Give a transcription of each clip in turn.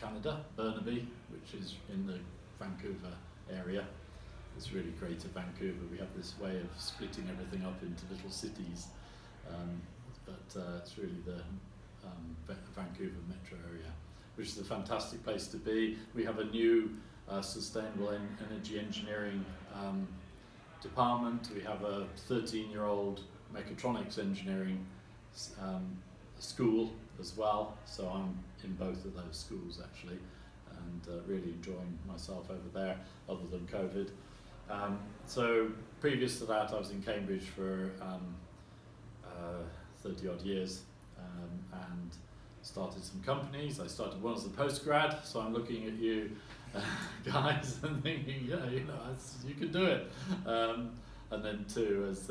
Canada, Burnaby, which is in the Vancouver area. It's really Greater Vancouver. We have this way of splitting everything up into little cities, but it's really the Vancouver metro area, which is a fantastic place to be. We have a new sustainable energy engineering department. We have a 13-year-old mechatronics engineering school as well, so I'm in both of those schools actually, and really enjoying myself over there other than COVID. So previous to that I was in Cambridge for 30 odd years, and started some companies. I started one as a postgrad, so I'm looking at you guys and thinking, yeah, you know, you can do it. And then two as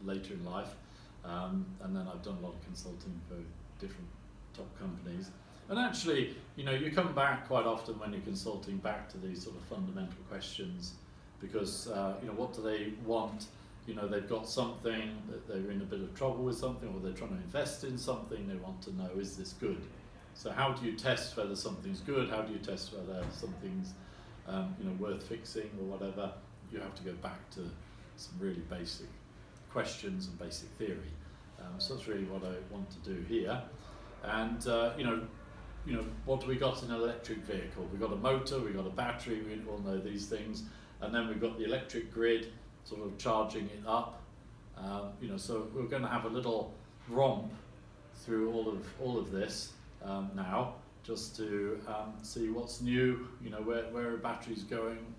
later in life, and then I've done a lot of consulting for different top companies. And actually, you know, you come back quite often when you're consulting back to these sort of fundamental questions, because you know, what do they want? You know, they've got something, that they're in a bit of trouble with something, or they're trying to invest in something. They want to know, is this good? So how do you test whether something's good? How do you test whether something's you know, worth fixing or whatever? You have to go back to some really basic questions and basic theory. So that's really what I want to do here. And you know, what do we got in an electric vehicle? We've got a motor, we've got a battery, we all know these things, and then we've got the electric grid sort of charging it up. You know, so we're going to have a little romp through all of this now, just to see what's new. You know, where are batteries going?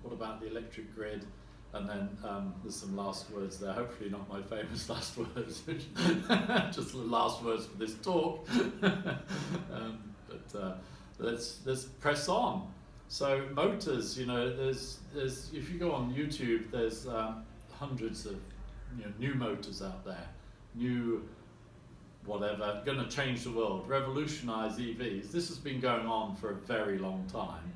What about the electric grid? And then there's some last words there, hopefully not my famous last words, just the last words for this talk. But let's press on. So motors, you know, there's if you go on YouTube, there's hundreds of, you know, new motors out there, new whatever, going to change the world, revolutionize EVs. This has been going on for a very long time.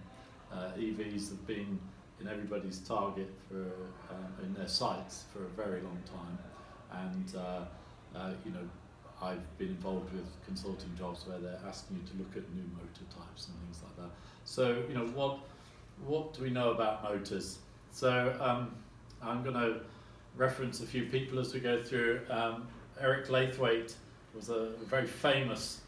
EVs have been in everybody's target for in their sights for a very long time, and you know, I've been involved with consulting jobs where they're asking you to look at new motor types and things like that. So you know, what do we know about motors? So I'm going to reference a few people as we go through. Eric Laithwaite was a very famous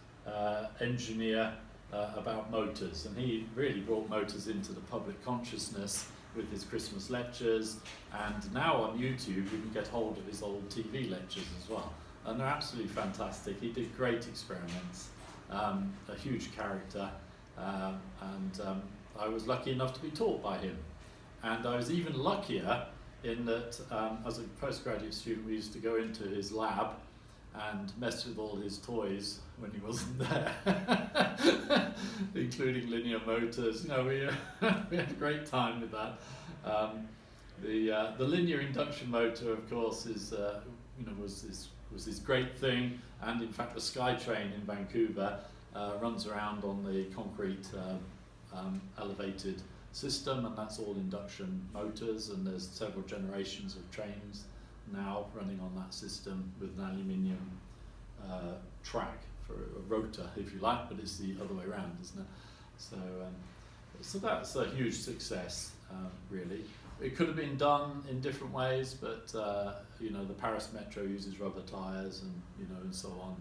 engineer about motors, and he really brought motors into the public consciousness with his Christmas lectures, and now on YouTube you can get hold of his old TV lectures as well, and they're absolutely fantastic. He did great experiments, a huge character, and I was lucky enough to be taught by him, and I was even luckier in that as a postgraduate student we used to go into his lab and mess with all his toys when he wasn't there, including linear motors. You know, we had a great time with that. The linear induction motor, of course, is you know, was this great thing, and in fact the SkyTrain in Vancouver runs around on the concrete elevated system, and that's all induction motors, and there's several generations of trains now running on that system with an aluminium track for a rotor, if you like, but it's the other way around, isn't it? So, so that's a huge success, really. It could have been done in different ways, but you know, the Paris Metro uses rubber tyres, and you know, and so on,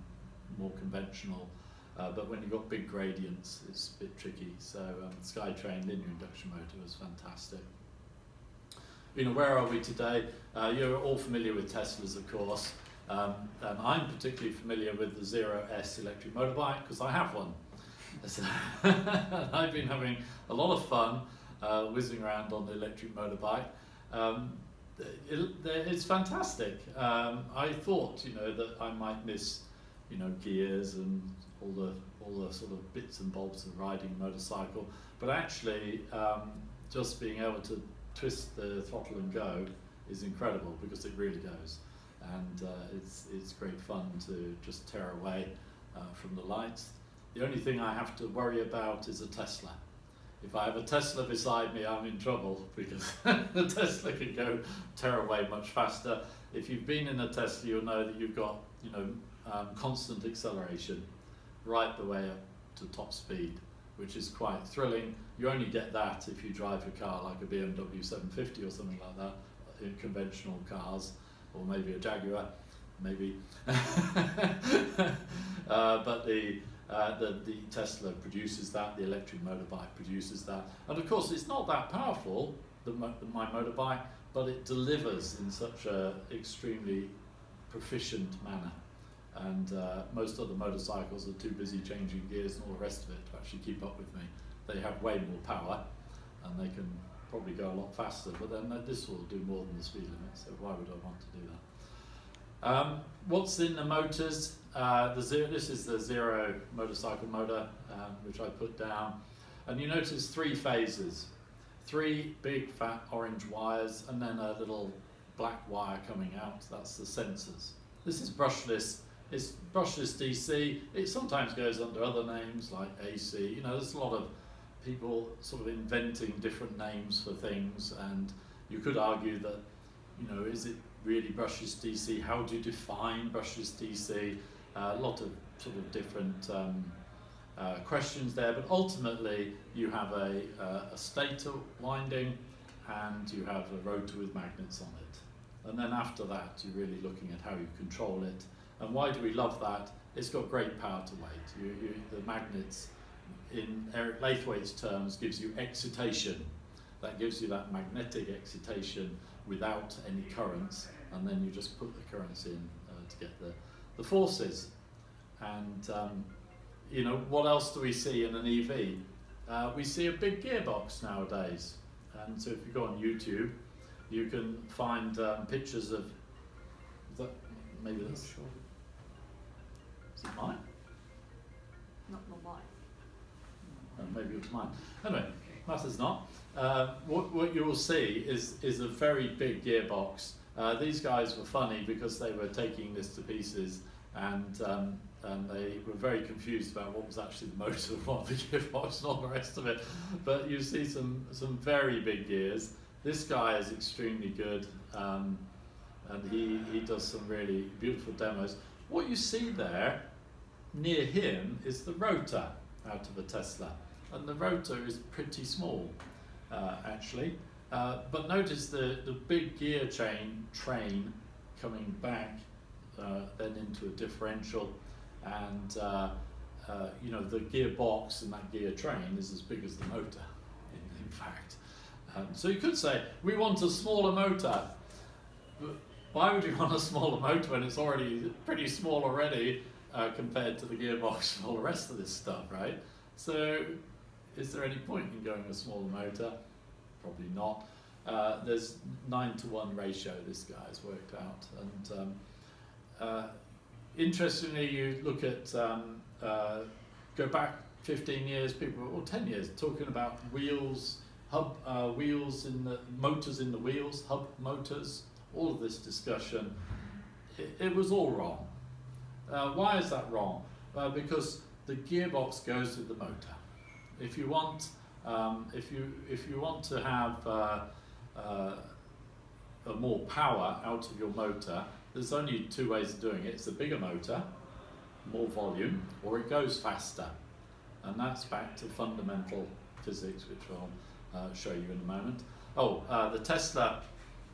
more conventional. But when you've got big gradients, it's a bit tricky. So SkyTrain linear induction motor was fantastic. You know, where are we today? You're all familiar with Teslas, of course, and I'm particularly familiar with the Zero S electric motorbike because I have one. So I've been having a lot of fun whizzing around on the electric motorbike. It's fantastic. I thought, you know, that I might miss, you know, gears and all the sort of bits and bobs of riding a motorcycle, but actually just being able to twist the throttle and go is incredible, because it really goes, and it's great fun to just tear away from the lights. The only thing I have to worry about is a Tesla. If I have a Tesla beside me, I'm in trouble, because the Tesla can go tear away much faster. If you've been in a Tesla, you'll know that you've got, you know, constant acceleration right the way up to top speed, which is quite thrilling. You only get that if you drive a car like a BMW 750 or something like that, in conventional cars, or maybe a Jaguar, maybe. But the Tesla produces that, the electric motorbike produces that. And of course it's not that powerful, my motorbike, but it delivers in such a extremely proficient manner. And most other motorcycles are too busy changing gears and all the rest of it to actually keep up with me. They have way more power and they can probably go a lot faster, but then this will do more than the speed limit, so why would I want to do that? What's in the motors? This is the Zero motorcycle motor, which I put down. And you notice 3 phases. 3 big fat orange wires and then a little black wire coming out. That's the sensors. This is brushless. It's brushless DC. It sometimes goes under other names like AC. You know, there's a lot of people sort of inventing different names for things, and you could argue that, you know, is it really brushless DC? How do you define brushless DC? A lot of sort of different questions there, but ultimately you have a stator winding and you have a rotor with magnets on it. And then after that you're really looking at how you control it. And why do we love that? It's got great power to weight. The magnets, in Eric Laithwaite's terms, gives you excitation. That gives you that magnetic excitation without any currents, and then you just put the currents in to get the forces. And you know, what else do we see in an EV? We see a big gearbox nowadays, and so if you go on YouTube, you can find pictures of that. Maybe that's sure. Is it mine? Not mine. Maybe it was mine. Anyway, matters not. What you will see is a very big gearbox. These guys were funny because they were taking this to pieces, and they were very confused about what was actually the motor, what the gearbox, and all the rest of it. But you see some very big gears. This guy is extremely good, and he does some really beautiful demos. What you see there near him is the rotor out of a Tesla, and the rotor is pretty small actually, but notice the big gear train coming back then into a differential, and you know, the gearbox and that gear train is as big as the motor in fact. So you could say we want a smaller motor, but why would you want a smaller motor when it's already pretty small already compared to the gearbox and all the rest of this stuff, right? So is there any point in going with a smaller motor? Probably not. There's 9-to-1 ratio this guy's worked out, and interestingly, you look at go back 15 years, people, or 10 years, talking about wheels, wheels in the motors in the wheels, hub motors. All of this discussion, it was all wrong. Why is that wrong? Because the gearbox goes with the motor. If you want, if you want to have more power out of your motor, there's only 2 ways of doing it. It's a bigger motor, more volume, or it goes faster. And that's back to fundamental physics, which I'll show you in a moment. Oh, the Tesla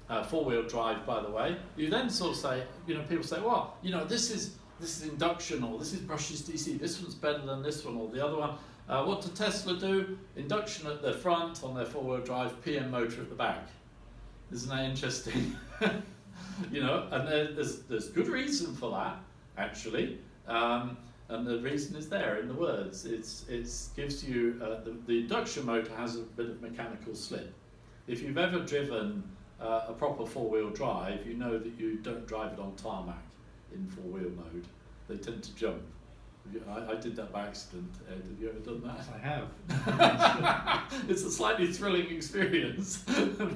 4-wheel drive, by the way. You then sort of say, you know, people say, well, you know, this is induction, or this is brushless DC, this one's better than this one or the other one. What did Tesla do? Induction at the front on their 4-wheel drive, PM motor at the back. Isn't that interesting? You know, and there's good reason for that, actually. And the reason is there in the words. It gives you, the induction motor has a bit of mechanical slip. If you've ever driven a proper 4-wheel drive, you know that you don't drive it on tarmac in 4-wheel mode. They tend to jump. I did that by accident, Ed. Have you ever done that? I have. It's a slightly thrilling experience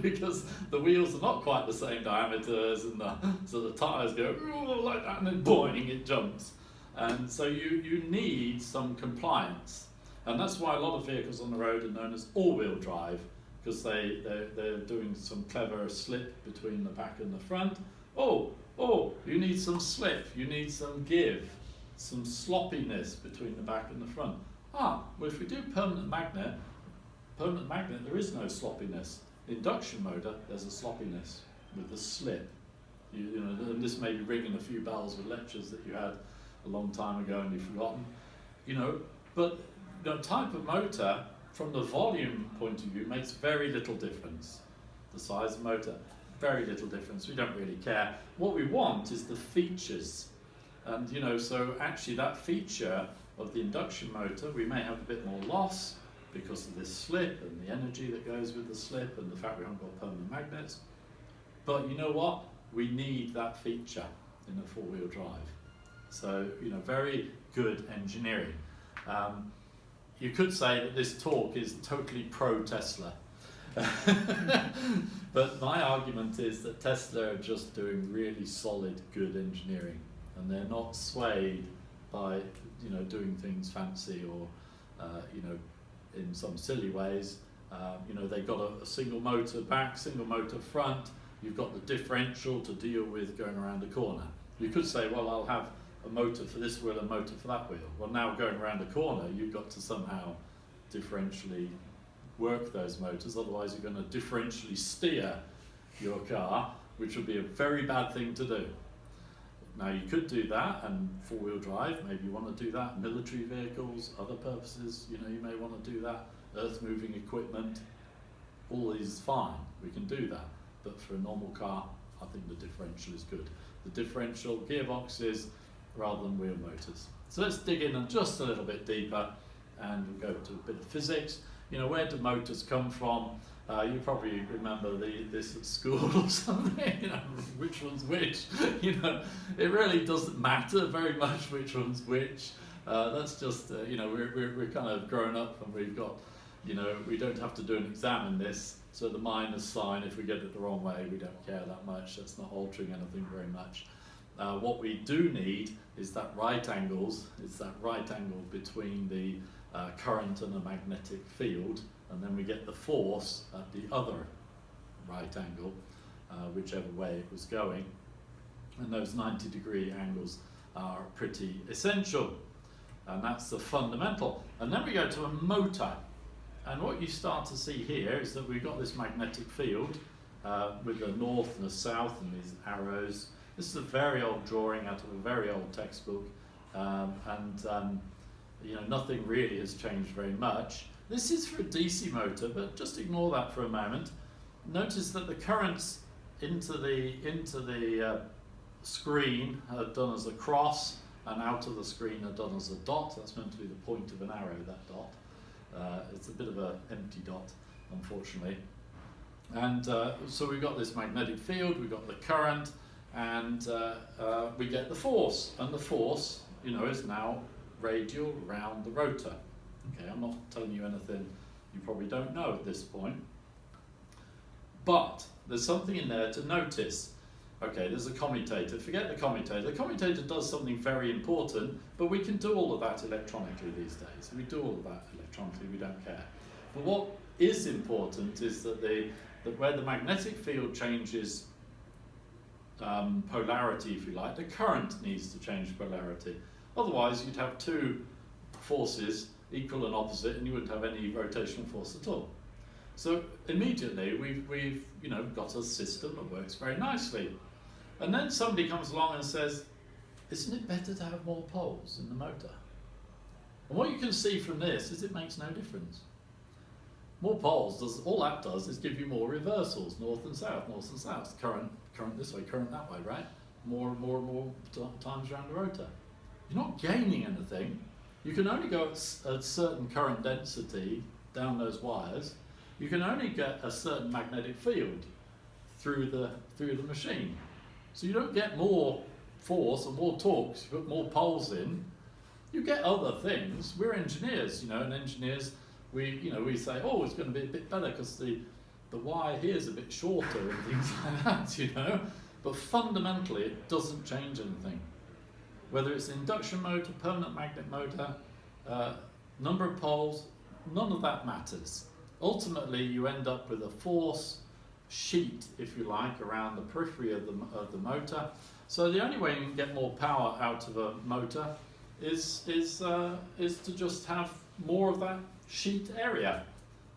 because the wheels are not quite the same diameters, and so the tyres go like that, and then boing, it jumps. And so you need some compliance. And that's why a lot of vehicles on the road are known as all-wheel drive, because they're doing some clever slip between the back and the front. Oh, you need some slip, you need some give, some sloppiness between the back and the front. Well, if we do permanent magnet, there is no sloppiness. Induction motor, there's a sloppiness with the slip. You know, and this may be ringing a few bells with lectures that you had a long time ago and you've forgotten. You know, but the type of motor, from the volume point of view, makes very little difference. The size of motor, very little difference. We don't really care. What we want is the features. And you know, so actually that feature of the induction motor, we may have a bit more loss because of this slip and the energy that goes with the slip and the fact we haven't got permanent magnets. But you know what? We need that feature in a four-wheel drive. So, you know, very good engineering. You could say that this talk is totally pro-Tesla. But my argument is that Tesla are just doing really solid, good engineering. And they're not swayed by, you know, doing things fancy or, you know, in some silly ways. You know, they've got a single motor back, single motor front. You've got the differential to deal with going around a corner. You could say, well, I'll have a motor for this wheel and a motor for that wheel. Well, now going around a corner, you've got to somehow differentially work those motors, otherwise you're going to differentially steer your car, which would be a very bad thing to do. Now you could do that, and four-wheel drive, maybe you want to do that, military vehicles, other purposes, you know, you may want to do that, earth-moving equipment, all these is fine, we can do that. But for a normal car, I think the differential is good. The differential, gearboxes, rather than wheel motors. So let's dig in just a little bit deeper, and we'll go to a bit of physics. You know, where do motors come from? You probably remember this at school or something, you know, which one's which. You know, it really doesn't matter very much which one's which. That's just, you know, we're kind of grown up and we've got, you know, we don't have to do an exam in this. So the minus sign, if we get it the wrong way, we don't care that much. That's not altering anything very much. What we do need is that right angles. It's that right angle between the current and a magnetic field, and then we get the force at the other right angle, whichever way it was going. And those 90-degree angles are pretty essential, and that's the fundamental. And then we go to a motor, and what you start to see here is that we've got this magnetic field with the north and the south and these arrows. This is a very old drawing out of a very old textbook, you know, nothing really has changed very much. This is for a DC motor, but just ignore that for a moment. Notice that the currents into the screen are done as a cross, and out of the screen are done as a dot. That's meant to be the point of an arrow, that dot. It's a bit of an empty dot, unfortunately. And so we've got this magnetic field, we've got the current, and we get the force. And the force, you know, is now radial around the rotor. Okay, I'm not telling you anything you probably don't know at this point. But there's something in there to notice. Okay, there's a commutator. Forget the commutator. The commutator does something very important, but we can do all of that electronically these days. We do all of that electronically, we don't care. But what is important is that where the magnetic field changes polarity, if you like, the current needs to change polarity. Otherwise, you'd have two forces, equal and opposite, and you wouldn't have any rotational force at all. So immediately, we've you know, got a system that works very nicely. And then somebody comes along and says, isn't it better to have more poles in the motor? And what you can see from this is it makes no difference. More poles, all that does is give you more reversals, north and south, current this way, current that way, right? More times around the rotor. You're not gaining anything. You can only go at certain current density down those wires. You can only get a certain magnetic field through the machine. So you don't get more force or more torque. You put more poles in. You get other things. We're engineers, you know, and engineers, we say, oh, it's going to be a bit better because the wire here is a bit shorter and things like that, you know. But fundamentally, it doesn't change anything. Whether it's an induction motor, permanent magnet motor, number of poles, none of that matters. Ultimately, you end up with a force sheet, if you like, around the periphery of the motor. So the only way you can get more power out of a motor is to just have more of that sheet area.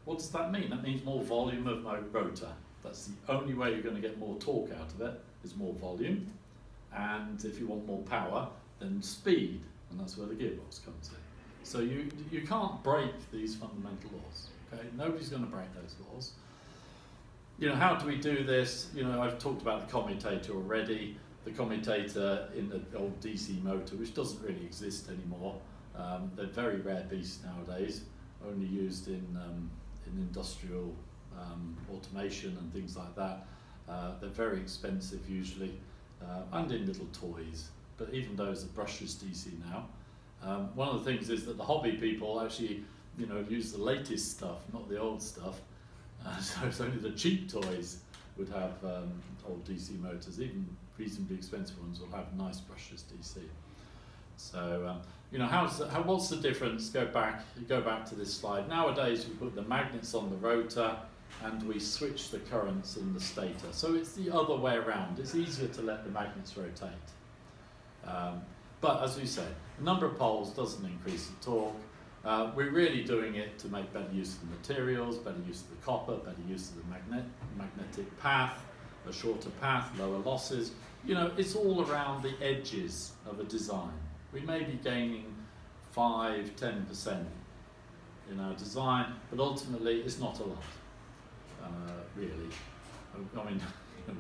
What does that mean? That means more volume of rotor. That's the only way you're going to get more torque out of it, is more volume. And if you want more power, then speed, and that's where the gearbox comes in. So you can't break these fundamental laws. Okay, nobody's going to break those laws. You know, how do we do this? You know, I've talked about the commutator already. The commutator in the old DC motor, which doesn't really exist anymore. They're very rare beasts nowadays, only used in industrial automation and things like that. They're very expensive usually, and in little toys, but even those are brushless DC now. One of the things is that the hobby people actually, you know, use the latest stuff, not the old stuff. So it's only the cheap toys would have old DC motors. Even reasonably expensive ones will have nice brushless DC. So you know, what's the difference? Go back to this slide. Nowadays we put the magnets on the rotor and we switch the currents in the stator. So it's the other way around. It's easier to let the magnets rotate. But as we said, the number of poles doesn't increase the torque. We're really doing it to make better use of the materials, better use of the copper, better use of the magnetic path, a shorter path, lower losses. You know, it's all around the edges of a design. We may be gaining 5–10% in our design, but ultimately it's not a lot, really. I mean,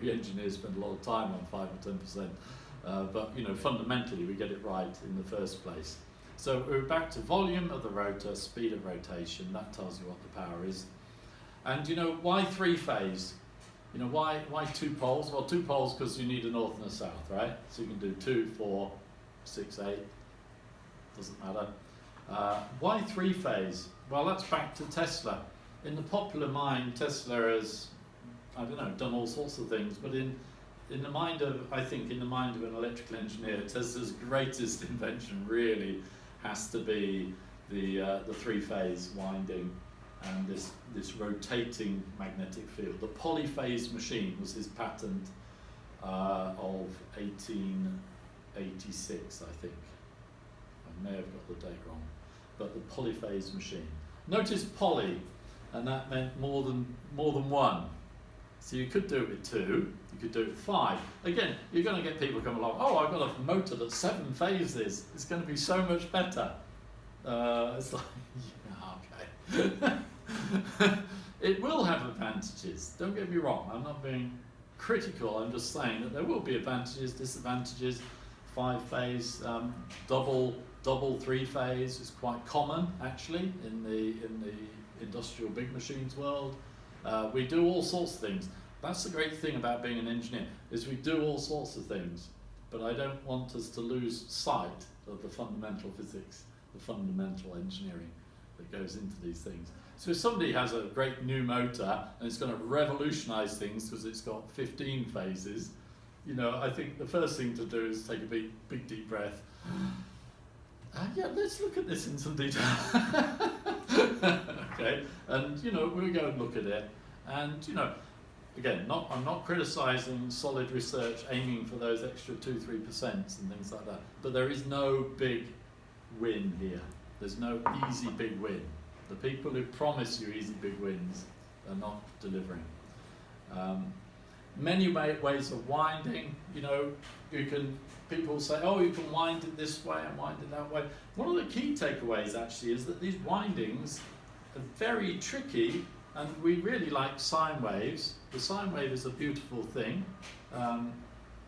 we engineers spend a lot of time on 5 or 10%, but you know, fundamentally we get it right in the first place. So we're back to volume of the rotor, speed of rotation. That tells you what the power is. And you know, why three-phase? You know, why two poles? Well, two poles because you need a north and a south, right? So you can do 2, 4, 6, 8. Doesn't matter. Why three-phase? Well, that's back to Tesla. In the popular mind, Tesla has, I don't know, done all sorts of things, but in the mind of, I think, in the mind of an electrical engineer, Tesla's greatest invention really has to be the three-phase winding and this rotating magnetic field. The polyphase machine was his patent of 1886, I think. I may have got the date wrong, but the polyphase machine. Notice poly, and that meant more than one. So you could do it with 2, you could do it with 5. Again, you're going to get people come along, oh, I've got a motor that's 7 phases, it's going to be so much better. It's like, yeah, okay. It will have advantages, don't get me wrong, I'm not being critical, I'm just saying that there will be advantages, disadvantages. 5-phase, double 3-phase is quite common actually in the industrial big machines world. We do all sorts of things. That's the great thing about being an engineer, is we do all sorts of things, but I don't want us to lose sight of the fundamental physics, the fundamental engineering that goes into these things. So if somebody has a great new motor and it's going to revolutionize things because it's got 15 phases, you know, I think the first thing to do is take a big deep breath. Yeah, let's look at this in some detail. Okay, and you know, we'll go and look at it, and you know, again, I'm not criticising solid research aiming for those extra 2–3% and things like that, but there is no big win here. There's no easy big win. The people who promise you easy big wins are not delivering. Many ways of winding, you know, people say, oh, you can wind it this way and wind it that way. One of the key takeaways actually is that these windings are very tricky, and we really like sine waves. The sine wave is a beautiful thing,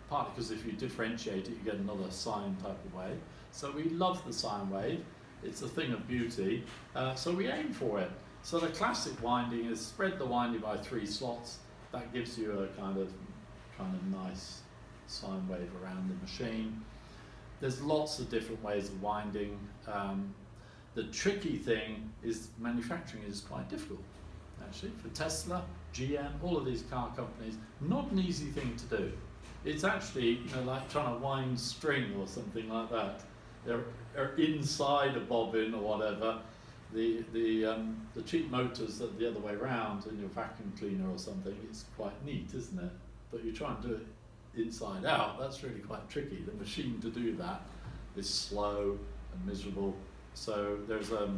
partly because if you differentiate it, you get another sine type of wave. So we love the sine wave. It's a thing of beauty, so we aim for it. So the classic winding is spread the winding by 3 slots. That gives you a kind of nice sine wave around the machine. There's lots of different ways of winding. The tricky thing is manufacturing is quite difficult, actually. For Tesla, GM, all of these car companies, not an easy thing to do. It's actually, you know, like trying to wind string or something like that. They're inside a bobbin or whatever. The cheap motors are the other way around in your vacuum cleaner or something. It's quite neat, isn't it? But you try and do it inside out, that's really quite tricky. The machine to do that is slow and miserable, So there's a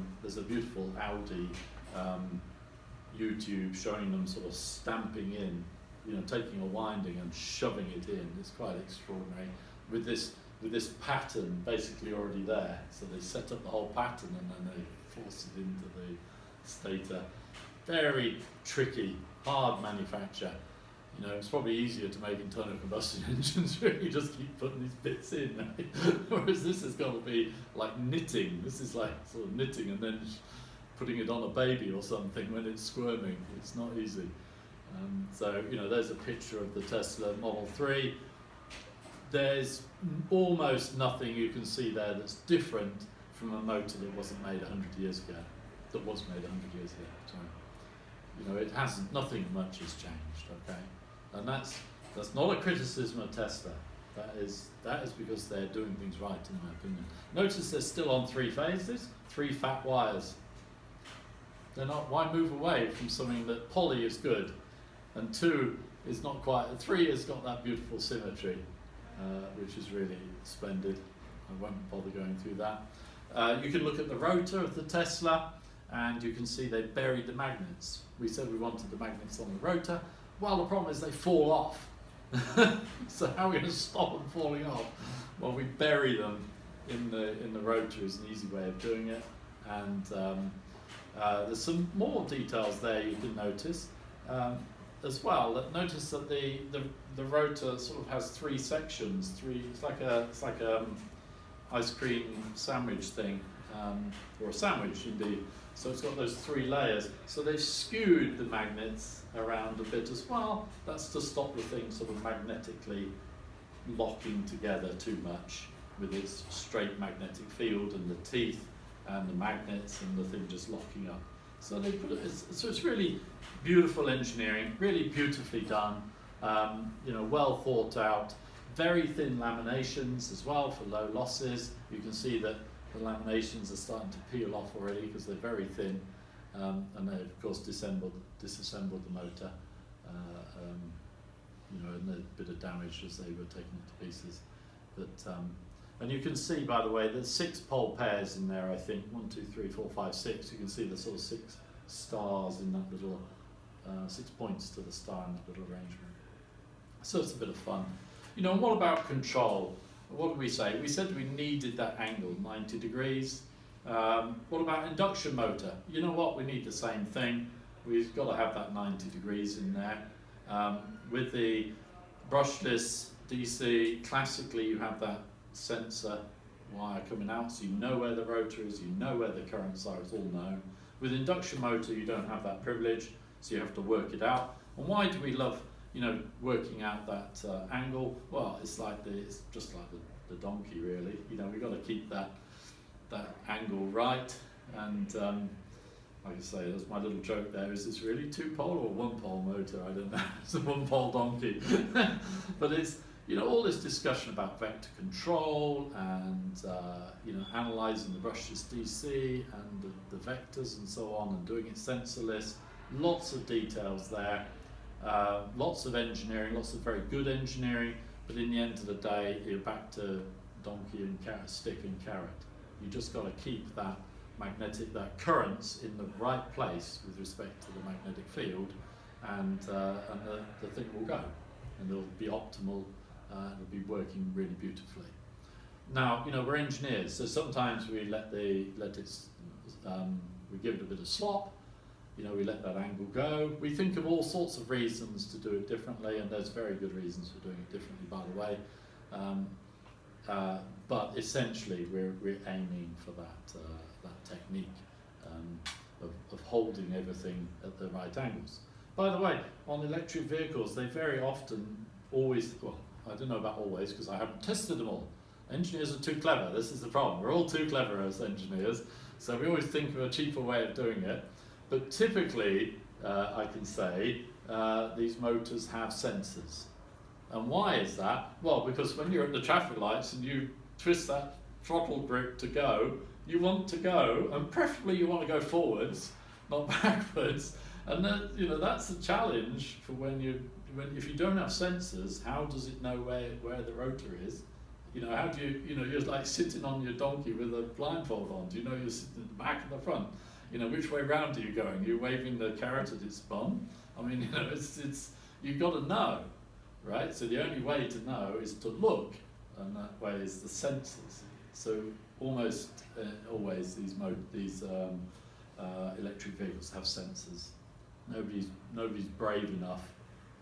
beautiful Audi YouTube showing them sort of stamping in, taking a winding and shoving it in. It's quite extraordinary with this pattern basically already there. So they set up the whole pattern and then they force it into the stator. Very tricky, hard manufacture. It's probably easier to make internal combustion engines where you just keep putting these bits in, whereas this has got to be like knitting. This is like sort of knitting and then putting it on a baby or something when it's squirming. It's not easy. So there's a picture of the Tesla Model 3. There's almost nothing you can see there that's different from a motor that wasn't made 100 years ago. That was made 100 years ago. So, it hasn't. Nothing much has changed. Okay. And that's not a criticism of Tesla. That is because they're doing things right, in my opinion. Notice they're still on 3 phases, 3 fat wires. They're not. Why move away from something that poly is good, and 2 is not quite. 3 has got that beautiful symmetry, which is really splendid. I won't bother going through that. You can look at the rotor of the Tesla, and you can see they buried the magnets. We said we wanted the magnets on the rotor. Well, the problem is they fall off. So how are we going to stop them falling off? Well, we bury them in the rotor is an easy way of doing it. And there's some more details there you can notice as well. Notice that the rotor sort of has 3 sections. It's like a ice cream sandwich thing, or a sandwich indeed. So it's got those 3 layers. So they've skewed the magnets around a bit as well. That's to stop the thing sort of magnetically locking together too much with its straight magnetic field and the teeth and the magnets and the thing just locking up. So they put it. So it's really beautiful engineering, really beautifully done. Well thought out. Very thin laminations as well for low losses. You can see that the laminations are starting to peel off already because they're very thin, and they of course disassembled the motor, and a bit of damage as they were taken to pieces. But and you can see, by the way, there's 6 pole pairs in there. I think 1, 2, 3, 4, 5, 6. You can see the sort of 6 stars in that little 6 points to the star in that little arrangement. So it's a bit of fun. And what about control? What did we say? We said we needed that angle, 90 degrees. What about induction motor? You know what? We need the same thing. We've got to have that 90 degrees in there. With the brushless DC, classically you have that sensor wire coming out, so you know where the rotor is, you know where the currents are, it's all known. With induction motor, you don't have that privilege, so you have to work it out. And why do we love working out that angle? Well, it's just like the donkey, really. We've got to keep that angle right. And like I say, that's my little joke there. Is this really 2-pole or 1-pole motor? I don't know. It's a 1-pole donkey. But it's all this discussion about vector control and analysing the brushless DC and the vectors and so on, and doing it sensorless. Lots of details there. Lots of engineering, lots of very good engineering, but in the end of the day, you're back to donkey and carrot, stick and carrot. You just got to keep that currents in the right place with respect to the magnetic field, and the thing will go, and it'll be optimal, it'll be working really beautifully. Now, we're engineers, so sometimes we we give it a bit of slop. We let that angle go. We think of all sorts of reasons to do it differently, and there's very good reasons for doing it differently, by the way. But essentially, we're aiming for that technique of holding everything at the right angles. By the way, on electric vehicles, they very often I don't know about always because I haven't tested them all. Engineers are too clever. This is the problem. We're all too clever as engineers, so we always think of a cheaper way of doing it. But typically, I can say, these motors have sensors. And why is that? Well, because when you're at the traffic lights and you twist that throttle grip to go, you want to go, and preferably you want to go forwards, not backwards. And then, that's the challenge for if you don't have sensors, how does it know where the rotor is? You know, how do you know, you're like sitting on your donkey with a blindfold on. Do you know you're sitting at the back and the front? You know, which way round are you going? You're waving the carrot at its bum? I mean, you know, it's you've got to know, right? So the only way to know is to look, and that way is the senses. So almost always these electric vehicles have sensors. Nobody's brave enough,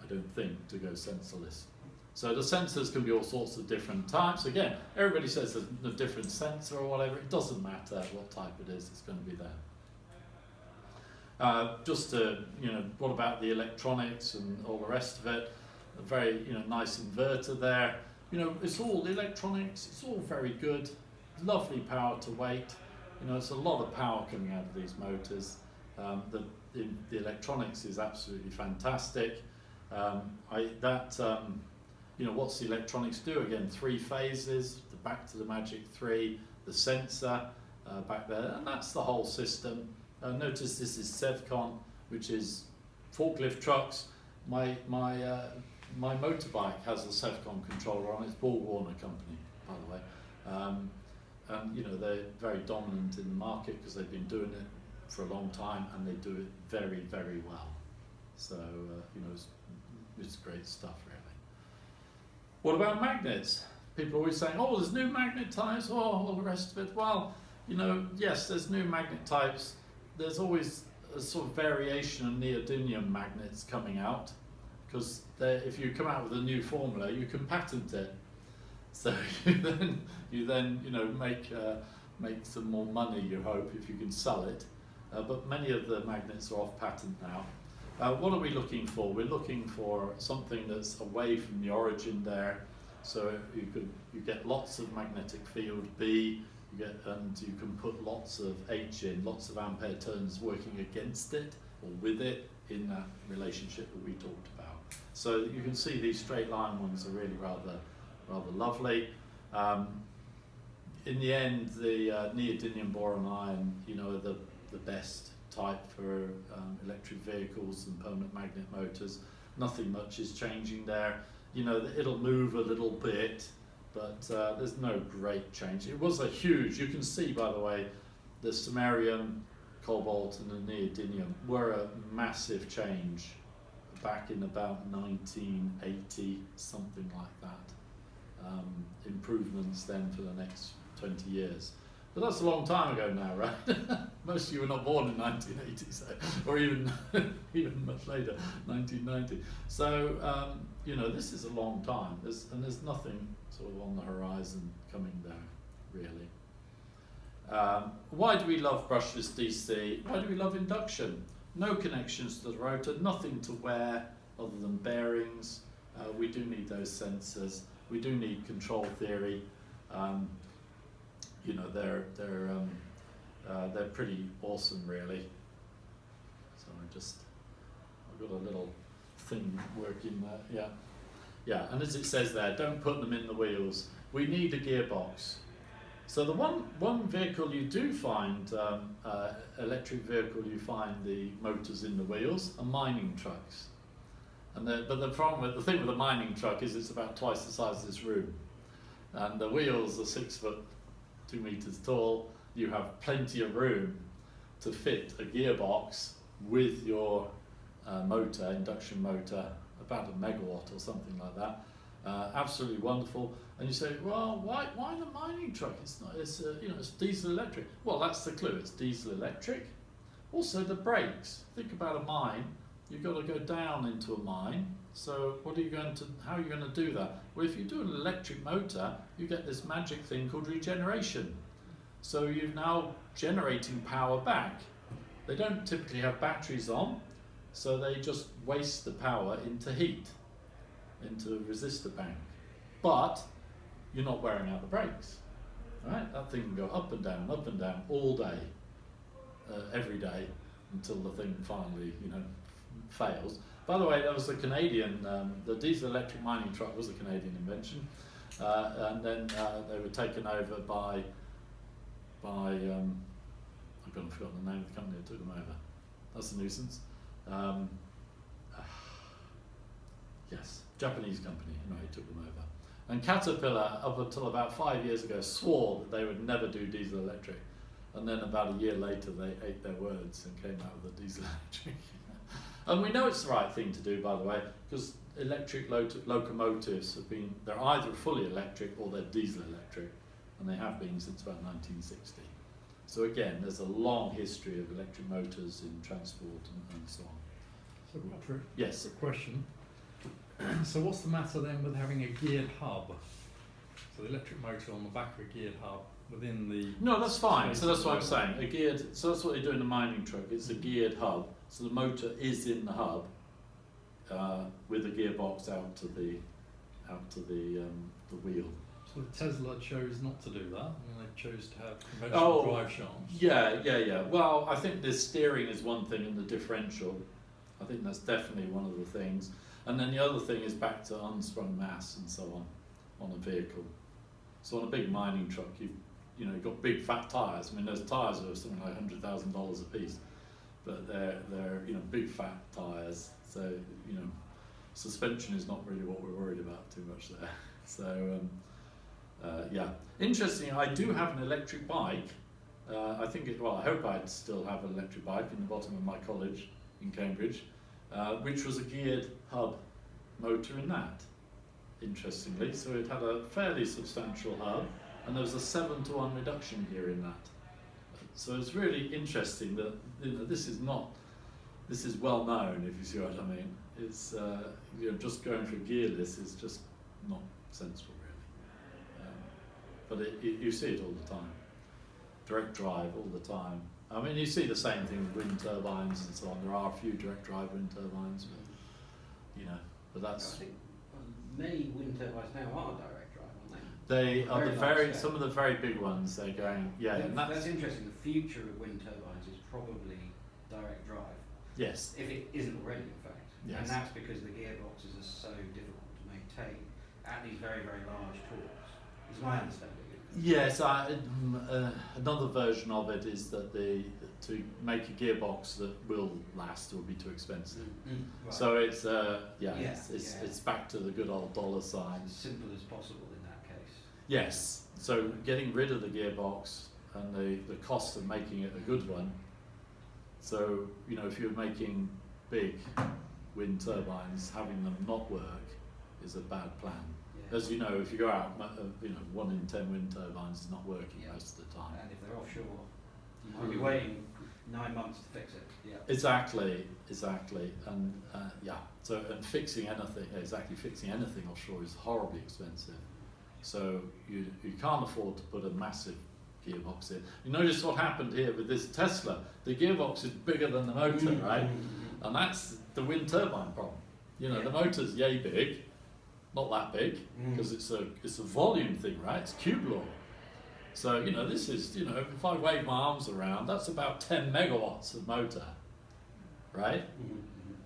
I don't think, to go sensorless. So the sensors can be all sorts of different types. Again, everybody says there's a different sensor or whatever. It doesn't matter what type it is, it's going to be there. Just to, you know, what about the electronics and all the rest of it? A very, you know, nice inverter there. You know, it's all electronics. It's all very good. Lovely power to weight. You know, it's a lot of power coming out of these motors. The electronics is absolutely fantastic. You know, what's the electronics do? Again, 3 phases. Back to the Magic 3, the sensor back there, and that's the whole system. Notice this is Sevcon, which is forklift trucks. My motorbike has a Sevcon controller on it. It's Ball Warner company, by the way. And you know, they're very dominant in the market because they've been doing it for a long time, and they do it very, very well. So you know, it's great stuff, really. What about magnets? People are always saying, oh, there's new magnet types, oh, all the rest of it. Well, you know, yes, there's new magnet types. There's always a sort of variation of neodymium magnets coming out, because if you come out with a new formula, you can patent it. So you then you know, make some more money, you hope, if you can sell it. But many of the magnets are off patent now. What are we looking for? We're looking for something that's away from the origin there. So you get lots of magnetic field B, and you can put lots of H in, lots of ampere turns working against it or with it in that relationship that we talked about. So you can see these straight line ones are really rather lovely. In the end, the neodymium boron iron, you know, are the best type for electric vehicles and permanent magnet motors. Nothing much is changing there. You know, it'll move a little bit, but there's no great change. It was a huge, you can see, by the way, the samarium, cobalt and the neodymium were a massive change back in about 1980, something like that. Improvements then for the next 20 years. But that's a long time ago now, right? Most of you were not born in 1980, so, or even much later, 1990. So, you know, this is a long time, there's nothing sort of on the horizon coming there, really. Why do we love brushless DC? Why do we love induction? No connections to the rotor, nothing to wear other than bearings. We do need those sensors. We do need control theory. You know, they're pretty awesome, really. So I've got a little thing working there. Yeah. And as it says there, don't put them in the wheels. We need a gearbox. So the one vehicle you do find, electric vehicle, you find the motors in the wheels are mining trucks. But the thing with a mining truck is it's about twice the size of this room, and the wheels are 6 foot 2 meters tall. You have plenty of room to fit a gearbox with your motor, induction motor, about a megawatt or something like that. Absolutely wonderful. And you say, well, why the mining truck? It's diesel electric. Well, that's the clue. It's diesel electric. Also the brakes. Think about a mine. You've got to go down into a mine. So how are you going to do that? Well, if you do an electric motor, you get this magic thing called regeneration. So you're now generating power back. They don't typically have batteries on, so they just waste the power into heat, into a resistor bank. But you're not wearing out the brakes, right? That thing can go up and down all day, every day, until the thing finally, fails. By the way, that was the Canadian, the diesel electric mining truck was a Canadian invention, and then they were taken over by I've forgotten the name of the company that took them over. That's a nuisance. Yes, Japanese company, took them over. And Caterpillar, up until about 5 years ago, swore that they would never do diesel electric. And then about a year later, they ate their words and came out with a diesel electric. And we know it's the right thing to do, by the way, because electric locomotives they're either fully electric or they're diesel electric, and they have been since about 1960. So again, there's a long history of electric motors in transport and so on. So Patrick, Yes. a question. So what's the matter then with having a geared hub? So the electric motor on the back of a geared hub within the... No, that's fine. space So that's of what I'm the saying. So that's what they do in the mining truck. It's a geared hub. So the motor is in the hub with a gearbox out to the wheel. So Tesla chose not to do that. I mean, they chose to have conventional drive shafts. Yeah. Well, I think the steering is one thing and the differential. I think that's definitely one of the things. And then the other thing is back to unsprung mass and so on a vehicle. So on a big mining truck, you've got big fat tyres. I mean, those tyres are something like $100,000 a piece, but they're big fat tyres. So suspension is not really what we're worried about too much there. So yeah, interesting. I do have an electric bike. I hope I'd still have an electric bike in the bottom of my college in Cambridge, which was a geared hub motor in that. Interestingly, so it had a fairly substantial hub, and there was a 7-to-1 reduction gear in that. So it's really interesting that this is well known, if you see what I mean. It's just going for gearless is just not sensible really. But you see it all the time. Direct drive all the time. I mean, you see the same thing with wind turbines and so on. There are a few direct drive wind turbines, but that's. I think many wind turbines now are direct drive, aren't they? They are some of the very big ones. They're going, and that's interesting. The future of wind turbines is probably direct drive. Yes. If it isn't already, in fact. Yes. And that's because the gearboxes are so difficult to maintain at these very, very large torques. Is my understanding. Yes, another version of it is that to make a gearbox that will last will be too expensive. Right. So it's it's back to the good old dollar sign. As simple as possible in that case. Yes. So getting rid of the gearbox and the cost of making it a good one. So if you're making big wind turbines, having them not work is a bad plan. As you know, if you go out, 1 in 10 wind turbines is not working most of the time. And if they're offshore, you might be waiting 9 months to fix it. Yeah. Exactly, and So fixing anything offshore is horribly expensive. So you can't afford to put a massive gearbox in. You notice what happened here with this Tesla. The gearbox is bigger than the motor, right? And that's the wind turbine problem. The motor's yay big. Not that big, because it's a volume thing, right? It's cube law. So this is if I wave my arms around, that's about 10 megawatts of motor, right?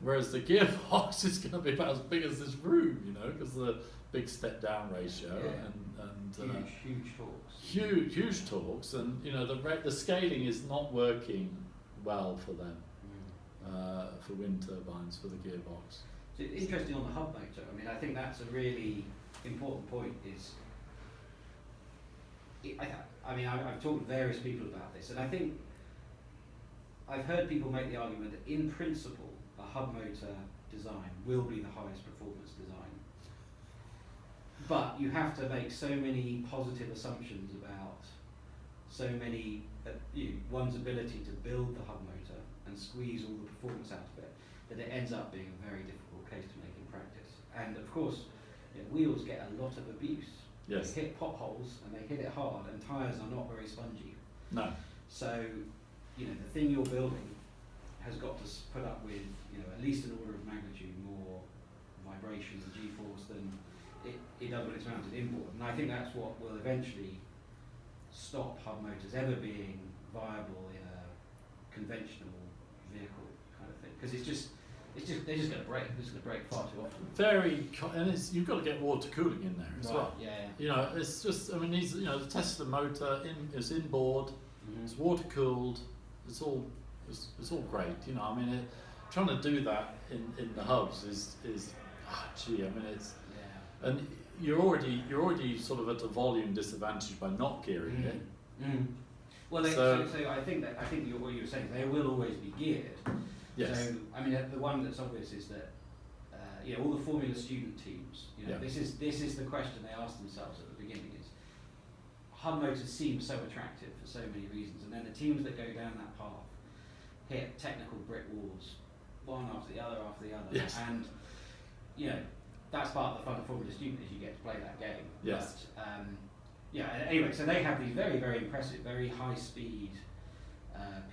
Whereas the gearbox is going to be about as big as this room, because of the big step down ratio and huge torques. Huge torques, and the scaling is not working well for them for wind turbines for the gearbox. So interesting on the hub motor. I mean, I think that's a really important point. I've talked to various people about this, and I think I've heard people make the argument that in principle, a hub motor design will be the highest performance design. But you have to make so many positive assumptions about one's ability to build the hub motor and squeeze all the performance out of it, that it ends up being a very difficult case to make in practice. And of course, wheels get a lot of abuse. Yes. They hit potholes and they hit it hard, and tyres are not very spongy. No. So, the thing you're building has got to put up with, at least an order of magnitude more vibration and G-force than it does when it's mounted inboard. And I think that's what will eventually stop hub motors ever being viable in a conventional vehicle kind of thing, because they're just going to break. They're just going to break far too often. And you've got to get water cooling in there as well. Yeah. It's just. I mean, the Tesla motor is inboard. It's water cooled. It's all great. Trying to do that in the hubs is. I mean, it's. and you're already sort of at a volume disadvantage by not gearing it. Well, so I think what you were saying, they will always be geared. Yes. So I mean, the one that's obvious is that all the Formula student teams. This is the question they ask themselves at the beginning: is hub motors seem so attractive for so many reasons, and then the teams that go down that path hit technical brick walls, one after the other after the other, yes. and that's part of the fun of Formula Student is you get to play that game. Yes. But, anyway, so they have these very, very impressive, very high speed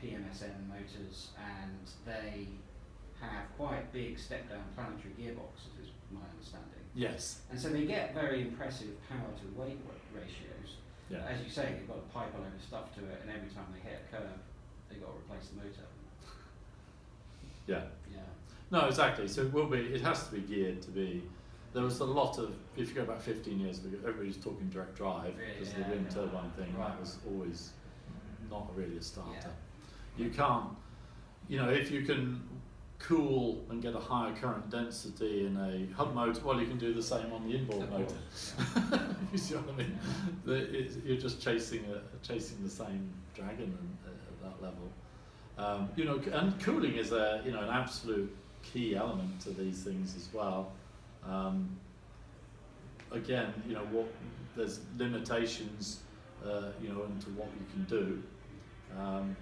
PMSM motors, and they have quite big step down planetary gearboxes, is my understanding. Yes. And so they get very impressive power to weight ratios. Yeah. As you say, they've got to pipe a load of stuff to it, and every time they hit a curve, they've got to replace the motor. Yeah. Yeah. No, exactly. So it has to be geared to be. There was a lot of, if you go back 15 years ago, everybody's talking direct drive because of the wind turbine thing. Right. That was always not really a starter. Yeah. You can't, if you can cool and get a higher current density in a hub motor, well, you can do the same on the inboard motor. Yeah. You see what I mean? You're just chasing the same dragon at that level. And cooling is an absolute key element to these things as well. Again, there's limitations, into what you can do, and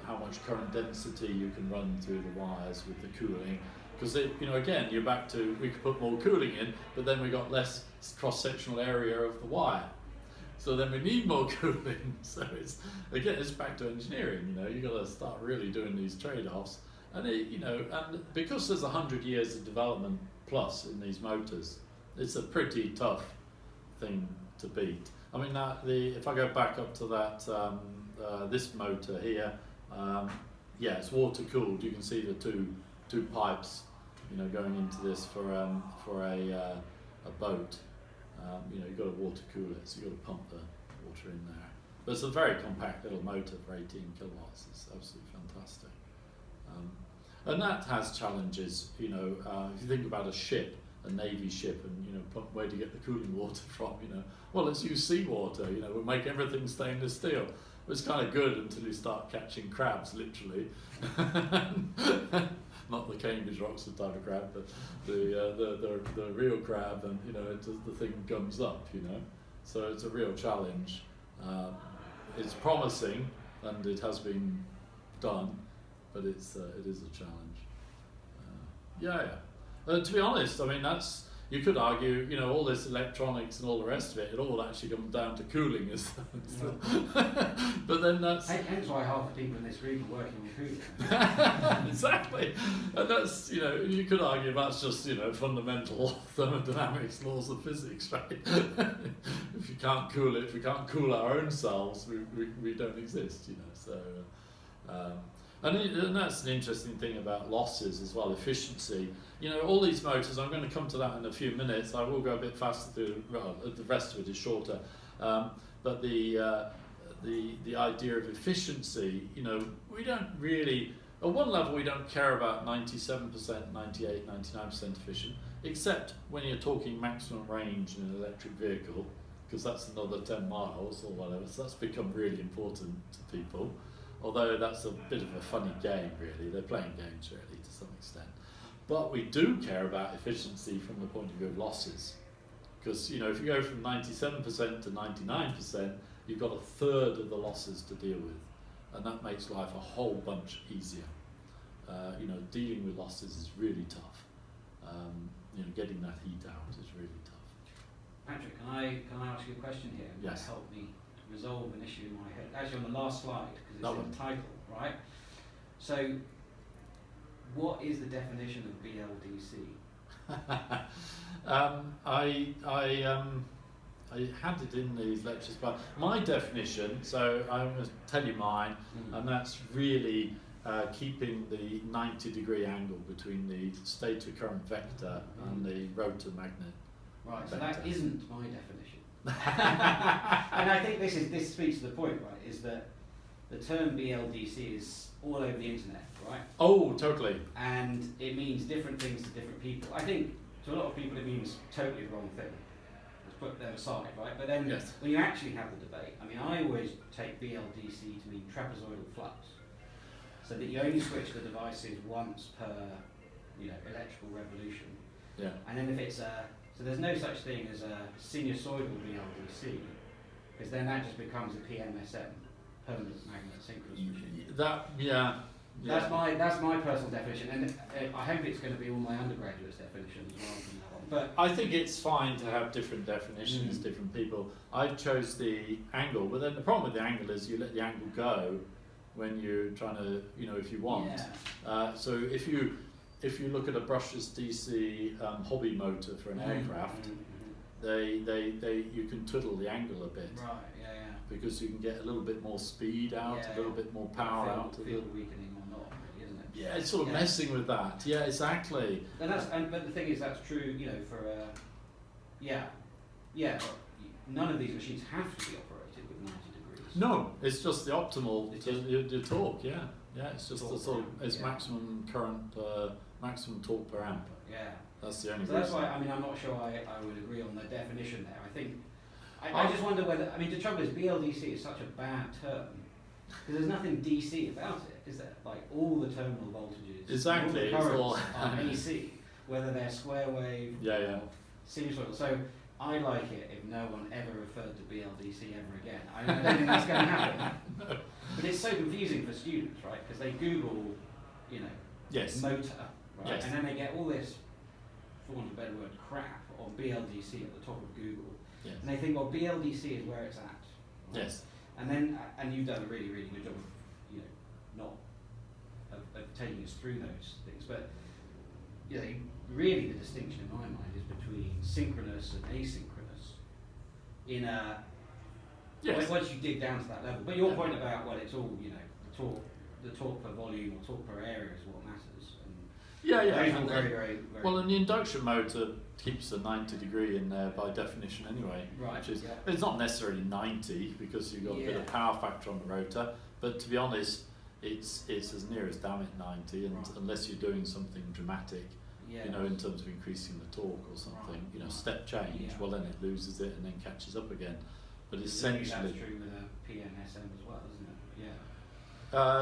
how much current density you can run through the wires with the cooling. Because again, you're back to we could put more cooling in, but then we got less cross-sectional area of the wire. So then we need more cooling. So it's back to engineering. You got to start really doing these trade-offs. And and because there's 100 years of development plus in these motors, it's a pretty tough thing to beat. I mean, if I go back up to that this motor here, it's water cooled. You can see the two pipes, going into this for a boat. You've got to water cool it, so you've got to pump the water in there. But it's a very compact little motor for 18 kilowatts. It's absolutely fantastic. And that has challenges, if you think about a ship, a Navy ship, and where do you get the cooling water from? Well, let's use seawater. We'll make everything stainless steel. It's kind of good until you start catching crabs, literally. Not the Cambridge Roxford type of crab, but the real crab, and the thing gums up. So it's a real challenge. It's promising, and it has been done. But it is a challenge. To be honest, I mean you could argue, all this electronics and all the rest of it, it all actually comes down to cooling, but then that's. Hence why half the people in this group are working with cooling. Exactly, and that's you could argue that's just fundamental thermodynamics, laws of physics, right? If you can't cool it, if we can't cool our own selves, we don't exist, So. And that's an interesting thing about losses as well, efficiency. All these motors, I'm going to come to that in a few minutes. I will go a bit faster through, the rest of it is shorter. But the idea of efficiency, we don't really, at one level we don't care about 97%, 98, 99% efficient, except when you're talking maximum range in an electric vehicle, because that's another 10 miles or whatever, so that's become really important to people. Although that's a bit of a funny game, really. They're playing games, really, to some extent. But we do care about efficiency from the point of view of losses. Because, if you go from 97% to 99%, you've got a third of the losses to deal with. And that makes life a whole bunch easier. Dealing with losses is really tough. Getting that heat out is really tough. Patrick, can I ask you a question here? Yes. That help me resolve an issue in my head. Actually, on the last slide, because it's in the title, right? So, what is the definition of BLDC? I had it in these lectures, but my definition. So I'm going to tell you mine, and that's really keeping the 90-degree angle between the stator current vector and the rotor magnet. Right. vector. So that isn't my definition. And I think this speaks to the point, right? Is that the term BLDC is all over the internet, right? Oh, totally. And it means different things to different people. I think to a lot of people it means totally the wrong thing. Let's put them aside, right? But then Yes. when you actually have the debate, I mean, I always take BLDC to mean trapezoidal flux, so that you only switch the devices once per, electrical revolution. Yeah. And then if it's so there's no such thing as a sinusoidal BLDC, because then that just becomes a PMSM, permanent magnet synchronous machine. That's my personal definition, and I hope it's going to be all my undergraduates' definitions as well from now on. But I think it's fine to have different definitions, different people. I chose the angle, but then the problem with the angle is you let the angle go when you're trying to, if you want. Yeah. So if you look at a brushless DC hobby motor for an aircraft, you can twiddle the angle a bit. Right. Yeah. Because you can get a little bit more speed out, a little bit more power out. Field weakening or not, really, isn't it? Yeah, it's sort of messing with that. Yeah, exactly. And but the thing is, that's true, for none of these machines have to be operated with 90 degrees. No, it's just the optimal It's your torque. Yeah, it's just the sort of torque, maximum current, maximum torque per amp. Yeah. That's the only. So that's why, I'm not sure I would agree on the definition there. I think, I just wonder whether, the trouble is BLDC is such a bad term, because there's nothing DC about it, is there? Like, all the terminal voltages, Exactly, all the it's currents all are AC, whether they're square wave or sinusoidal. So I like it if no one ever referred to BLDC ever again. I don't think that's going to happen. No. But it's so confusing for students, right? Because they Google, Yes. motor, right? Yes. And then they get all this, for want of a better word, crap on BLDC at the top of Google. Yes. And they think, well, BLDC is where it's at. Right? Yes. And then, and you've done a really, really good job of, of taking us through those things. But, really the distinction in my mind is between synchronous and asynchronous in a, once you dig down to that level. But your point about, well, it's all, the torque per volume or torque per area is what matters. And those are all very, very, very... Well, and the induction motor keeps a 90 degree in there by definition anyway. Right. Which is, it's not necessarily 90 because you've got a bit of power factor on the rotor, but to be honest, it's as near as damn it 90, and unless you're doing something dramatic, in terms of increasing the torque or something, step change, well then it loses it and then catches up again. But essentially, that's true with a PMSM as well, isn't it? Yeah.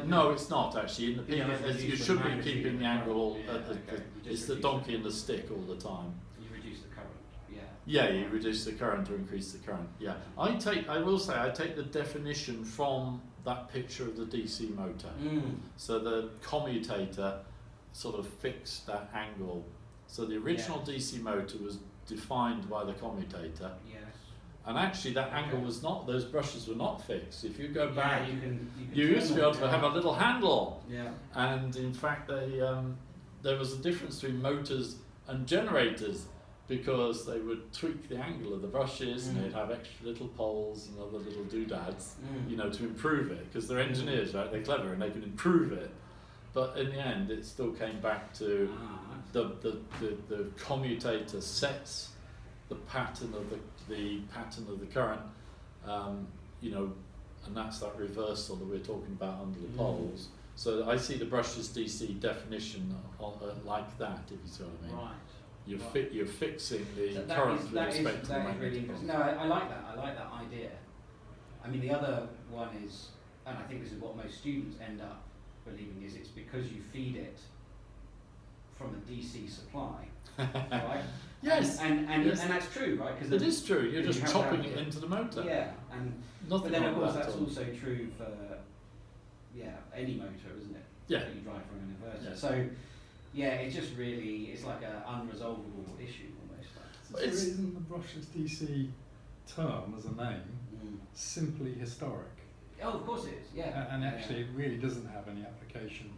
No, it's not actually. In the PMSM, you should be keeping the angle. It's the donkey and the stick all the time. You reduce the current. Yeah. Yeah, you reduce the current or increase the current. Yeah, I will say I take the definition from that picture of the DC motor. So the commutator sort of fixed that angle. So the original DC motor was defined by the commutator. Yes. And actually that angle was not, those brushes were not fixed. If you go back, you turn used to be able to them, have a little handle. Yeah. And in fact there was a difference between motors and generators, because they would tweak the angle of the brushes and they'd have extra little poles and other little doodads, to improve it, because they're engineers, right? They're clever and they can improve it. But in the end, it still came back to the commutator sets the pattern of the current, and that's that reversal that we're talking about under the poles. So I see the brushless DC definition like that, if you see what I mean. Right. You're fixing the That current is- with that respect is- to the that is really magnetic interesting. pole. No, I like that. I like that idea. The other one is, and I think this is what most students end up believing, is it's because you feed it from a DC supply, right? Yes. And Yes. that's true, right? Because It is true. You're you just have chopping that- it into the motor. Yeah, and Nothing but then wrong of with course that that's at all. also true for any motor, isn't it? Yeah. That you drive from an inverter. Yeah. So it's just really, it's like an unresolvable issue almost. So isn't the brushless DC term as a name simply historic? Oh, of course it is. Yeah. And actually, it really doesn't have any application.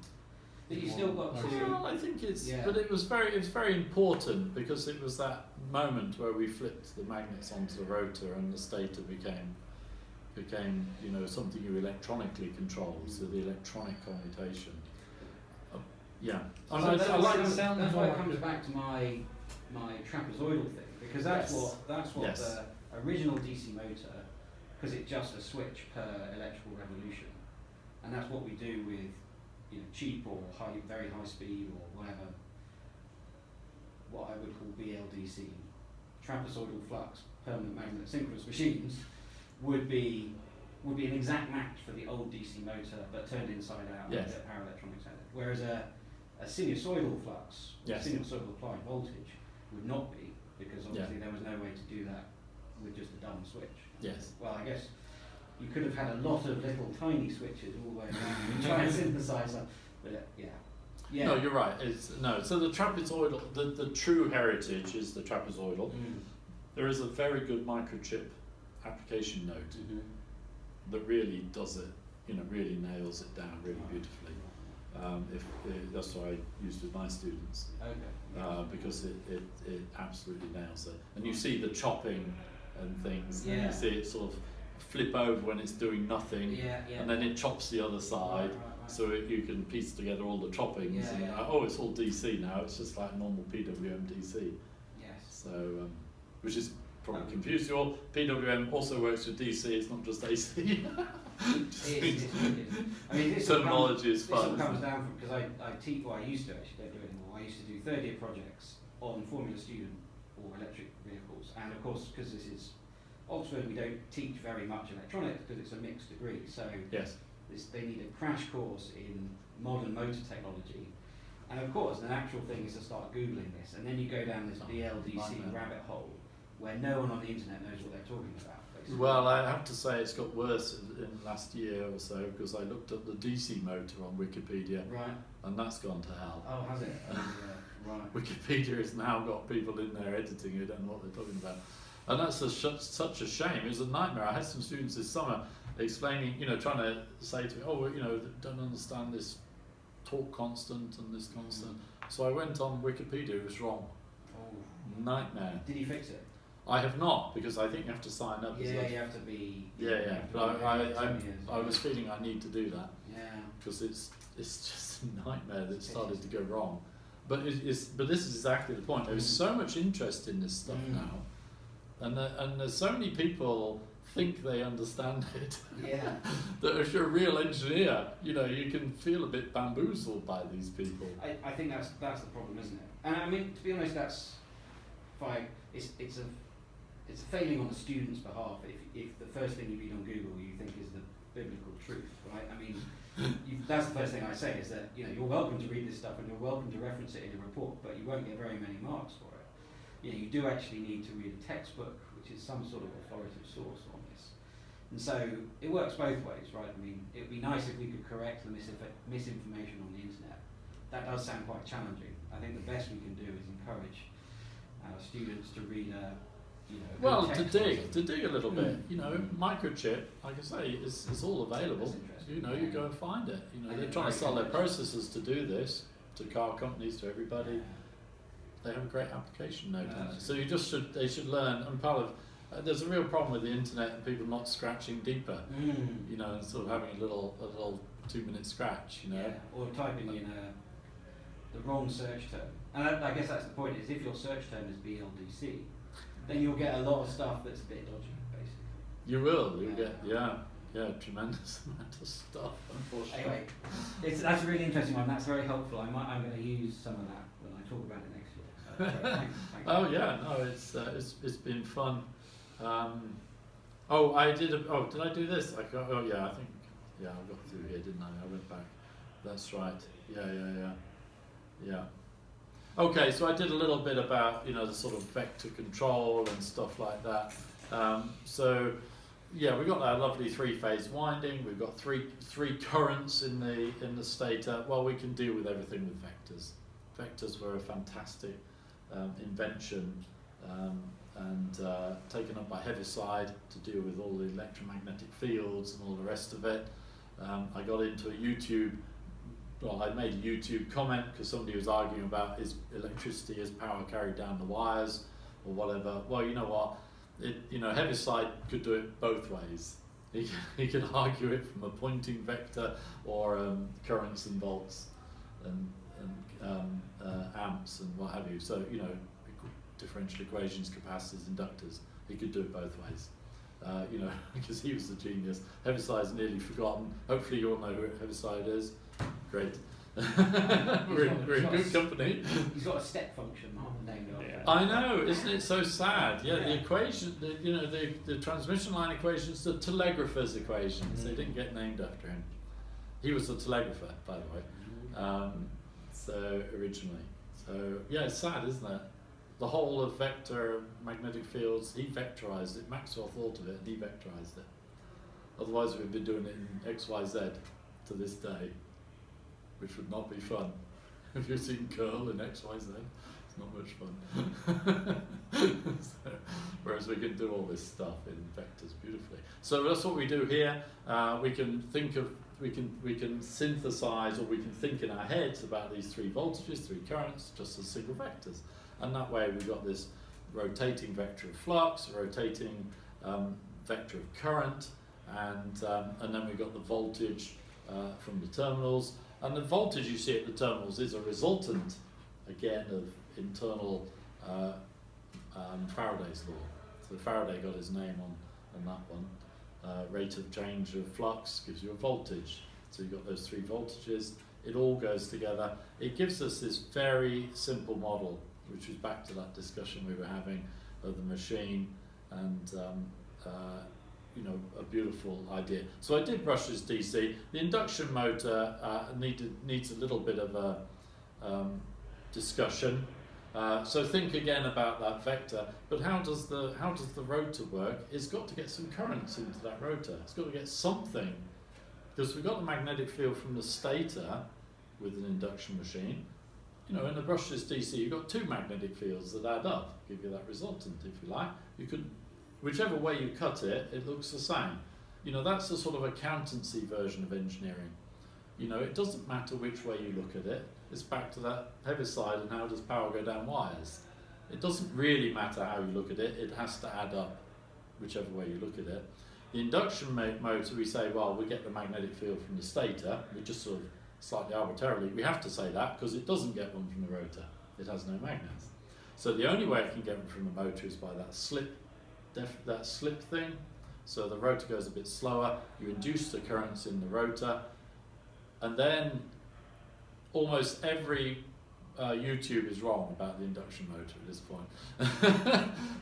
But you still got to. Well, I think it's, Yeah. but it was very important, because it was that moment where we flipped the magnets onto the rotor and the stator became something you electronically control, so the electronic commutation. So I like the sound. That's why it comes back to my trapezoidal thing, because that's Yes. what Yes. the original DC motor because it's just a switch per electrical revolution, and that's what we do with, you know, cheap or very high speed or whatever, what I would call BLDC, trapezoidal flux permanent magnet synchronous machines, would be an exact match for the old DC motor, but turned inside out and a bit of power electronics added. Whereas a sinusoidal flux, sinusoidal applied voltage, would not be, because obviously there was no way to do that with just a dumb switch. Yes. Well, I guess you could have had a lot of little tiny switches all the way around and try and synthesize them. But yeah. No, you're right. So the trapezoidal, the true heritage is the trapezoidal. There is a very good microchip application note that really does it, you know, really nails it down really beautifully. That's what I used with my students. Okay. Because it absolutely nails it. And you see the chopping and things, and you see it sort of flip over when it's doing nothing, and then it chops the other side, so you can piece together all the choppings, and it's all DC now, it's just like normal PWM DC. Yes. So, which is probably confused you all. PWM also works with DC, it's not just AC. It is. I mean, this terminology is fun. This all comes down from, because I teach, well, I used to actually, don't do it anymore. I used to do third year projects on Formula Student or electric vehicles, and of course, because this is Oxford, we don't teach very much electronics because it's a mixed degree. So they need a crash course in modern motor technology, and of course, the natural thing is to start googling this, and then you go down this BLDC rabbit hole where no one on the internet knows what they're talking about. Basically. Well, I have to say it's got worse in the last year or so, because I looked at the DC motor on Wikipedia, and that's gone to hell. Oh, has it? Right. Wikipedia has now got people in there editing who don't know what they're talking about. And that's such a shame. It was a nightmare. I had some students this summer explaining, you know, trying to say to me, don't understand this torque constant and this constant. So I went on Wikipedia, it was wrong. Oh. Nightmare. Did you fix it? I have not, because I think you have to sign up. Yeah, you have to be. But I was feeling I need to do that. Yeah. Because it's just a nightmare that started to go wrong. But this is exactly the point. There is so much interest in this stuff now. And there's so many people think they understand it. Yeah. That if you're a real engineer, you know, you can feel a bit bamboozled by these people. I think that's the problem, isn't it? And I mean, to be honest, that's fine. It's a failing on the student's behalf if the first thing you read on Google you think is the biblical truth, right? I mean, that's the first thing I say is that, you know, you're welcome to read this stuff and you're welcome to reference it in a report, but you won't get very many marks for it. You know, you do actually need to read a textbook, which is some sort of authoritative source on this. And so it works both ways, right? I mean, it would be nice if we could correct the misinformation on the internet. That does sound quite challenging. I think the best we can do is encourage our students to read a, you know, well, to dig a little bit. You know, microchip, like I say, is all available. You know, you go and find it. You know, they're trying to sell their processors to do this, to car companies, to everybody. They have a great application note on it. So they should learn, and part of, there's a real problem with the internet and people not scratching deeper, you know, and sort of having a little 2-minute scratch, you know. Yeah. Or typing in the wrong search term. And I guess that's the point, is if your search term is BLDC, then you'll get a lot of stuff that's a bit dodgy, basically. You will, you'll get tremendous amount of stuff, unfortunately. Anyway, that's a really interesting one, that's very helpful. I'm going to use some of that when I talk about it next year. So, thanks. Oh yeah, no, it's been fun. Did I do this? I think I got through here, didn't I? I went back. That's right. Yeah. Okay, so I did a little bit about, you know, the sort of vector control and stuff like that. We've got our lovely 3-phase winding. We've got three currents in the stator. Well, we can deal with everything with vectors. Vectors were a fantastic invention and taken up by Heaviside to deal with all the electromagnetic fields and all the rest of it. I got into I made a YouTube comment because somebody was arguing about is electricity as power carried down the wires or whatever. Well, you know what? Heaviside could do it both ways. He could argue it from a Poynting vector or currents and volts and amps and what have you. So, you know, differential equations, capacitors, inductors. He could do it both ways. you know, because he was the genius. Heaviside's nearly forgotten. Hopefully you all know who Heaviside is. Great. we're in good company. He's got a step function named after him. I know, isn't it so sad? Yeah, the equation, the transmission line equations, the telegrapher's equations, they didn't get named after him. He was a telegrapher, by the way, so originally. So yeah, it's sad, isn't it? The whole of vector magnetic fields, he vectorized it. Maxwell thought of it and he vectorized it. Otherwise we'd be doing it in XYZ to this day, which would not be fun. If you've seen curl in XYZ, it's not much fun. So, whereas we can do all this stuff in vectors beautifully. So that's what we do here. We can synthesize, or we can think in our heads about these three voltages, three currents, just as single vectors. And that way we've got this rotating vector of flux, a rotating vector of current, and then we've got the voltage from the terminals. And the voltage you see at the terminals is a resultant, again, of internal Faraday's law. So Faraday got his name on that one. Rate of change of flux gives you a voltage. So you've got those three voltages. It all goes together. It gives us this very simple model, which was back to that discussion we were having of the machine, and a beautiful idea. So I did brush this DC. The induction motor needs a little bit of a discussion. So think again about that vector. But how does the rotor work? It's got to get some currents into that rotor. It's got to get something, because we've got the magnetic field from the stator with an induction machine. You know, in the brushless DC, you've got two magnetic fields that add up, give you that resultant, if you like. You could, whichever way you cut it, it looks the same. You know, that's a sort of accountancy version of engineering. You know, it doesn't matter which way you look at it. It's back to that Heaviside and how does power go down wires. It doesn't really matter how you look at it. It has to add up, whichever way you look at it. The induction motor, we say, well, we get the magnetic field from the stator. We just sort of slightly arbitrarily, we have to say that because it doesn't get one from the rotor. It has no magnets. So the only way it can get one from the motor is by that slip thing. So the rotor goes a bit slower. You induce the currents in the rotor, and then almost every YouTube is wrong about the induction motor at this point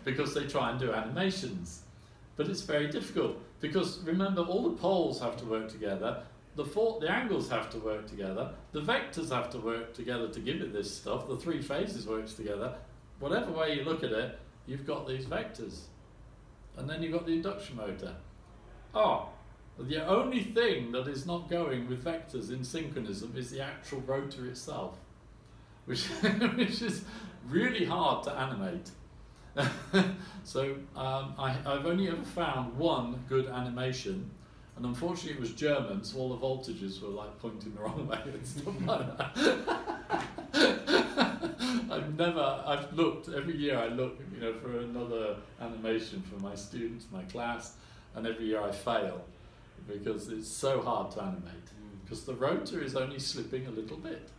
because they try and do animations. But it's very difficult because remember, all the poles have to work together, the angles have to work together, the vectors have to work together to give it this stuff, the three phases works together. Whatever way you look at it, you've got these vectors. And then you've got the induction motor. The only thing that is not going with vectors in synchronism is the actual rotor itself, which is really hard to animate. So I've only ever found one good animation, and unfortunately it was German, so all the voltages were like pointing the wrong way and stuff like that. I've looked, every year I look, for another animation for my students, my class, and every year I fail because it's so hard to animate because the rotor is only slipping a little bit.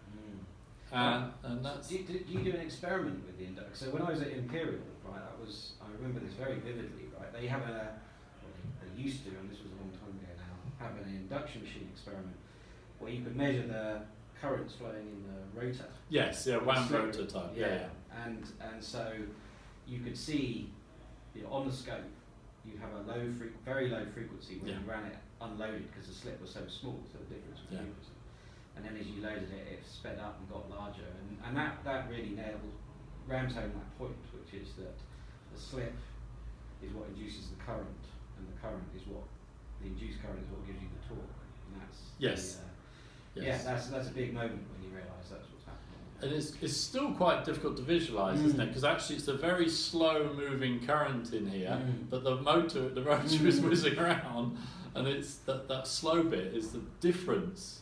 And that's... Do you do an experiment with the induction? So when I was at Imperial, right, I remember this very vividly, right, they used to, and this was a long time ago now, have an induction machine experiment where you could measure the currents flowing in the rotor. Yes, yeah, wound rotor type, yeah. And so you could see, on the scope, you'd have a very low frequency when you ran it unloaded because the slip was so small, so the difference was frequency. And then as you loaded it, it sped up and got larger, and that really rams home that point, which is that the slip is what induces the current, and the current is what the induced current is what gives you the torque, and that's that's a big moment when you realise that's what's happening. And it's still quite difficult to visualise, isn't it? Because actually it's a very slow moving current in here, but the rotor is whizzing around, and it's that slow bit is the difference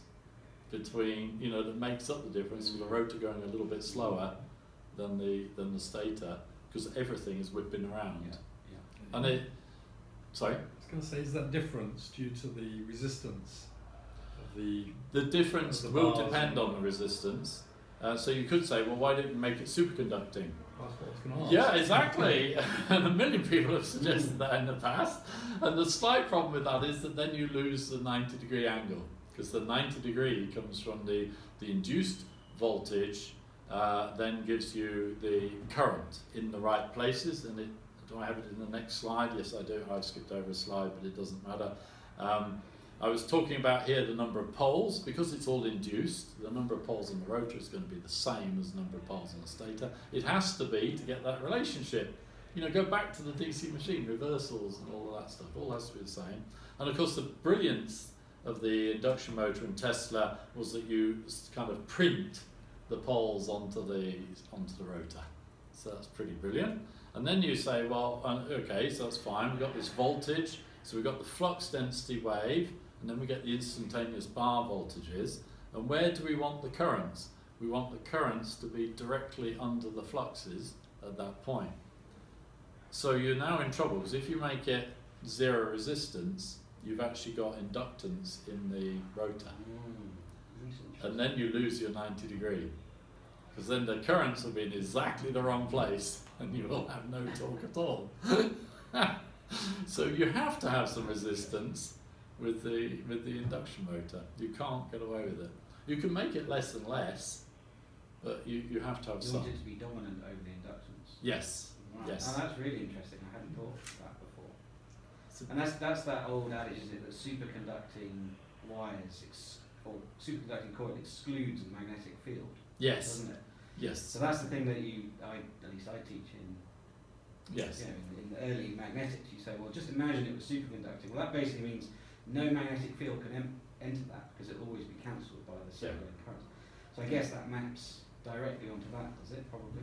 between, that makes up the difference with the rotor going a little bit slower than the stator, because everything is whipping around. And sorry? I was going to say, is that difference due to the resistance of the difference will depend on the resistance. So you could say, well, why didn't you make it superconducting? That's what I was going to ask. Yeah, exactly. And a million people have suggested that in the past. And the slight problem with that is that then you lose the 90-degree angle, because the 90-degree comes from the induced voltage, then gives you the current in the right places. And do I have it in the next slide? Yes, I do. I've skipped over a slide, but it doesn't matter. I was talking about here the number of poles. Because it's all induced, the number of poles in the rotor is going to be the same as the number of poles in the stator. It has to be to get that relationship. You know, go back to the DC machine, reversals and all of that stuff, all has to be the same. And of course the brilliance of the induction motor in Tesla was that you kind of print the poles onto the rotor. So that's pretty brilliant. And then you say, well, okay, so that's fine, we've got this voltage, so we've got the flux density wave, and then we get the instantaneous bar voltages. And where do we want the currents? We want the currents to be directly under the fluxes at that point. So you're now in trouble, because if you make it zero resistance, you've actually got inductance in the rotor. And then you lose your 90-degree. Because then the currents will be in exactly the wrong place, and you will have no torque at all. So you have to have some resistance with the induction motor. You can't get away with it. You can make it less and less, but you have to have You some. want it to be dominant over the inductance. Yes. Right. Yes. Oh, that's really interesting. I hadn't thought of that before. And that's that old adage, isn't it, that superconducting wires or superconducting coil excludes the magnetic field. Yes. Doesn't it? Yes. So that's the thing that at least I teach in. Yes. You know, in the early magnetics, you say, well, just imagine it was superconducting. Well, that basically means no magnetic field can enter that, because it'll always be cancelled by the circulating current. So I guess that maps directly onto that, does it? Probably.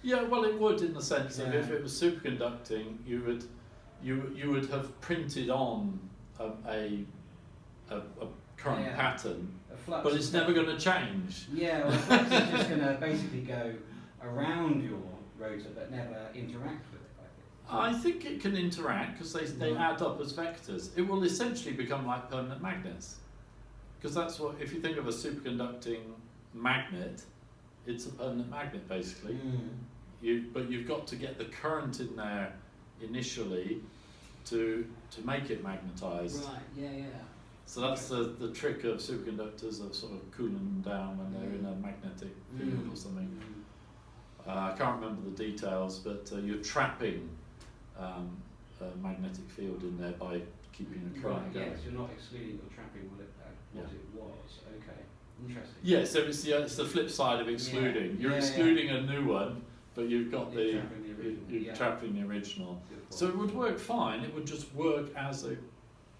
Yeah, well, it would, in the sense of Yeah. if it was superconducting, you would have printed on a current Yeah. pattern, A flux but it's is never going to change. Yeah, well, a flux is just going to basically go around your rotor, but never interact with it. I think it can interact, because they add up as vectors. It will essentially become like permanent magnets, because that's what, if you think of a superconducting magnet, it's a permanent magnet basically. But you've got to get the current in there initially to make it magnetized. Right, yeah. So that's the trick of superconductors, of sort of cooling them down when they're in a magnetic field or something. I can't remember the details, but you're trapping a magnetic field in there by keeping a current going. Yes, you're not excluding or trapping what it was. Okay, interesting. Yeah, so it's the flip side of excluding. Yeah. You're Yeah, excluding a new one, but you've got You're trapping the original, you're yeah. trapping the original. Good So it point. would work fine. It would just work as a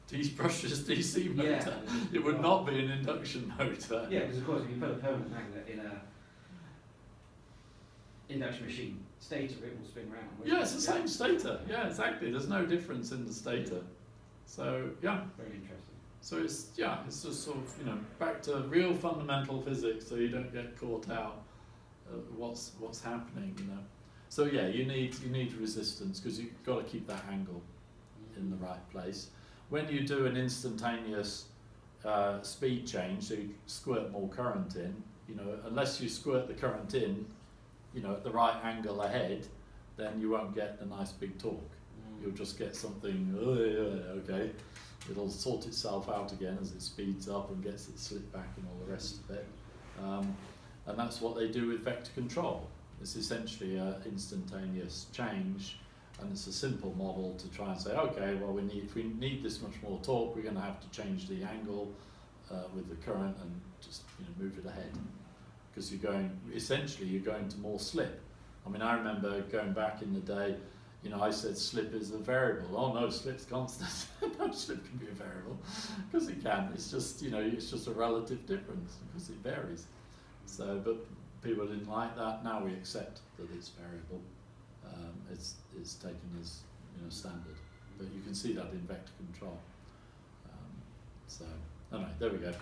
brushless DC motor. Yeah. It would not be an induction motor. Yeah, because of course, if you put a permanent magnet in a induction machine stator, it will spin round. won't Yeah, it? it's the same stator. Yeah, exactly. There's no difference in the stator. So yeah. Very interesting. So it's just sort of, back to real fundamental physics, so you don't get caught out what's happening, So yeah, you need resistance, because you've got to keep that angle in the right place. When you do an instantaneous speed change, so you squirt more current in, unless you squirt the current in, at the right angle ahead, then you won't get the nice big torque. You'll just get something, okay, it'll sort itself out again as it speeds up and gets it slipped back and all the rest of it. And that's what they do with vector control. It's essentially an instantaneous change, and it's a simple model to try and say, okay, well, if we need this much more torque, we're going to have to change the angle with the current and just move it ahead. Because you're going to more slip. I mean, I remember going back in the day, I said slip is a variable. Oh no, slip's constant. No, slip can be a variable, because it can. It's just, it's just a relative difference, because it varies. So, but people didn't like that. Now we accept that it's variable. It's taken as standard. But you can see that in vector control. So anyway, there we go.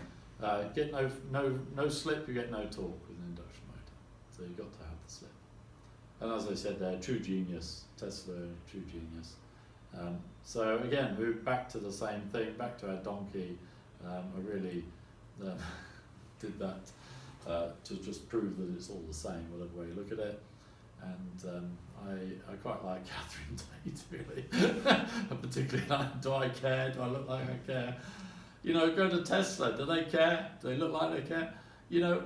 Get no slip, you get no torque with an induction motor. So you've got to have the slip. And as I said there, true genius, Tesla, true genius. So again, we're back to the same thing, back to our donkey. I really did that to just prove that it's all the same, whatever way you look at it. And I quite like Catherine Tate, really. Particularly, like, do I care? Do I look like I care? You know, go to Tesla. Do they care? Do they look like they care? You know,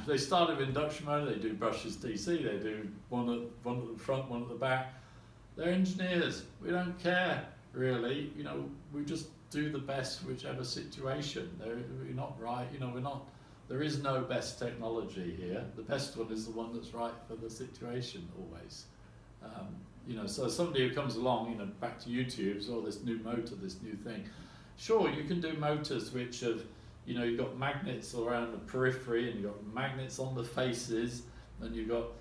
they started with induction motor. They do brushless DC. They do one at the front, one at the back. They're engineers. We don't care, really. You know, we just do the best whichever situation. We're not right. You know, we're not. There is no best technology here. The best one is the one that's right for the situation, always. You know, so somebody who comes along, you know, back to YouTube, so this new motor, this new thing. Sure, you can do motors which have, you know, you've got magnets around the periphery, and you've got magnets on the faces, and you've got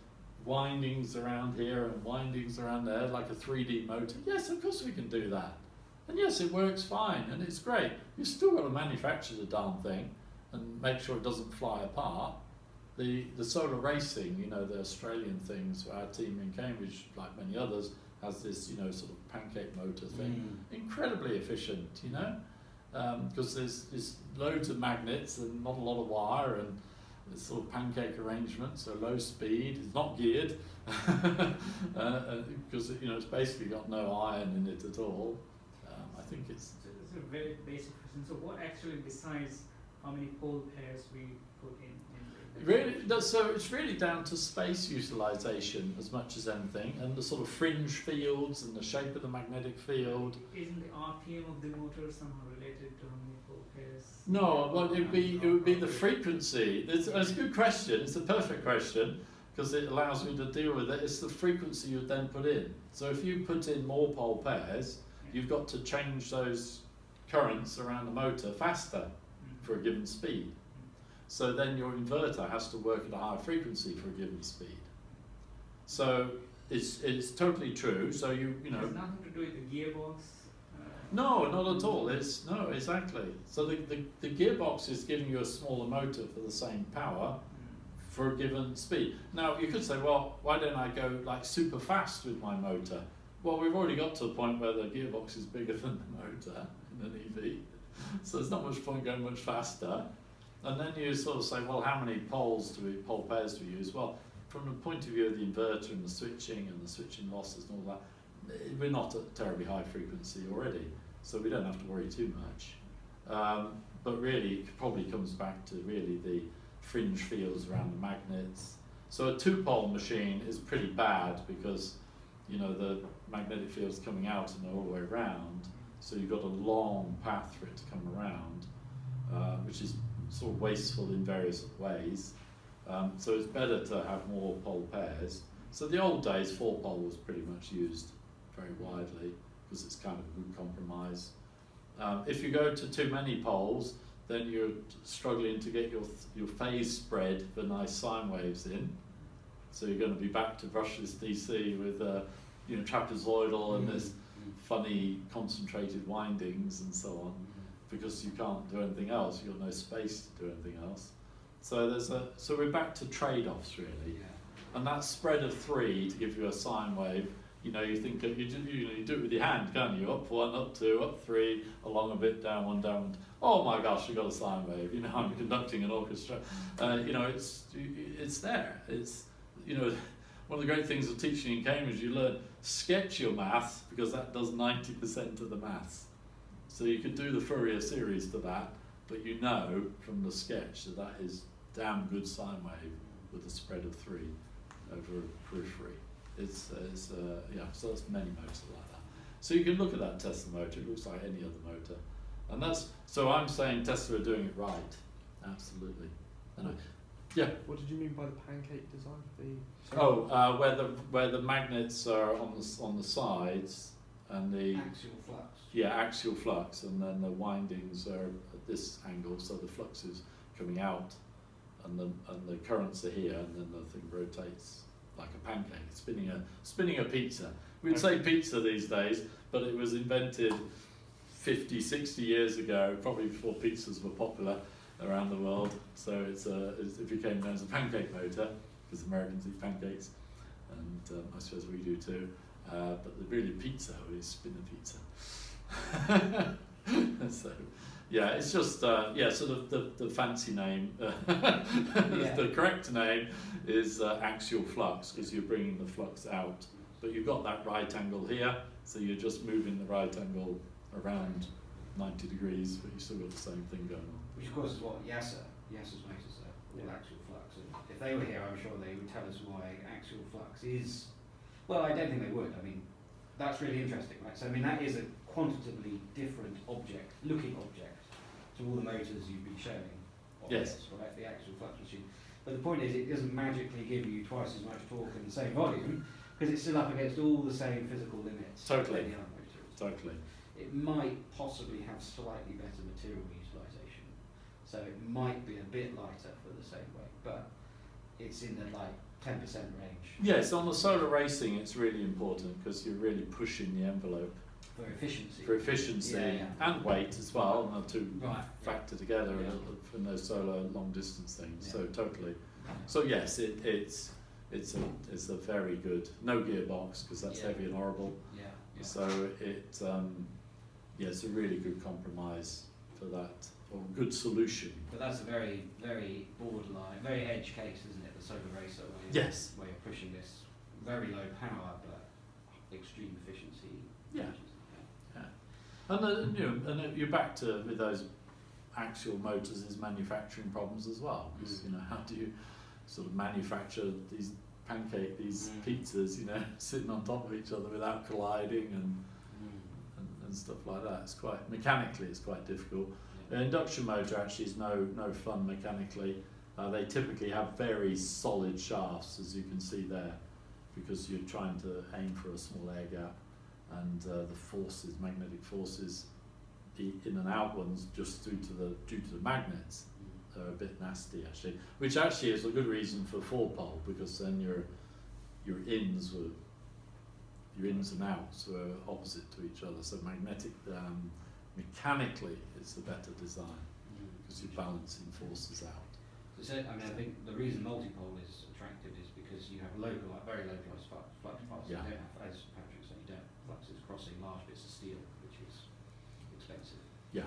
windings around here and windings around there, like a 3D motor. Yes, of course we can do that. And yes, it works fine, and it's great. You've still got to manufacture the darn thing and make sure it doesn't fly apart. The solar racing, you know, the Australian things, our team in Cambridge, like many others, has this, you know, sort of pancake motor thing. Incredibly efficient, you know, because there's loads of magnets and not a lot of wire, and it's sort of pancake arrangement, so low speed. It's not geared because you know it's basically got no iron in it at all. I think it's. So it's a very basic question. So what actually decides how many pole pairs we put in? Really, so it's really down to space utilization as much as anything, and the sort of fringe fields and the shape of the magnetic field. Isn't the RPM of the motor somehow related to how many pole pairs? No, well, it would be the frequency. It's a good question. It's a perfect question because it allows me to deal with it. It's the frequency you then put in. So if you put in more pole pairs, you've got to change those currents around the motor faster for a given speed. So then your inverter has to work at a higher frequency for a given speed. So it's totally true. So you know. It has nothing to do with the gearbox. No, not at all. No, exactly. So the gearbox is giving you a smaller motor for the same power for a given speed. Now you could say, well, why don't I go like super fast with my motor? Well, we've already got to the point where the gearbox is bigger than the motor in an EV, so there's not much point going much faster. And then you sort of say, well, how many pole pairs do we use? Well, from the point of view of the inverter and the switching losses and all that, we're not at terribly high frequency already, so we don't have to worry too much. But really, it probably comes back to really the fringe fields around the magnets. So a two-pole machine is pretty bad because, you know, the magnetic field's coming out and all the way around, so you've got a long path for it to come around, which is sort of wasteful in various ways. So it's better to have more pole pairs. So the old days, 4-pole was pretty much used very widely because it's kind of a good compromise. If you go to too many poles, then you're struggling to get your phase spread for nice sine waves in. So you're going to be back to brushless DC with you know, trapezoidal and this funny concentrated windings and so on, because you can't do anything else. You've got no space to do anything else. So so we're back to trade-offs really, and that spread of 3 to give you a sine wave. You know, you think you do it with your hand, can't you? Up 1, up 2, up 3, along a bit, down 1, down 1. Oh my gosh, you've got a sine wave. You know, I'm conducting an orchestra. You know, it's there. It's, you know, one of the great things of teaching in Cambridge, you learn sketch your maths because that does 90% of the maths. So you could do the Fourier series to that, but you know from the sketch that that is damn good sine wave with a spread of 3 over a periphery. Yeah, so that's many motors like that. So you can look at that Tesla motor, it looks like any other motor. And so I'm saying Tesla are doing it right, absolutely. Yeah. What did you mean by the pancake design? Where the magnets are on the sides and the Axial flux. Yeah, axial flux, and then the windings are at this angle, so the flux is coming out, and the currents are here, and then the thing rotates like a pancake, spinning a pizza. We'd say pizza these days, but it was invented 50, 60 years ago, probably before pizzas were popular around the world. So it became known as a pancake motor because Americans eat pancakes, and I suppose we do too. But the really pizza is spin a pizza. So Yeah, it's just sort of the fancy name. The correct name is axial flux, because you're bringing the flux out. But you've got that right angle here, so you're just moving the right angle around 90 degrees, but you've still got the same thing going on. Which of course is what Yasser's motors are, all axial flux. And if they were here, I'm sure they would tell us why axial flux is. Well, I don't think they would. I mean, that's really interesting, right? So I mean, that is a quantitatively different looking object, to all the motors you've been showing on Yes. this, right? The axial flux machine. But the point is, it doesn't magically give you twice as much torque in the same volume, because it's still up against all the same physical limits. Totally. Any other motor. Totally. It might possibly have slightly better material utilisation, so it might be a bit lighter for the same weight, but it's in the like 10% range. Yes, on the solar racing, it's really important because you're really pushing the envelope For efficiency. for efficiency Yeah. and weight as well, and the two Right. factor together Yeah. in those solar long distance things. Yeah. So totally. So yes, it's a very good, no gearbox because that's Yeah. heavy and horrible. Yeah. So it's a really good compromise for that, or good solution. But that's a very, very borderline, very edge case, isn't it? The solar racer, where Yes. where you're pushing this very low power but extreme efficiency. Yeah. ranges. And you're back to with those axial motors is manufacturing problems as well. 'Cause, how do you sort of manufacture these pizzas, sitting on top of each other without colliding and stuff like that. It's quite mechanically, it's quite difficult. An induction motor actually is no fun mechanically. They typically have very solid shafts, as you can see there, because you're trying to aim for a small air gap, and the magnetic forces, the in and out ones, just due to the magnets, are a bit nasty actually. Which actually is a good reason for 4-pole, because then your ins and outs were opposite to each other. So mechanically, it's the better design because you're balancing forces out. So, I think the reason multipole is attractive is because you have very localized flux paths. Yeah. You don't have, as Patrick said, you don't have fluxes crossing large bits of steel, which is expensive. Yeah.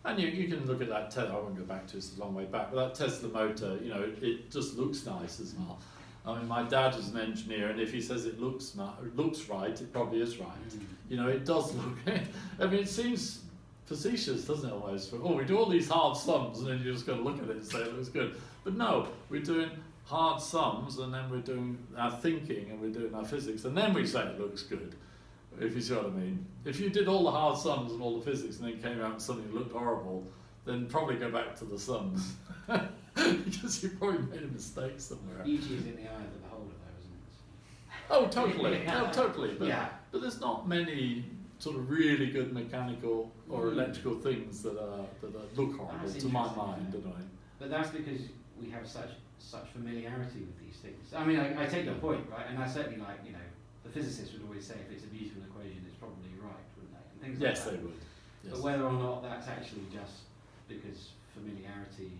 And you can look at that. I won't go back to it, it's a long way back, but that Tesla motor, it just looks nice as well. I mean, my dad is an engineer, and if he says it looks right, it probably is right. It does look. I mean, it seems facetious, doesn't it? Almost. We do all these hard sums, and then you're just going to look at it and say it looks good. But no, we're doing hard sums, and then we're doing our thinking, and we're doing our physics, and then we say it looks good. If you see what I mean. If you did all the hard sums and all the physics, and then came out with something that looked horrible, then probably go back to the sums. Because you probably made a mistake somewhere. Beauty is in the eye of the beholder, though, isn't it? Oh, totally. Oh, totally. But, Yeah. but there's not many sort of really good mechanical or electrical things that look horrible That's to my interesting, mind, isn't it? anyway. But that's because we have such familiarity with these things. I mean, I take your point, right? And I certainly the physicists would always say if it's a beautiful equation, it's probably right, wouldn't they? And things Yes, like they that. would. Yes. But whether or not that's actually just because familiarity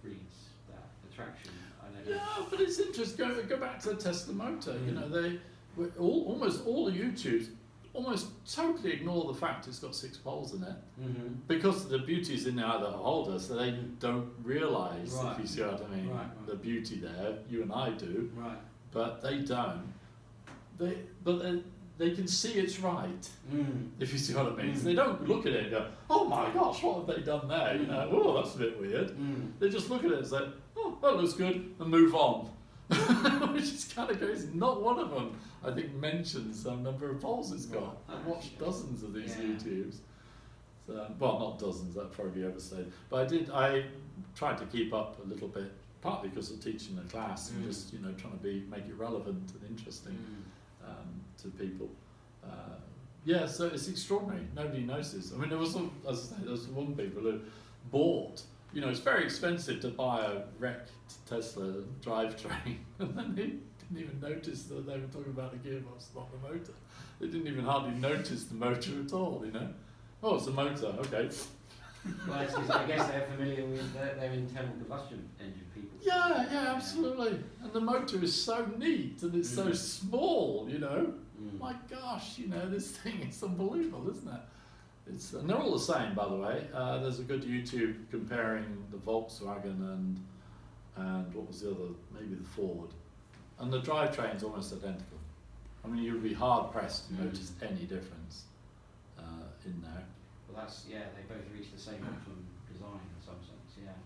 breeds that attraction, I don't know. Yeah, but it's interesting. Go back to the Tesla motor. Almost all the YouTubes almost totally ignore the fact it's got 6 poles in it, because the beauty is in the eye of the beholder, so they don't realise, Right. if you see what I mean, Right. the beauty there. You and I do, Right. but they don't. They can see it's right, if you see what I mean. So they don't look at it and go, "Oh my gosh, what have they done there?" "Oh, that's a bit weird." They just look at it and say, "Oh, that looks good," and move on. Which is kind of crazy. Not one of them, I think, mentions the number of poles it's got. I've watched dozens of these YouTubes. So, well, not dozens, that'd probably be overstated. But I tried to keep up a little bit, partly because of teaching the class and just trying to make it relevant and interesting to people. So it's extraordinary. Nobody notices. I mean, there was one people who bought. It's very expensive to buy a wrecked Tesla drivetrain, and then they didn't even notice that they were talking about the gearbox, not the motor. They didn't even hardly notice the motor at all. Oh, it's a motor. Okay. Well, it's 'cause I guess they're familiar with their internal combustion engine people. Yeah, absolutely. And the motor is so neat and it's so small. My gosh, this thing is unbelievable, isn't it? and they're all the same, by the way. There's a good YouTube comparing the Volkswagen and what was the other, maybe the Ford, and the drivetrain's almost identical. I mean, you'd be hard pressed to notice any difference in there. Well, they both reach the same optimum design in some sense, yeah.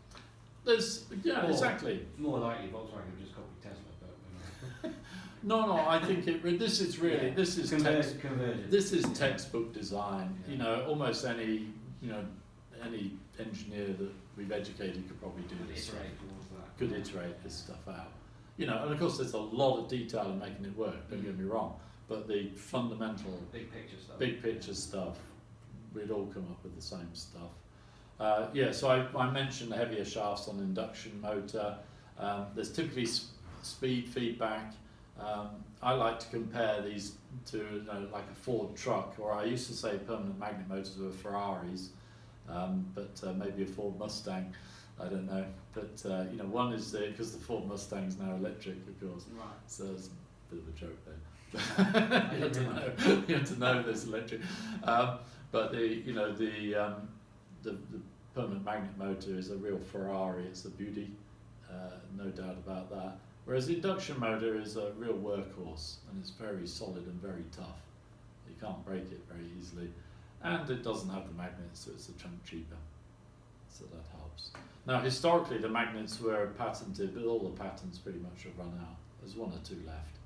There's, Or exactly. More likely Volkswagen just copied Tesla, but No, I think this is really, yeah. this is Convergent. this is textbook design. Yeah. You know, almost any engineer that we've educated could probably do Could this. iterate towards that. Could iterate this stuff out. You know, and of course there's a lot of detail in making it work, don't get me wrong, but the fundamental Big picture stuff. we'd all come up with the same stuff. So I mentioned the heavier shafts on induction motor. There's typically speed feedback. I like to compare these to like a Ford truck, or I used to say permanent magnet motors were Ferraris, but maybe a Ford Mustang. I don't know, but one is because the Ford Mustang is now electric, of course. Right. So it's a bit of a joke there. You have to know there's electric. But the permanent magnet motor is a real Ferrari. It's a beauty, no doubt about that. Whereas the induction motor is a real workhorse, and it's very solid and very tough. You can't break it very easily, and it doesn't have the magnets, so it's a chunk cheaper. So that helps. Now, historically, the magnets were patented, but all the patents pretty much have run out. There's one or two left,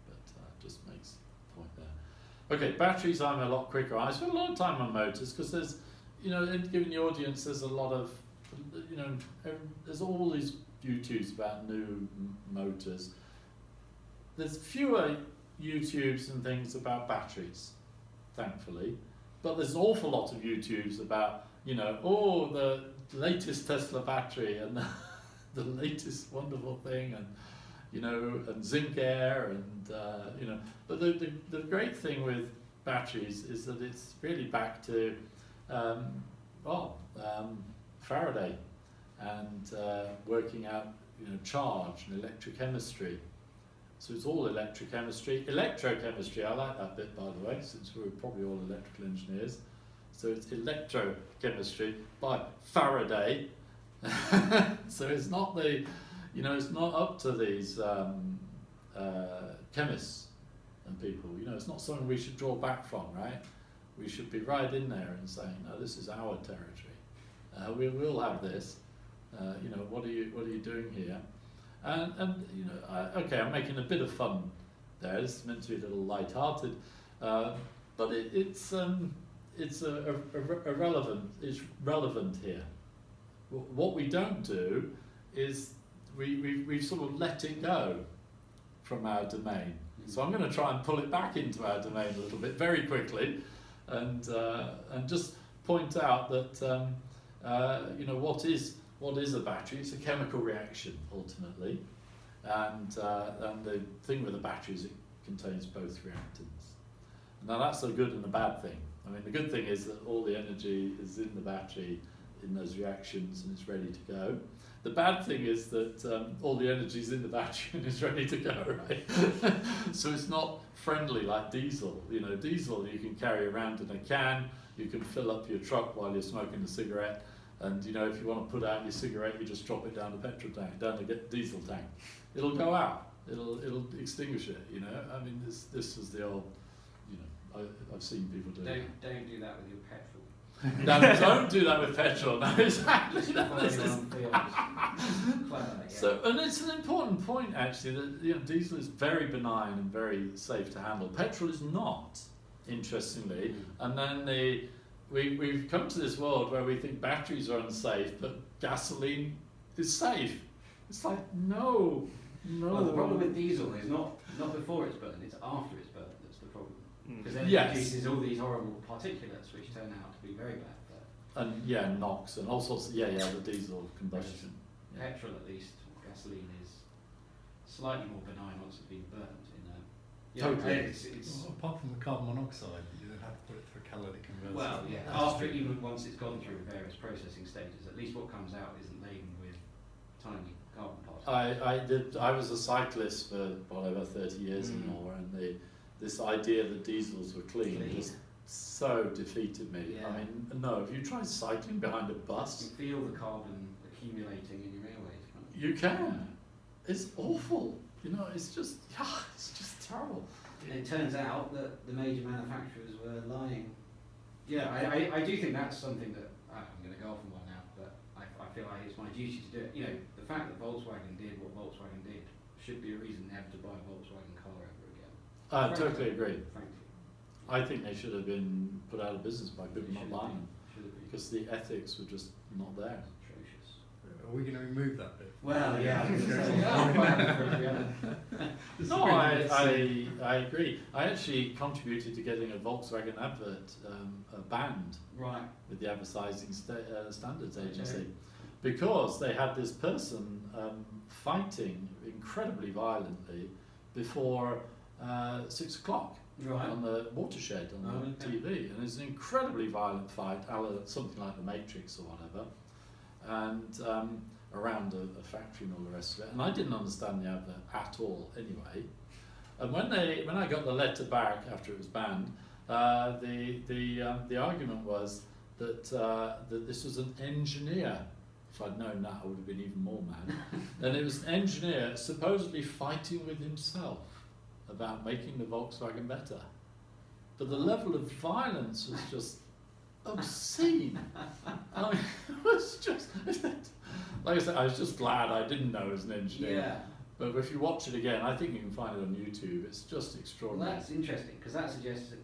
but just makes the point there. Okay, batteries, I'm a lot quicker. I spend a lot of time on motors because there's, given the audience, there's a lot of, there's all these YouTubes about new motors. There's fewer YouTubes and things about batteries, thankfully, but there's an awful lot of YouTubes about, the latest Tesla battery and the latest wonderful thing, and zinc air, and but the great thing with batteries is that it's really back to Faraday and working out charge and electrochemistry. So it's all electrochemistry. Electrochemistry, I like that bit, by the way, since we're probably all electrical engineers. So it's electrochemistry by Faraday. So it's not it's not up to these chemists and people. It's not something we should draw back from, right? We should be right in there and saying, no, this is our territory. We will have this. What are you doing here? And I'm making a bit of fun there. It's meant to be a little light-hearted, but it's relevant here. What we don't do is we've sort of let it go from our domain. So I'm going to try and pull it back into our domain a little bit very quickly, and just point out that what is a battery? It's a chemical reaction ultimately, and the thing with a battery is it contains both reactants. Now that's a good and a bad thing. I mean, the good thing is that all the energy is in the battery in those reactions and it's ready to go. The bad thing is that all the energy is in the battery and it's ready to go, right? So it's not friendly like diesel. Diesel you can carry around in a can, you can fill up your truck while you're smoking a cigarette, and if you want to put out your cigarette, you just drop it down the petrol tank, down the diesel tank. It'll go out. It'll extinguish it. I mean, this was the old. I've seen people do it. Don't do that with your petrol. No, don't do that with petrol. No, exactly. So, and it's an important point actually that diesel is very benign and very safe to handle. Petrol is not, interestingly. And then we've come to this world where we think batteries are unsafe, but gasoline is safe. It's like no. Well, the problem with diesel is not before it's burned; it's after it's burned that's the problem. Because then it produces all these horrible particulates, which turn out to be very bad. And NOx and all sorts of the diesel combustion. Petrol, at least, or gasoline is slightly more benign once it's been burnt. Totally. Well, apart from the carbon monoxide, you don't have to put it through a catalytic converter. Well, yeah. After once it's gone through various processing stages, at least what comes out isn't laden with tiny carbon particles. I was a cyclist for whatever 30 years and more, and this idea that diesels were clean just so defeated me. Yeah. I mean, no, if you try cycling behind a You bus, can feel the carbon accumulating in your airways. Can't you can. It's awful. You know, it's just terrible. And it turns out that the major manufacturers were lying. Yeah, I do think that's something that I'm going to go off on one now, but I feel like it's my duty to do it. You know, the fact that Volkswagen did what Volkswagen did should be a reason never to buy a Volkswagen car ever again. I totally agree. Frankly, I think they should have been put out of business by people not Should have buying been. them Should have been. because the ethics were just not there. Atrocious. Are we going to remove that bit? Well, yeah. I'm gonna say, Yeah. quite happy for it to be honest. This No, is really I agree. I actually contributed to getting a Volkswagen advert banned Right. with the Advertising Standards Agency Okay. because they had this person fighting incredibly violently before 6 o'clock Right. on the watershed on the Okay. TV, and it's an incredibly violent fight, a la something like The Matrix or whatever, and around a factory and all the rest of it. And I didn't understand the advert at all anyway. And when I got the letter back after it was banned, the argument was that that this was an engineer. If I'd known that, I would have been even more mad. And it was an engineer supposedly fighting with himself about making the Volkswagen better. But the level of violence was just obscene. I mean, it was just, like I said, I was just glad I didn't know as an engineer. Yeah. But if you watch it again, I think you can find it on YouTube. It's just Well, extraordinary. that's interesting because that suggests a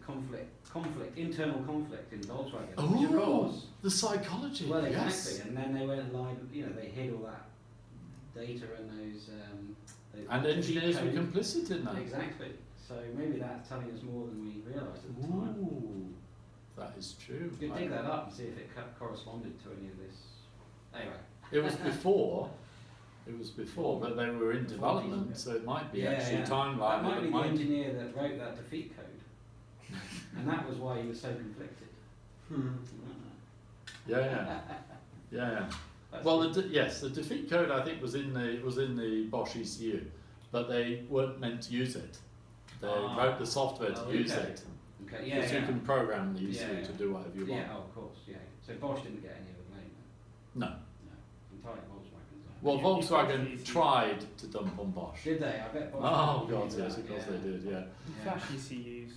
internal conflict in Volkswagen. Which of Oh, course, the psychology. well, exactly. Yes. And then they went and lied. You know, they hid all that data and those. And the engineers were code. complicit in that. Exactly. So maybe that's telling us more than we realised at the time. Ooh, that is true. You could dig that up and see if it corresponded to any of this. Anyway. It was before. It was before, but they were in development, so it might be actually timeline. That might it be the might- engineer that wrote that defeat code, and that was why he was so conflicted. Yeah. That's Well, yes, the defeat code I think was in the Bosch ECU, but they weren't meant to use it. They wrote the software to use okay. it, Okay, yeah, because yeah. you can program the ECU Yeah, to do whatever you want. Yeah, oh, of course, yeah. So Bosch didn't get any of the blame then? No. No. Entirely Volkswagen's own. Well, Yeah, Volkswagen ECU. tried to dump on Bosch. Did they? I bet Bosch. Oh did God, do yes, that, of course yeah. they did. Yeah. Flash ECUs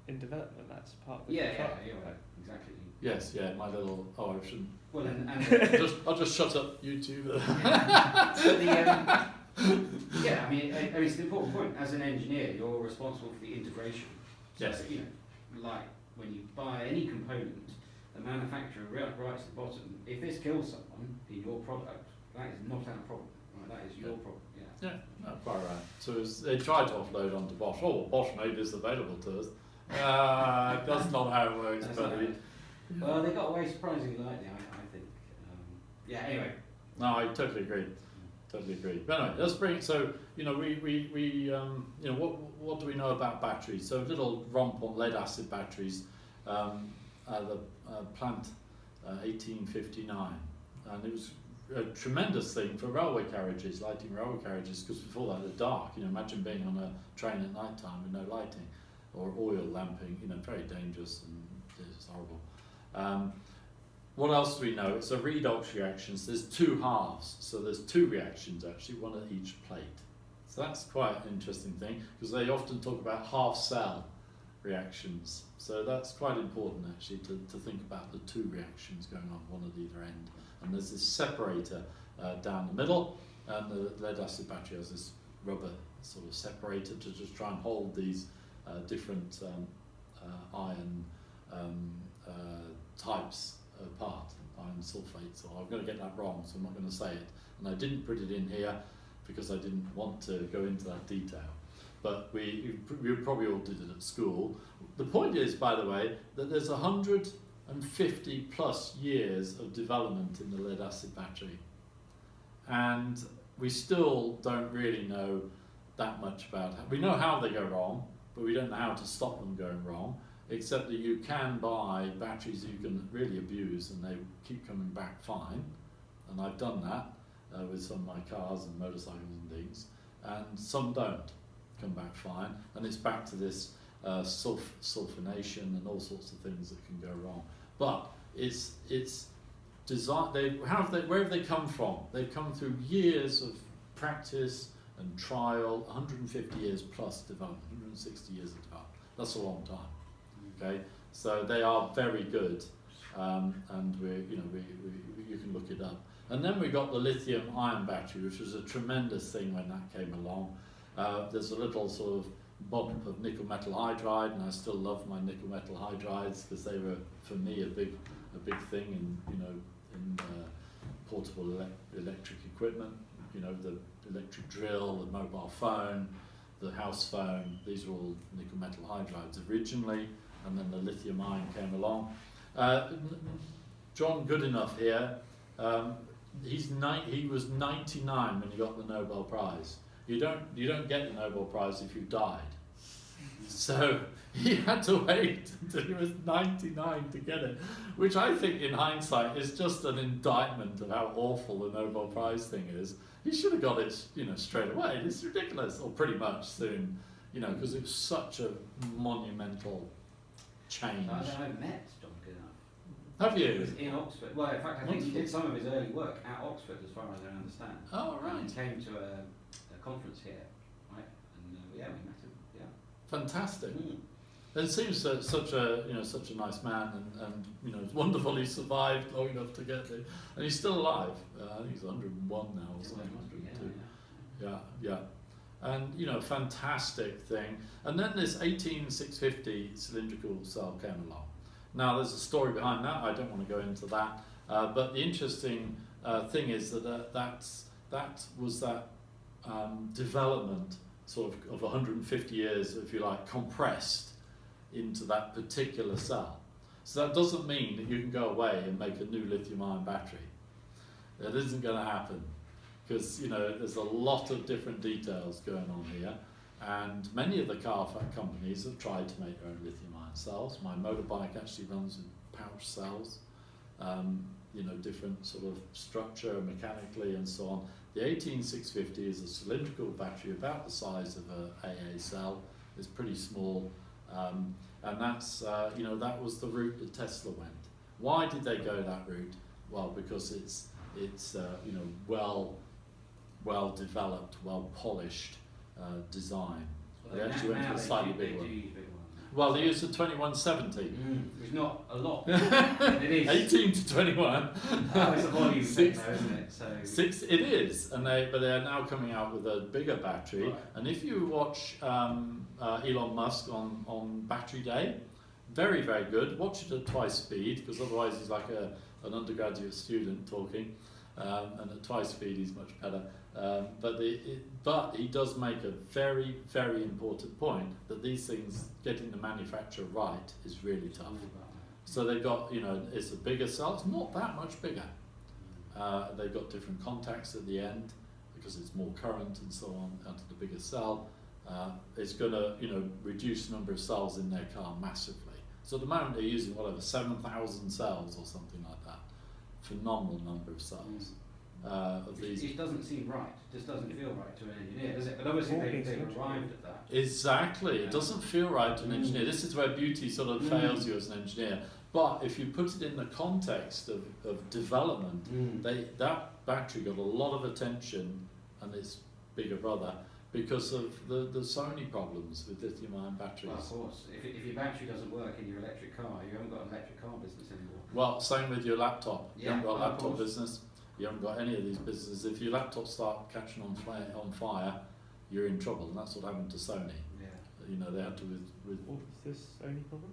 in development, that's part of the Yeah, truck. exactly. Yes, yeah. My little. Oh, I shouldn't. Well, and I'll just shut up YouTube. so the, yeah, I mean, it's an important point. As an engineer, you're responsible for the integration. So, Yes. you know, like when you buy any component, the manufacturer writes at the bottom, if this kills someone in your product, that is not our problem. Right? That is your problem. Yeah. Yeah, no, quite right. So they tried to offload onto Bosch. Oh, well, Bosch made this available to us. That's not how it works, That's not buddy. how Well, they got away surprisingly lightly, I think. Yeah. Anyway. No, I totally agree. Totally agree. But anyway, let's bring. So you know, we you know, what do we know about batteries? So a little romp on lead acid batteries. The plant 1859, and it was a tremendous thing for railway carriages, lighting railway carriages, because before that they're dark. You know, imagine being on a train at night time with no lighting, or oil lamping. You know, very dangerous and it's horrible. What else do we know? It's a redox reaction. So there's two halves. So there's two reactions actually, one at each plate. So that's quite an interesting thing because they often talk about half cell reactions. So that's quite important actually to think about the two reactions going on, one at either end. And there's this separator down the middle, and the lead acid battery has this rubber sort of separator to just try and hold these different iron types apart, iron sulfates. Or I'm going to get that wrong, so I'm not going to say it. And I didn't put it in here because I didn't want to go into that detail. But we probably all did it at school. The point is, by the way, that there's 150 plus years of development in the lead acid battery. And we still don't really know that much about it. We know how they go wrong, but we don't know how to stop them going wrong, except that you can buy batteries that you can really abuse and they keep coming back fine. And I've done that with some of my cars and motorcycles and things, and some don't come back fine. And it's back to this sulfonation and all sorts of things that can go wrong. But it's design. Where have they come from? They've come through years of practice and trial, 150 years plus development, 160 years of development. That's a long time. Okay, so they are very good, and you can look it up. And then we got the lithium-ion battery, which was a tremendous thing when that came along. There's a little sort of bump of nickel metal hydride, and I still love my nickel metal hydrides because they were, for me, a big thing in portable electric equipment. You know, the electric drill, the mobile phone, the house phone. These were all nickel metal hydrides originally, and then the lithium ion came along. John Goodenough here. He was 99 when he got the Nobel Prize. You don't get the Nobel Prize if you died. So he had to wait until he was 99 to get it, which I think in hindsight is just an indictment of how awful the Nobel Prize thing is. He should have got it, straight away. It's ridiculous, or pretty much soon, because it was such a monumental change. I've met John Goodenough. Have He you? was in Oxford. Well, in fact, I think he did some of his early work at Oxford, as far as I understand. Oh, right. He came to a conference here, right? And we met him. Yeah. Fantastic. It seems such a nice man, and it's wonderful he survived long enough to get it, and he's still alive. I think he's 101 now or something. 102. Yeah. And fantastic thing. And then this 18650 cylindrical cell came along. Now there's a story behind that. I don't want to go into that. But the interesting thing is that was development sort of 150 years, if you like, compressed into that particular cell. So that doesn't mean that you can go away and make a new lithium-ion battery. That isn't going to happen, because there's a lot of different details going on here, and many of the car companies have tried to make their own lithium-ion cells. My motorbike actually runs with pouch cells, different sort of structure mechanically and so on. The 18650 is a cylindrical battery about the size of a AA cell. It's pretty small. And that's, that was the route that Tesla went. Why did they go that route? Well, because it's well developed, well polished design. They actually went for a slightly bigger one. Well, they used a 2170. It's not a lot. It is. 18 to 21. It's a volume thing, though, isn't it? So. It is, but they are now coming out with a bigger battery. Right. And if you watch Elon Musk on Battery Day, very, very good. Watch it at twice speed, because otherwise he's like an undergraduate student talking, and at twice speed he's much better. But he does make a very, very important point that these things, getting the manufacturer right, is really tough. So they've got, it's a bigger cell. It's not that much bigger. They've got different contacts at the end because it's more current and so on out of the bigger cell. It's going to, reduce the number of cells in their car massively. So at the moment they're using 7,000 cells or something like that. Phenomenal number of cells. Of these. It doesn't seem right. It just doesn't feel right to an engineer, does it? But obviously they've arrived at that. Exactly. Yeah. It doesn't feel right to an engineer. This is where beauty sort of fails you as an engineer. But if you put it in the context of development, that battery got a lot of attention, and its bigger brother, because of the Sony problems with lithium-ion batteries. Well, of course. If your battery doesn't work in your electric car, you haven't got an electric car business anymore. Well, same with your laptop. You haven't got a laptop course. business. You haven't got any of these businesses. If your laptops start catching on fire, you're in trouble, and that's what happened to Sony. Yeah. They had to with What was this only problem?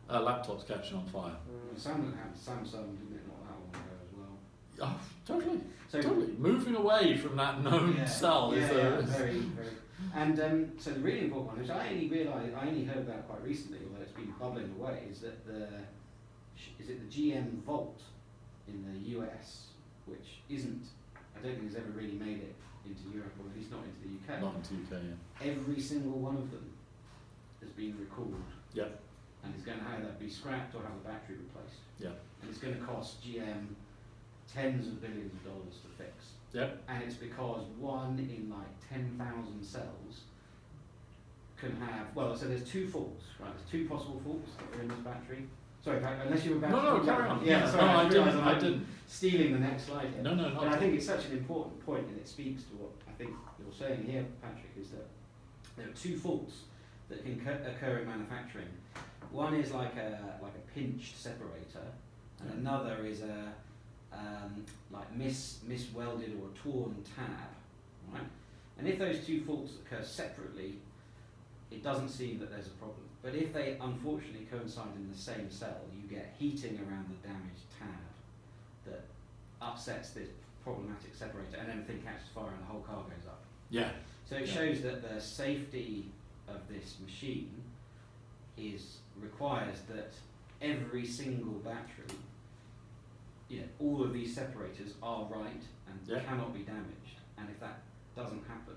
laptops catching on fire. Samsung didn't it not that long ago as well? Oh, totally. So Totally. Moving away from that known cell is very, very. And so the really important one, which I only heard about quite recently, although it's been bubbling away, is that the GM Volt in the US, which I don't think has ever really made it into Europe, or at least not into the UK. Not into UK, yeah. Every single one of them has been recalled. Yep. And it's going to either be scrapped or have the battery replaced. Yep. And it's going to cost GM tens of billions of dollars to fix. Yep. And it's because one in 10,000 cells can have, well, so there's two faults, right? There's two possible faults that are in this battery. Sorry, unless you were about No, to... carry on. Yeah, sorry, No, I realised didn't. I'm I didn't. stealing the next slide here. No, not But I at think all. it's such an important point, and it speaks to what I think you're saying here, Patrick, is that there are two faults that can occur in manufacturing. One is like a pinched separator, and another is a like mis-welded or torn tab, right? And if those two faults occur separately, it doesn't seem that there's a problem. But if they unfortunately coincide in the same cell, you get heating around the damaged tab that upsets this problematic separator, and then the thing catches fire and the whole car goes up. Yeah. So it shows that the safety of this machine requires that every single battery, all of these separators are right and cannot be damaged. And if that doesn't happen,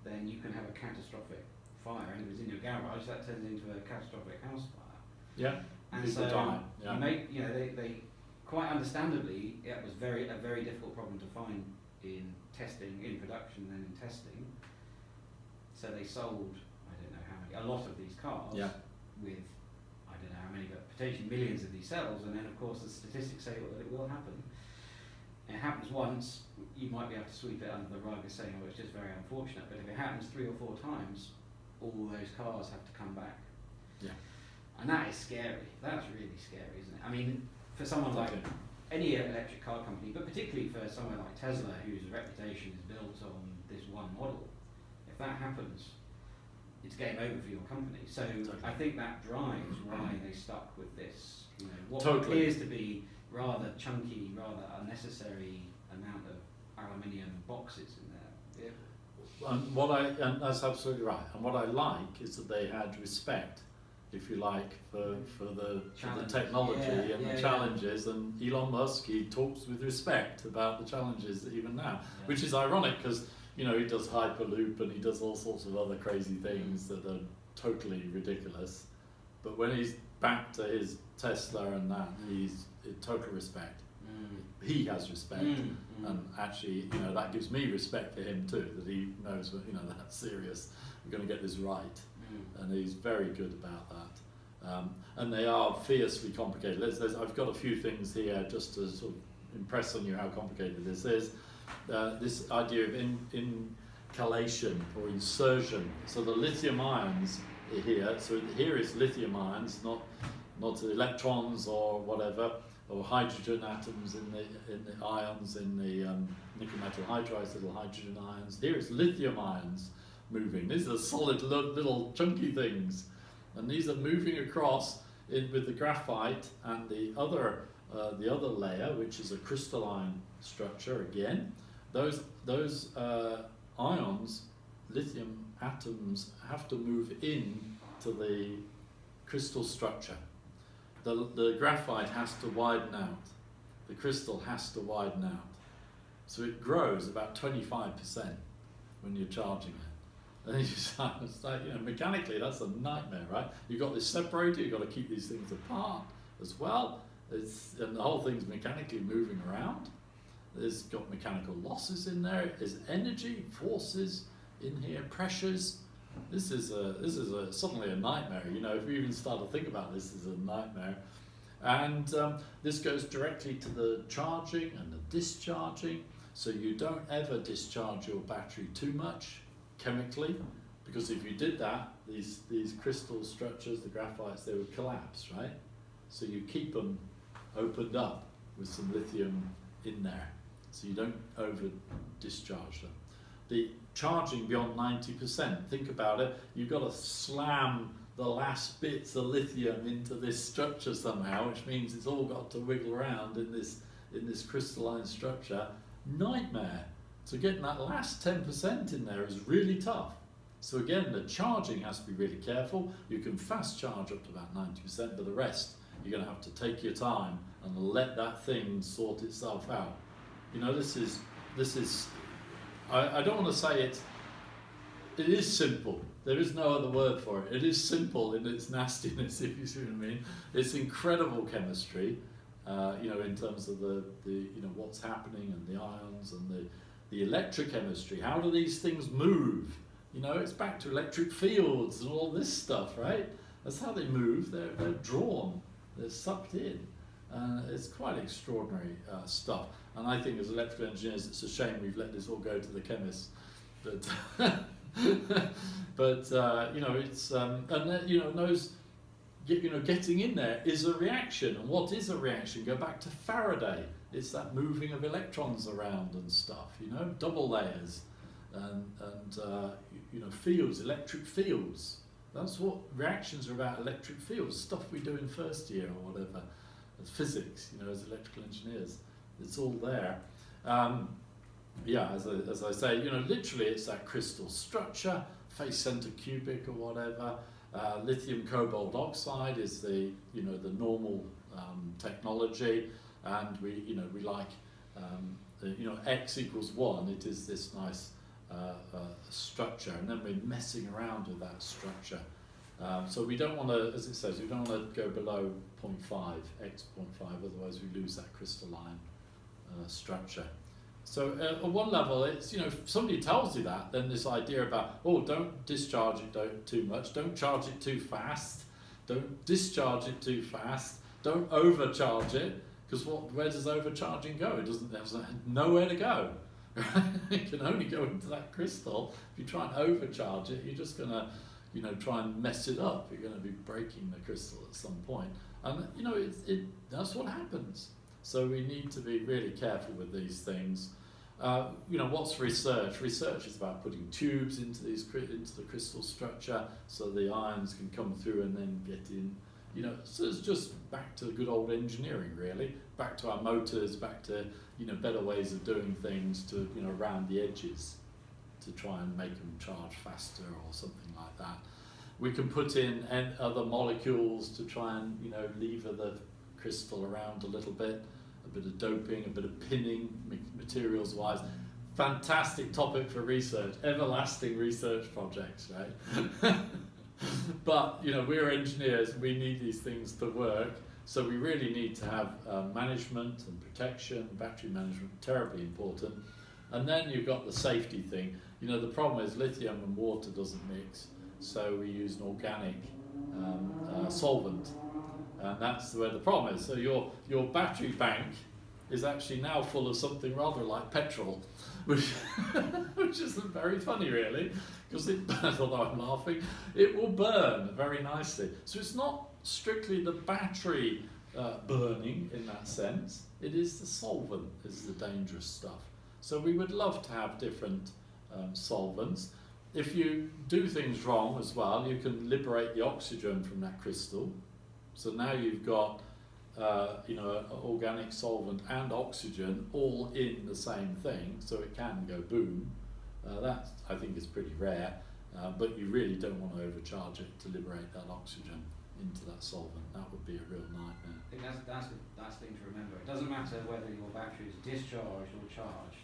then you can have a catastrophic fire. And if it's in your garage, that turns into a catastrophic house fire. Yeah. And People so die. Yeah. they quite understandably, it was a very difficult problem to find in testing, in production, and then in testing. So they sold, I don't know how many, a lot of these cars with, I don't know how many, but potentially millions of these cells. And then of course the statistics say that it will happen. It happens once, you might be able to sweep it under the rug as saying, oh, it's just very unfortunate. But if it happens 3 or 4 times, all those cars have to come back. Yeah. And that is scary. That's really scary, isn't it? I mean, for someone like any electric car company, but particularly for someone like Tesla, whose reputation is built on this one model, if that happens, it's game over for your company. So I think that drives why they stuck with this, what appears to be rather chunky, rather unnecessary amount of aluminium boxes in their vehicle. And that's absolutely right. And what I like is that they had respect, if you like, for the technology and the challenges. And Elon Musk, he talks with respect about the challenges even now, which is ironic because he does Hyperloop and he does all sorts of other crazy things that are totally ridiculous. But when he's back to his Tesla and that, he's in total respect. He has respect, and actually, that gives me respect for him too. That he knows, that's serious. We're going to get this right, and he's very good about that. And they are fiercely complicated. I've got a few things here just to sort of impress on you how complicated this is. This idea of incalation or insertion. So the lithium ions are here. So here is lithium ions, not electrons or whatever, or hydrogen atoms in the ions in the nickel metal hydrides, little hydrogen ions. Here is lithium ions moving. These are solid little chunky things, and these are moving across with the graphite and the other layer, which is a crystalline structure again. Those ions, lithium atoms, have to move in to the crystal structure. The graphite has to widen out. The crystal has to widen out. So it grows about 25% when you're charging it. And it's like, mechanically that's a nightmare, right? You've got this separator, you've got to keep these things apart as well. And the whole thing's mechanically moving around. There's got mechanical losses in there. There's energy, forces in here, pressures. This is suddenly a nightmare. If you even start to think about this, is a nightmare. And this goes directly to the charging and the discharging. So you don't ever discharge your battery too much chemically, because if you did that, these crystal structures, the graphites, they would collapse, right? So you keep them opened up with some lithium in there, so you don't over discharge them. The charging beyond 90%, think about it, you've got to slam the last bits of lithium into this structure somehow, which means it's all got to wiggle around in this crystalline structure. Nightmare. So getting that last 10% in there is really tough. So again, the charging has to be really careful. You can fast charge up to about 90%, but the rest, you're going to have to take your time and let that thing sort itself out. This is I don't want to say it is simple. There is no other word for it. It is simple in its nastiness, if you see what I mean. It's incredible chemistry, in terms of the what's happening and the ions and the electrochemistry. How do these things move? You know, it's back to electric fields and all this stuff, right? That's how they move. They're drawn. They're sucked in. It's quite extraordinary stuff. And I think as electrical engineers, it's a shame we've let this all go to the chemists. But, you know, it's and then, you know, those, you know, getting in there is a reaction. And what is a reaction? Go back to Faraday. It's that moving of electrons around and stuff. You know, double layers and you know, fields, electric fields. That's what reactions are about. Electric fields, stuff we do in first year or whatever, as physics. You know, as electrical engineers, it's all there. Yeah, as I say, you know, literally it's that crystal structure, face center cubic or whatever. Lithium cobalt oxide is the, you know, the normal technology, and we, you know, we like you know, X equals 1. It is this nice structure, and then we're messing around with that structure. So we don't want to, as it says, we don't want to go below 0.5, X 0.5, otherwise we lose that crystalline structure. So at one level, it's, you know, if somebody tells you that, then this idea about, oh, don't discharge it too much, don't charge it too fast, don't discharge it too fast, don't overcharge it, because where does overcharging go? It doesn't, there's nowhere to go. It can only go into that crystal. If you try and overcharge it, you're just going to, you know, try and mess it up. You're going to be breaking the crystal at some point. And, you know, that's what happens. So we need to be really careful with these things. You know, what's research? Research is about putting tubes into the crystal structure so the ions can come through and then get in. You know, so it's just back to good old engineering, really. Back to our motors, back to, you know, better ways of doing things to, you know, around the edges to try and make them charge faster or something like that. We can put in other molecules to try and, you know, lever the crystal around a little bit. A bit of doping, a bit of pinning, materials-wise. Fantastic topic for research, everlasting research projects, right? But, you know, we're engineers, we need these things to work, so we really need to have management and protection, battery management, terribly important. And then you've got the safety thing. You know, the problem is lithium and water doesn't mix, so we use an organic solvent. And that's where the problem is. So your battery bank is actually now full of something rather like petrol, which isn't very funny really, because it burns, although I'm laughing, it will burn very nicely. So it's not strictly the battery burning in that sense, it is the solvent is the dangerous stuff. So we would love to have different solvents. If you do things wrong as well, you can liberate the oxygen from that crystal. So now you've got, you know, organic solvent and oxygen all in the same thing, so it can go boom. That, I think, is pretty rare, but you really don't want to overcharge it to liberate that oxygen into that solvent. That would be a real nightmare. I think that's the thing to remember. It doesn't matter whether your battery is discharged or charged.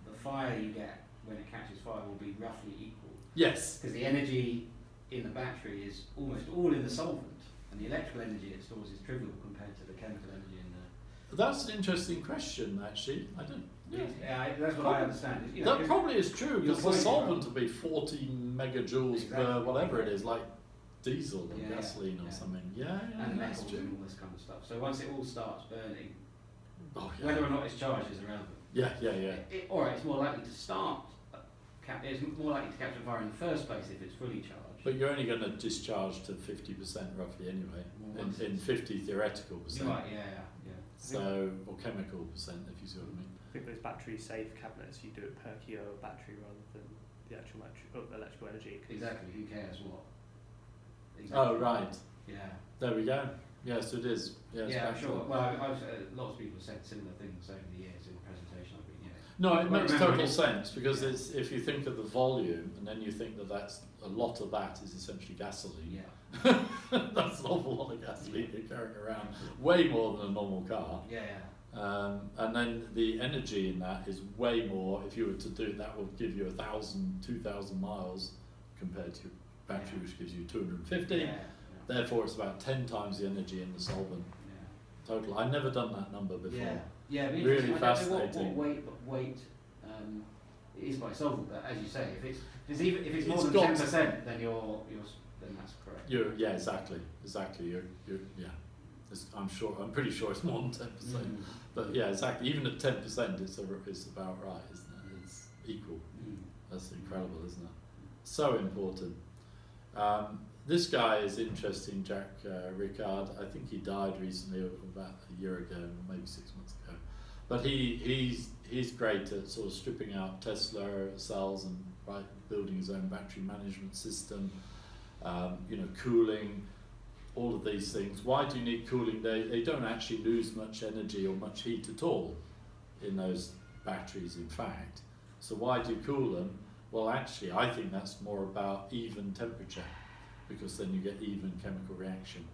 The fire you get when it catches fire will be roughly equal. Yes. Because the energy in the battery is almost all in the solvent. And the electrical energy it stores is trivial compared to the chemical energy in there. That's an interesting question, actually. I don't. Yeah, that's what I understand. You know, that probably is true, because the solvent right? will be 40 megajoules per Exactly. whatever it is, like diesel or Yeah, gasoline or yeah. something. Yeah, And that's metals true. and all this kind of stuff. So once it all starts burning, Oh, yeah. whether or not it's charged is irrelevant. Yeah. Or it's more likely to start. It's more likely to capture fire in the first place if it's fully charged. But you're only going to discharge to 50% roughly anyway, in 50 theoretical percent. Right, yeah. So, or chemical percent, if you see what I mean. I think those battery safe cabinets, you do it per kilo of battery rather than the actual electrical energy. Exactly, who cares what? Oh, right. Yeah. There we go. Yes, it is. Yes, Yeah, I'm battery. sure. Well, lots of people have said similar things over the years in the presentation I've been giving. No, it Well, makes remember total it- sense, because yeah. it's, if you think of the volume, and then you think that that's a lot of that is essentially gasoline. Yeah. That's an awful lot of gasoline you're carrying around, way more than a normal car. Yeah. And then the energy in that is way more. If you were to do that, will give you 1,000, 2,000 miles compared to your battery, which gives you 250. Yeah. Therefore, it's about 10 times the energy in the solvent Yeah. total. I've never done that number before. Yeah. Really I don't know fascinating. what weight it is quite solvable. But as you say, if it's more It's than got 10%, then then that's correct. Yeah, exactly. I'm pretty sure it's more than 10%. Mm. But yeah, exactly. Even at 10%, it's about right, isn't it? It's equal. Mm. That's incredible, isn't it? So important. This guy is interesting, Jack Ricard. I think he died recently, about a year ago, maybe 6 months ago. But he's great at sort of stripping out Tesla cells and building his own battery management system. Cooling, all of these things. Why do you need cooling? They don't actually lose much energy or much heat at all in those batteries, in fact. So why do you cool them? Well, actually, I think that's more about even temperature, because then you get even chemical reaction.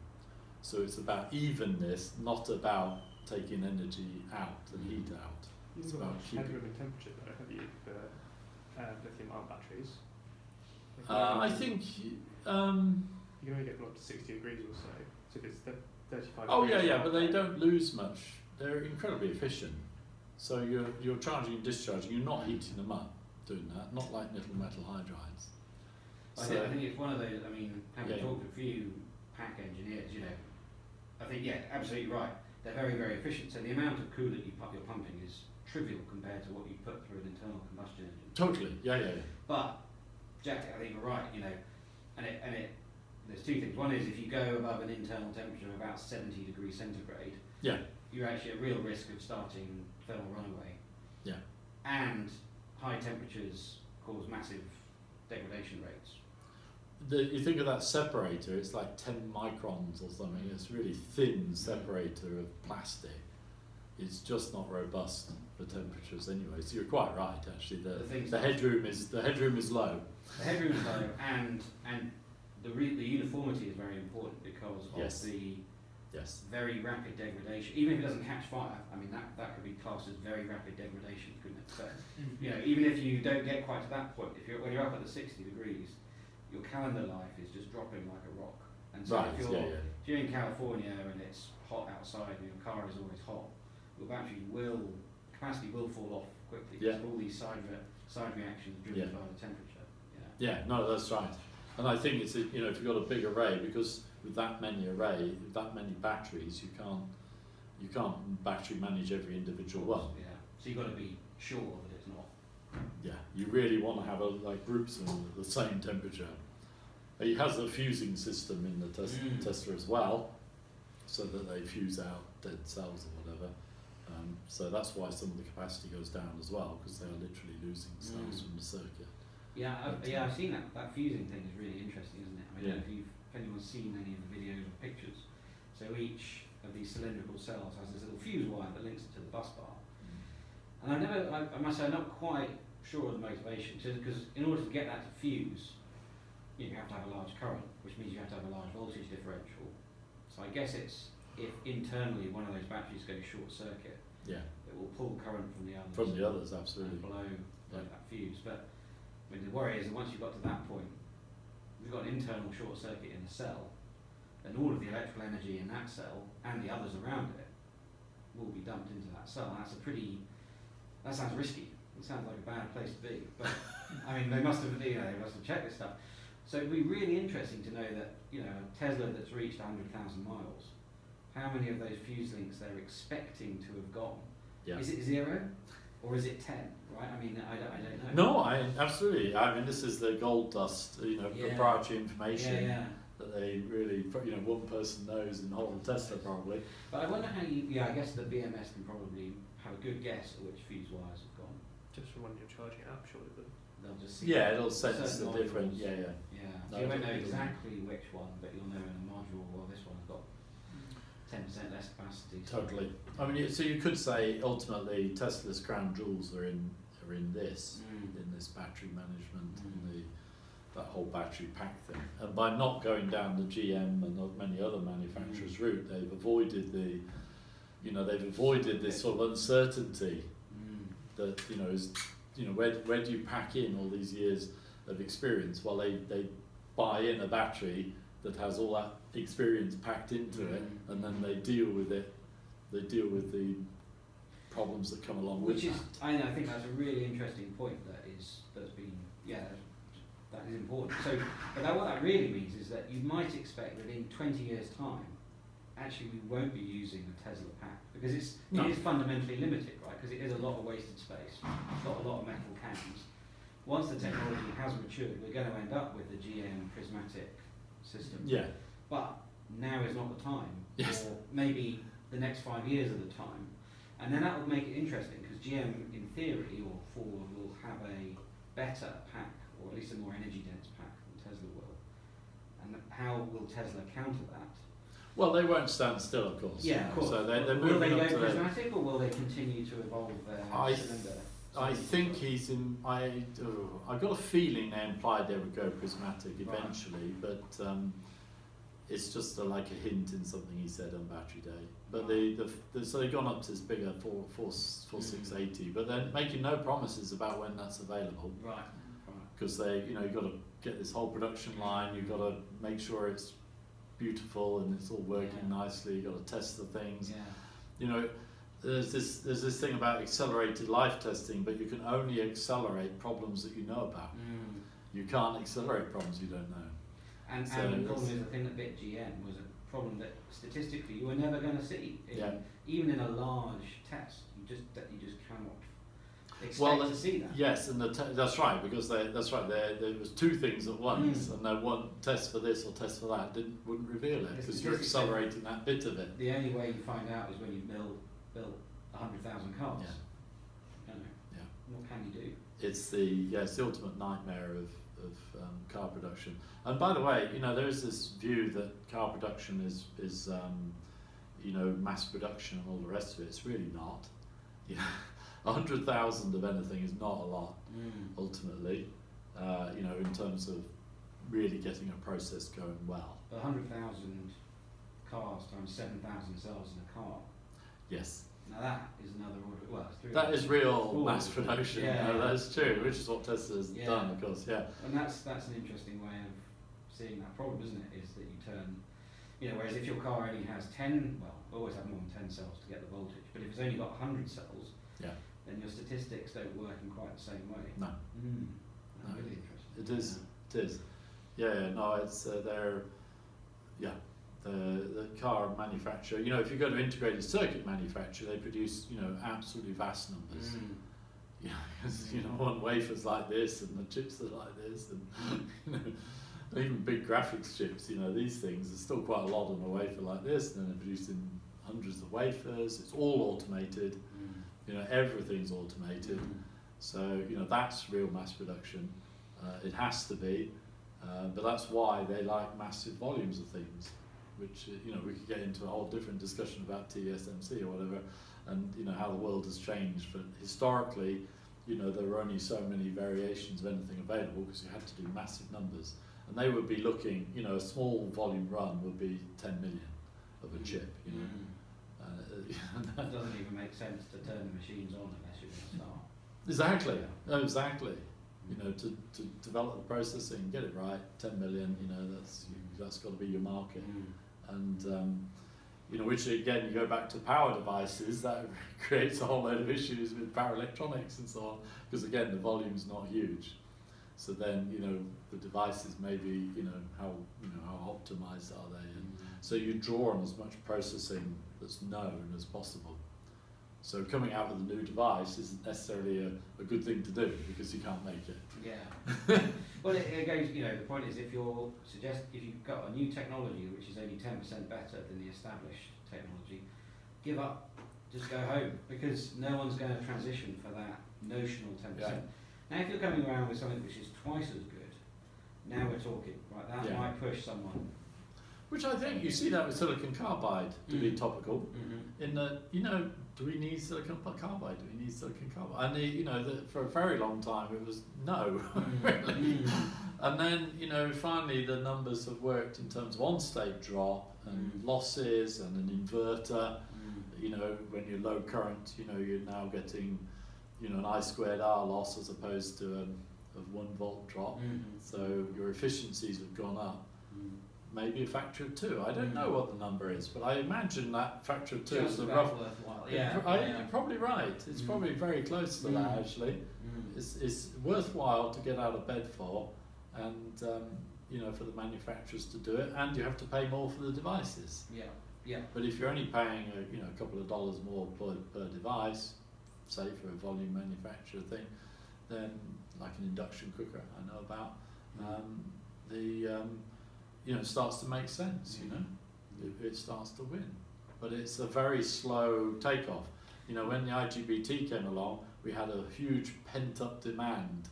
So it's about evenness, not about taking energy out and heat out. It's about keeping. Headroom and temperature, though, have you, for lithium-ion batteries? I think. You can only get up to 60 degrees or so. So if it's 35 Oh degrees. yeah, but they don't lose much. They're incredibly efficient. So you're charging and discharging. You're not heating them up doing that. Not like nickel metal hydrides. I think it's one of those. I mean, having talked to a few pack engineers, I think absolutely right. They're very, very efficient. So the amount of coolant you're pumping is trivial compared to what you put through an internal combustion engine. Totally. Yeah. But Jack, I think you're right. And it. There's two things. One is if you go above an internal temperature of about 70 degrees centigrade, you're actually at real risk of starting thermal runaway. Yeah. And high temperatures cause massive degradation rates. You think of that separator, it's like 10 microns or something. It's really thin separator of plastic. It's just not robust for temperatures anyway. So you're quite right, actually. The headroom is low. The headroom is low, and the uniformity is very important because of the very rapid degradation. Even if it doesn't catch fire, I mean that could be classed as very rapid degradation, couldn't it? So, even if you don't get quite to that point, when you're up at the 60 degrees, your calendar life is just dropping like a rock. And so if you're in California and it's hot outside and your car is always hot, your battery capacity will fall off quickly because all these side reactions driven by the temperature. Yeah, no, that's right. And I think it's if you've got a big array, because with that many batteries, you can't battery manage every individual one. Yeah. So you've got to be sure that it's not. Yeah, you really want to have groups of them at the same temperature. It has a fusing system in the Tesla as well, so that they fuse out dead cells or whatever. So that's why some of the capacity goes down as well, because they are literally losing cells from the circuit. Yeah, I've seen that fusing thing is really interesting, isn't it? I don't know if anyone's seen any of the videos or pictures. So each of these cylindrical cells has this little fuse wire that links it to the bus bar. And I must say, I'm not quite sure of the motivation, because in order to get that to fuse, you have to have a large current, which means you have to have a large voltage differential. So I guess it's if internally one of those batteries goes short circuit, it will pull current from the others. From the others, absolutely. And blow that fuse. But I mean, the worry is that once you've got to that point, if you've got an internal short circuit in the cell, then all of the electrical energy in that cell and the others around it will be dumped into that cell. That sounds risky. It sounds like a bad place to be. But I mean, they must have checked this stuff. So it'd be really interesting to know that a Tesla that's reached 100,000 miles, how many of those fuse links they're expecting to have gone. Yeah. Is it 0 or is it 10? Right? I mean, I don't know. No, absolutely. I mean, this is the gold dust, proprietary information that they really, one person knows in the whole of Tesla probably. But I wonder how I guess the BMS can probably have a good guess at which fuse wires have gone. Just from when you're charging it up, surely. They'll just see. Yeah, it'll sense the different. Yeah. So you won't know exactly which one, but you'll know in a module. Well, this one's got 10% less capacity. Totally. I mean, so you could say ultimately Tesla's crown jewels are in this battery management and that whole battery pack thing. And by not going down the GM and many other manufacturers' route, they've avoided this sort of uncertainty that is. Where do you pack in all these years of experience? Well, they buy in a battery that has all that experience packed into it, and then they deal with it. They deal with the problems that come along Which with is, that. I think that's a really interesting point that's been, that is important. So, but what that really means is that you might expect that in 20 years' time, actually we won't be using a Tesla pack because it is fundamentally limited, right? Because it is a lot of wasted space, it's got a lot of metal cans. Once the technology has matured, we're going to end up with the GM prismatic system. Yeah. But now is not the time, Yes. or maybe the next 5 years are the time. And then that would make it interesting because GM, in theory, or Ford will have a better pack, or at least a more energy dense pack than Tesla will. And how will Tesla counter that? Well, they won't stand still, of course. Yeah, of course. So they're will moving they up go to prismatic, or will they continue to evolve their cylinder? I think he's in. I got a feeling they implied they would go prismatic eventually, but it's just like a hint in something he said on Battery Day. But so they've gone up to this bigger 4680, but they're making no promises about when that's available. Right. Because you've got to get this whole production line. You've got to make sure it's beautiful and it's all working nicely. You've got to test the things. Yeah. There's this thing about accelerated life testing, but you can only accelerate problems that you know about. You can't accelerate problems you don't know. And So the problem is the thing that bit GM was a problem that statistically you were never going to see. Even in a large test, you just cannot expect to see that. Yes, and that's right, because there was two things at once, and there one test for this or test for that wouldn't reveal it because you're accelerating that bit of it. The only way you find out is when you built 100,000 cars. What can you do? It's the ultimate nightmare of car production. And by the way, there is this view that car production is mass production and all the rest of it. It's really not. 100,000 of anything is not a lot ultimately. In terms of really getting a process going well. 100,000 cars times 7,000 cells in a car. Yes. Now that is another order. Well, it's that is real mass production. Yeah, that's true. Which is what Tesla's done, of course. Yeah. And that's an interesting way of seeing that problem, isn't it? Is that you turn, whereas if your car only has 10, well, we always have more than 10 cells to get the voltage. But if it's only got 100 cells, then your statistics don't work in quite the same way. No. That's really interesting. It is. It is. Yeah. No, it's the car manufacturer. If you go to integrated circuit manufacturer, they produce absolutely vast numbers. One wafer's like this, and the chips are like this, and even big graphics chips. These things are still quite a lot on a wafer like this, and then they're producing hundreds of wafers. It's all automated. Everything's automated. So that's real mass production. It has to be, but that's why they like massive volumes of things. Which we could get into a whole different discussion about TSMC or whatever, and how the world has changed. But historically, there were only so many variations of anything available because you had to do massive numbers, and they would be looking. A small volume run would be 10 million of a chip. It doesn't even make sense to turn the machines on unless you're going to start. Exactly. No, exactly. To develop the processing, get it right, 10 million. That's got to be your market. And which again, you go back to power devices, that creates a whole load of issues with power electronics and so on, because again, the volume's not huge. So then, the devices maybe, how optimized are they? And so you draw on as much processing that's known as possible. So coming out with a new device isn't necessarily a good thing to do because you can't make it. Yeah. Well, it goes. The point is, if you've got a new technology which is only 10% better than the established technology, give up. Just go home because no one's going to transition for that notional 10%. Yeah. Now, if you're coming around with something which is twice as good, now we're talking. Right, that might push someone. Which I think you see that with silicon carbide, to be topical. In that, do we need silicon carbide? Do we need silicon carbide? And for a very long time it was no, really. And then finally the numbers have worked in terms of on-state drop and losses and an inverter. When you're low current, you're now getting an I squared R loss as opposed to a 1 volt drop. So your efficiencies have gone up. maybe a factor of 2. I don't know what the number is, but I imagine that factor of 2 Just is a about rough. worthwhile. You're probably right. It's probably very close to that actually. It's worthwhile to get out of bed for, and for the manufacturers to do it, and you have to pay more for the devices. Yeah. But if you're only paying a couple of dollars more per device, say for a volume manufacturer thing, then like an induction cooker I know about, it starts to make sense. It starts to win, but it's a very slow takeoff. When the IGBT came along, we had a huge pent-up demand.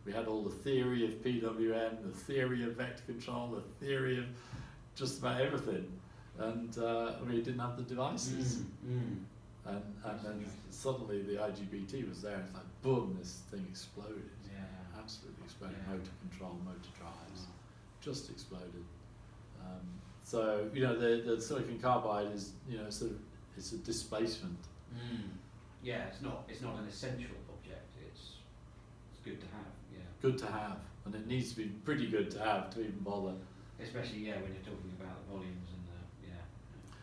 We had all the theory of PWM, the theory of vector control, the theory of just about everything, and we didn't have the devices. And then suddenly the IGBT was there. It's like boom, this thing exploded. Absolutely exploded. Yeah. Motor control, motor drives, just exploded. So the silicon carbide is it's a displacement. Yeah, it's not an essential object. It's good to have. Yeah. Good to have, and it needs to be pretty good to have to even bother. Especially when you're talking about the volumes and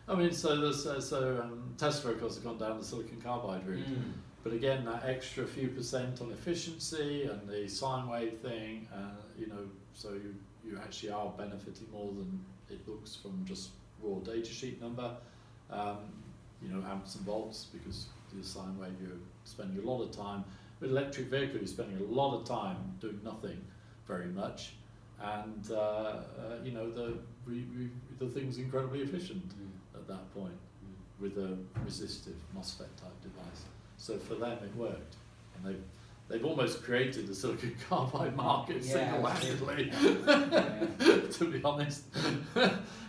I mean, Tesla, of course, have gone down the silicon carbide route. But again, that extra few percent on efficiency and the sine wave thing, so you actually are benefiting more than it looks from just raw data sheet number. Amps and volts, because the sine wave you're spending a lot of time. With electric vehicle, you're spending a lot of time doing nothing very much, and the thing's incredibly efficient at that point with a resistive MOSFET type device. So for them it worked, and they've almost created the silicon carbide market single-handedly, to be honest,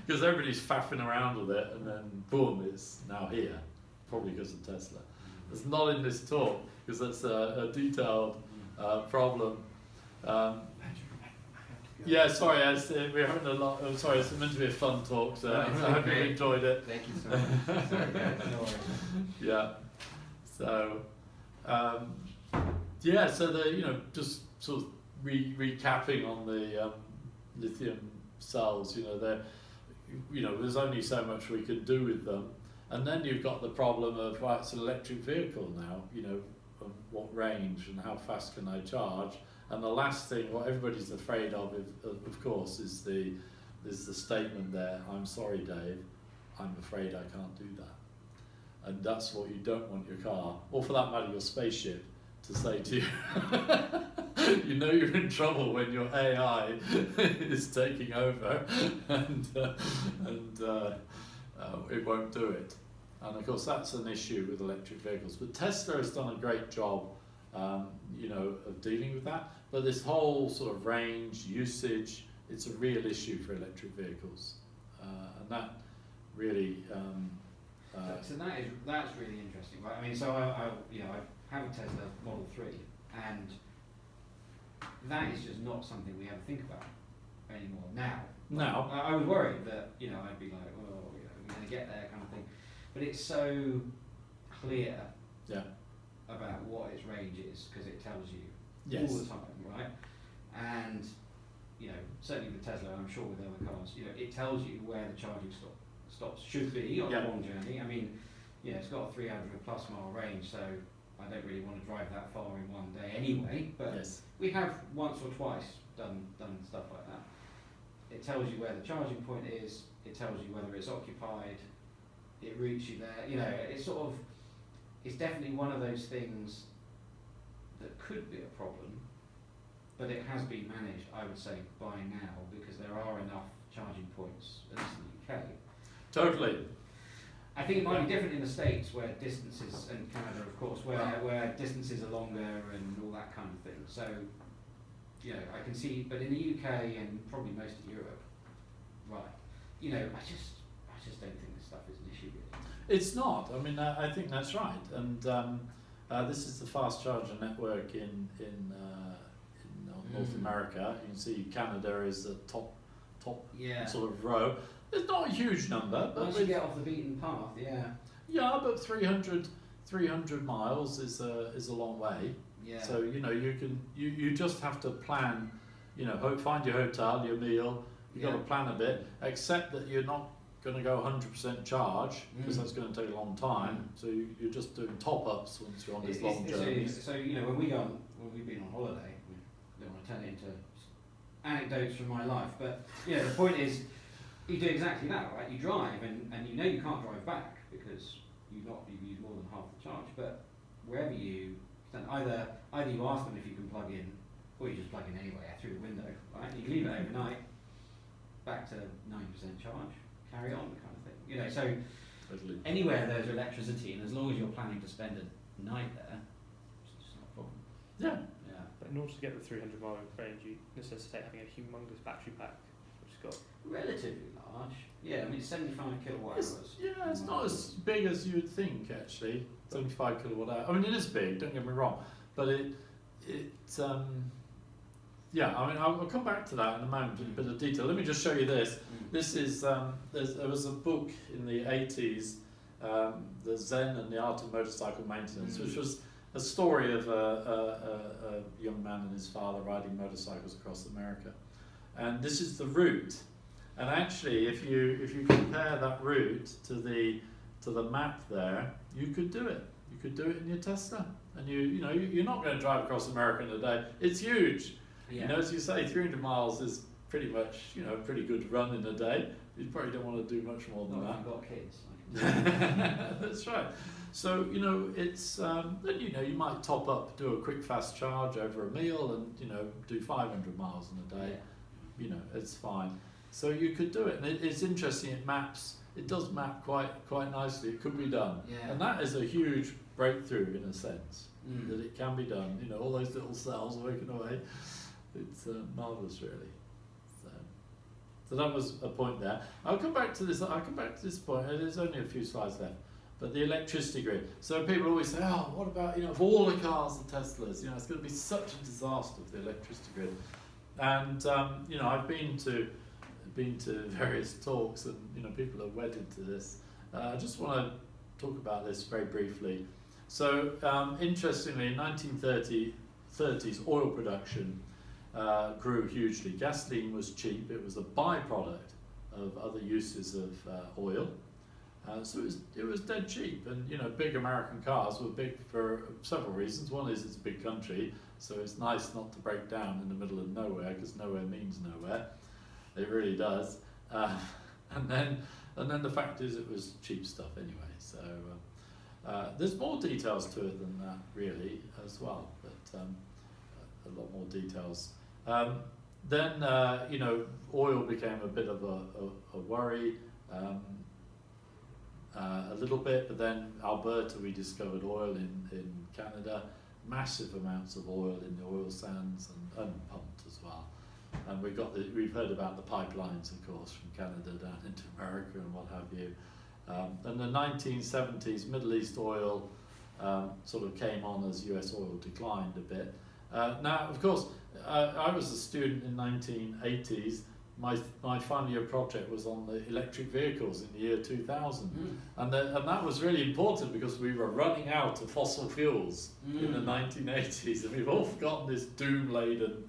because everybody's faffing around with it, and then boom, it's now here, probably because of Tesla. It's not in this talk because that's a detailed problem. Yeah, sorry, we're having a lot. Oh, sorry, it's meant to be a fun talk, so I hope you enjoyed it. Thank you so much. Sorry, guys, no worries. Yeah. So, so just sort of recapping on the lithium cells. There's only so much we can do with them, and then you've got the problem of it's an electric vehicle now. What range and how fast can I charge? And the last thing, what everybody's afraid of course, is the statement there, I'm sorry, Dave, I'm afraid I can't do that. And that's what you don't want your car, or for that matter, your spaceship, to say to you. You're in trouble when your AI is taking over, and it won't do it. And of course, that's an issue with electric vehicles. But Tesla has done a great job, of dealing with that. But this whole sort of range, usage, it's a real issue for electric vehicles, and that really. So that's really interesting, right? I mean, so I have a Tesla Model 3, and that is just not something we ever think about anymore now. Now, I was worried that I'd be like, well, we're going to get there, kind of thing, but it's so clear. Yeah. About what its range is, because it tells you yes. all the time, right? And certainly with Tesla, I'm sure with other cars, it tells you where the charging stops should be on a long journey. I mean, it's got a 300 plus mile range, so I don't really want to drive that far in one day anyway. But yes. we have once or twice done stuff like that. It tells you where the charging point is. It tells you whether it's occupied. It routes you there. It's definitely one of those things that could be a problem, but it has been managed, I would say, by now, because there are enough charging points, at least in the UK. Totally. I think it might be different in the States, where distances, and Canada, of course, where distances are longer and all that kind of thing. So, I can see, but in the UK and probably most of Europe, right? I just don't think this stuff is an issue really. It's not. I mean, I think that's right. And this is the fast charger network in North America. You can see Canada is the top sort of row. It's not a huge number, but once you get off the beaten path, yeah, but 300 miles is a long way. Yeah. So you just have to plan. Find your hotel, your meal, You've got to plan a bit, except that you're not going to go 100% charge, because that's going to take a long time. So you're just doing top-ups once you're on these long journeys. So, you know, when we've been on holiday, we don't want to turn it into anecdotes from my life, but you know, the point is, you do exactly that, right? You drive, and you know you can't drive back because you've used more than half the charge. But wherever you stand, either you ask them if you can plug in, or you just plug in anyway through the window, right? You can leave it overnight, back to 90% charge, carry on, kind of thing. You know, so Totally. anywhere there's electricity, and as long as you're planning to spend a night there, it's just not a problem. Yeah. Yeah. But in order to get the 300-mile range, you necessitate having a humongous battery pack, which has got Relatively large. Yeah, I mean, 75 kilowatt It's, hours. yeah, it's not as big as you would think, actually. 75 kilowatt hour. I mean, it is big, don't get me wrong, but yeah, I mean, I'll come back to that in a moment in a bit of detail. Let me just show you this. This is, there was a book in the 80s, The Zen and the Art of Motorcycle Maintenance, which was a story of a young man and his father riding motorcycles across America. And this is the route. And actually, if you compare that route to the map there, you could do it. You could do it in your Tesla. And you're not going to drive across America in a day. It's huge. Yeah. You know, as you say, 300 miles is pretty much, a pretty good run in a day. You probably don't want to do much more than Well, that. if you've got kids. That's right. So, it's, then, you might top up, do a quick fast charge over a meal and, do 500 miles in a day. It's fine. So you could do it. And it's interesting, it does map quite nicely. It could be done. Yeah. And that is a huge breakthrough in a sense, that it can be done. All those little cells working away. It's marvellous, really. So that was a point there. I'll come back to this point. There's only a few slides left. But the electricity grid. So people always say, oh, what about, if all the cars are Teslas, it's going to be such a disaster for the electricity grid. And, I've been to various talks and, people are wedded to this. I just want to talk about this very briefly. So, interestingly, in 1930s, oil production grew hugely. Gasoline was cheap. It was a byproduct of other uses of oil. So it was dead cheap, and big American cars were big for several reasons. One is it's a big country, so it's nice not to break down in the middle of nowhere, because nowhere means nowhere. It really does. And then the fact is it was cheap stuff anyway. So there's more details to it than that really as well, but a lot more details. Then oil became a bit of a worry. A little bit, but then Alberta, we discovered oil in Canada, massive amounts of oil in the oil sands and pumped as well. And we've heard about the pipelines, of course, from Canada down into America and what have you. And the 1970s, Middle East oil sort of came on as US oil declined a bit. Now, of course, I was a student in 1980s. My final year project was on the electric vehicles in the year 2000, and that was really important because we were running out of fossil fuels in the 1980s, and we've all forgotten this doom-laden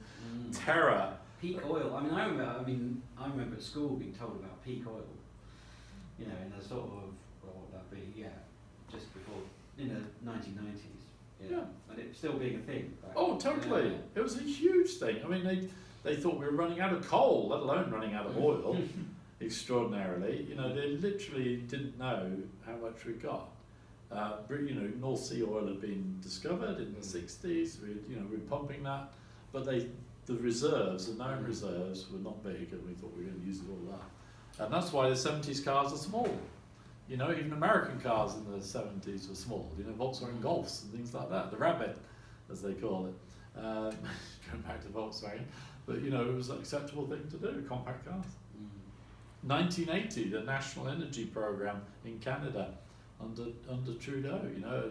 terror. Peak oil. I remember at school being told about peak oil. In the sort of, what would that be? Yeah, just before, in the 1990s. Yeah. And it still being a thing. Oh, totally. Yeah. It was a huge thing. I mean, they thought we were running out of coal, let alone running out of oil, extraordinarily. They literally didn't know how much we got. North Sea oil had been discovered in the 60s. We were pumping that, but the reserves, the known reserves, were not big, and we thought we were going to use it all up. And that's why the 70s cars are small. Even American cars in the 70s were small. Volkswagen Golfs and things like that. The Rabbit, as they call it. Going back to Volkswagen. But it was an acceptable thing to do, compact cars. 1980, the National Energy Program in Canada under Trudeau,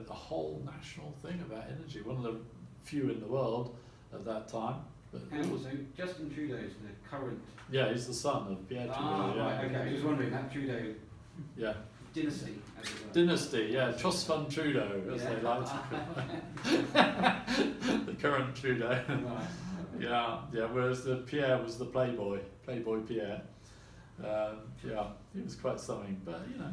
a whole national thing about energy, one of the few in the world at that time. But So Justin Trudeau's the current... Yeah, he's the son of Pierre Trudeau. Yeah. Right, okay. I was just wondering, that Trudeau dynasty, as it were. Dynasty, yeah, Trust Fund Trudeau, as they like to call it. The current Trudeau. Right. Yeah, yeah. Whereas the Pierre was the Playboy Pierre. Yeah, he was quite something, but yeah,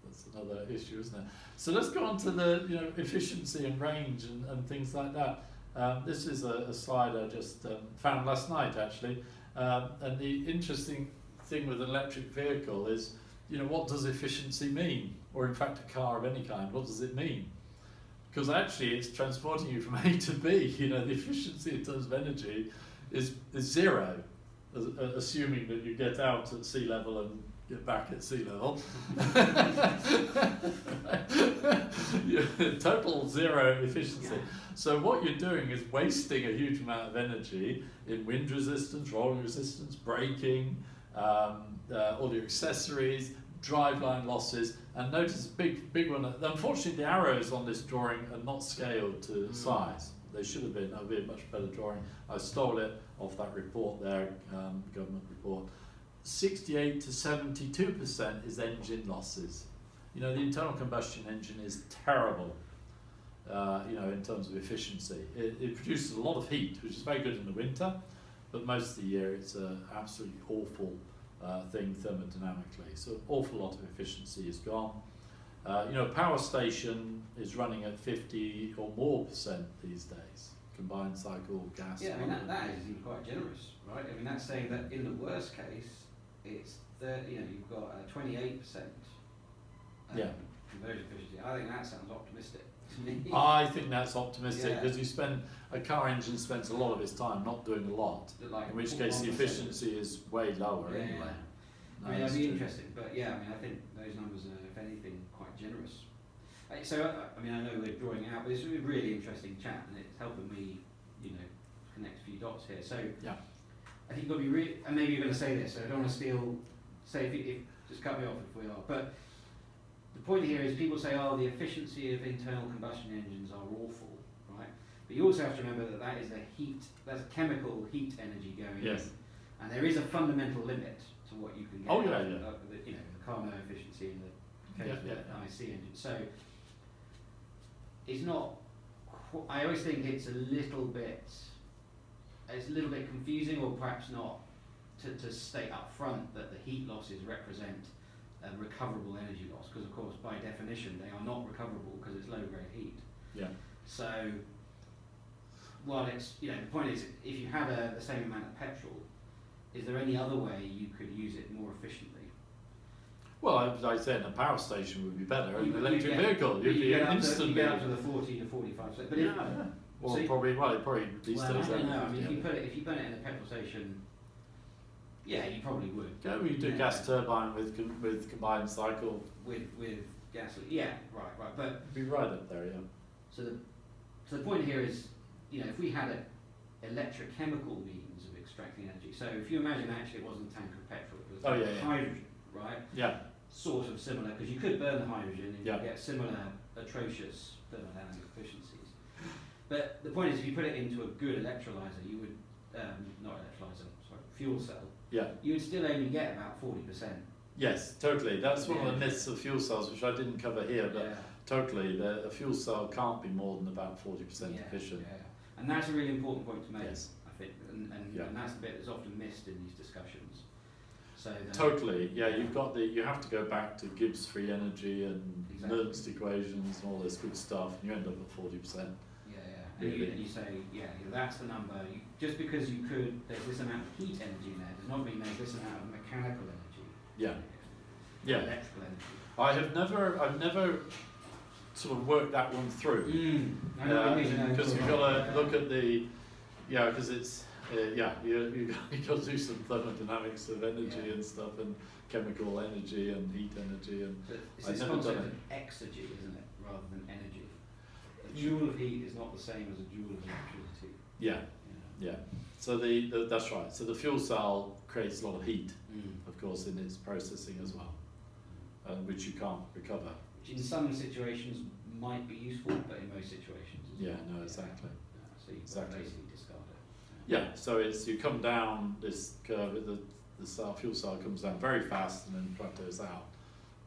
that's another issue, isn't it? So let's go on to the efficiency and range and things like that. This is a slide I just found last night actually, and the interesting thing with an electric vehicle is, what does efficiency mean? Or in fact, a car of any kind, what does it mean? Because actually, it's transporting you from A to B. The efficiency in terms of energy is zero, assuming that you get out at sea level and get back at sea level. Total zero efficiency. So what you're doing is wasting a huge amount of energy in wind resistance, rolling resistance, braking, all your accessories, driveline losses, and notice big one. Unfortunately, the arrows on this drawing are not scaled to size. They should have been. That would be a much better drawing. I stole it off that report there, government report. 68 to 72% is engine losses. The internal combustion engine is terrible. In terms of efficiency, it produces a lot of heat, which is very good in the winter, but most of the year it's an absolutely awful thing thermodynamically. So an awful lot of efficiency is gone. Power station is running at 50 or more % these days. Combined cycle gas. Yeah, I mean that is even quite generous, right? I mean that's saying that in the worst case, it's you've got a 28% conversion efficiency. I think that sounds optimistic to me. I think that's optimistic because a car engine spends a lot of its time not doing a lot, in which case the efficiency is way lower anyway. Yeah. I mean, that'd be interesting, but I think those numbers are, if anything, quite generous. So, I know we're drawing it out, but it's a really interesting chat, and it's helping me, connect a few dots here. So, I think you've got to be and maybe you're going to say this, so I don't want to say if just cut me off if we are, but the point here is people say, the efficiency of internal combustion engines are awful, right? But you also have to remember that is that's a chemical heat energy going in. And there is a fundamental limit to what you can get the Carnot efficiency in the case of the IC engine. So it's not, I always think it's a little bit confusing, or perhaps not, to state up front that the heat losses represent a recoverable energy loss, because of course by definition they are not recoverable because it's low grade heat. So while it's, the point is, if you had the same amount of petrol, is there any other way you could use it more efficiently? Well, as I said, a power station would be better. An electric vehicle, you'd be instantly. You get up to the 40 to 45%. But or so probably these days. I don't know. I mean, if you put it in a petrol station, you probably would. You do gas turbine with combined cycle. With gasoline. Right. But it'd be right up there, So the point here is, if we had electrochemical means of extracting energy. So if you imagine actually it wasn't a tank of petrol, it was hydrogen, right? Yeah. Sort of similar, because you could burn the hydrogen and you get similar atrocious thermodynamic efficiencies. But the point is, if you put it into a good electrolyzer, you would fuel cell. You would still only get about 40%. Yes, totally. That's one of the myths of fuel cells, which I didn't cover here, but totally, a fuel cell can't be more than about 40% efficient. And that's a really important point to make, Yes. I think, and that's the bit that's often missed in these discussions. So totally, you have to go back to Gibbs free energy and Nernst equations and all this good stuff, and you end up at 40%. And you say, that's the number. Just because there's this amount of heat energy in there, does not mean there's this amount of mechanical energy. Electrical energy. I've never sort of worked that one through. Because you've got to look at because it's, you've got to do some thermodynamics of energy and stuff, and chemical energy and heat energy, and it's this concept of exergy, isn't it, rather than energy. A joule of heat is not the same as a joule of electricity. So that's right. So the fuel cell creates a lot of heat, of course, in its processing as well, which you can't recover. Which in some situations might be useful, but in most situations exactly. So you basically discard it. So you come down this curve, the fuel cell comes down very fast and then plateaus out,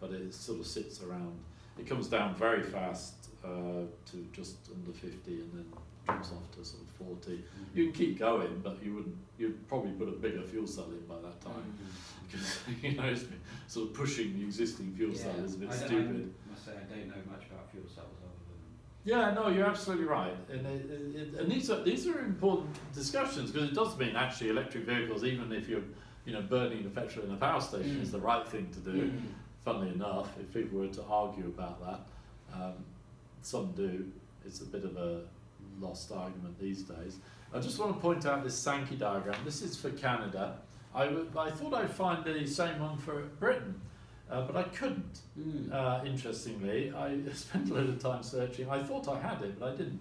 but it sort of sits around. It comes down very fast to just under 50 and then drops off to sort of 40. You can keep going, but you'd probably put a bigger fuel cell in by that time, because it's sort of pushing the existing fuel cell is a bit stupid. I must say I don't know much about fuel cells other than. Yeah, no, you're absolutely right, and these are important discussions, because it does mean actually electric vehicles, even if you're burning the petrol in a power station, is the right thing to do. Funnily enough, if people were to argue about that, some do. It's a bit of a lost argument these days. I just want to point out this Sankey diagram. This is for Canada. I thought I'd find the same one for Britain, but I couldn't. Interestingly, I spent a lot of time searching. I thought I had it, but I didn't.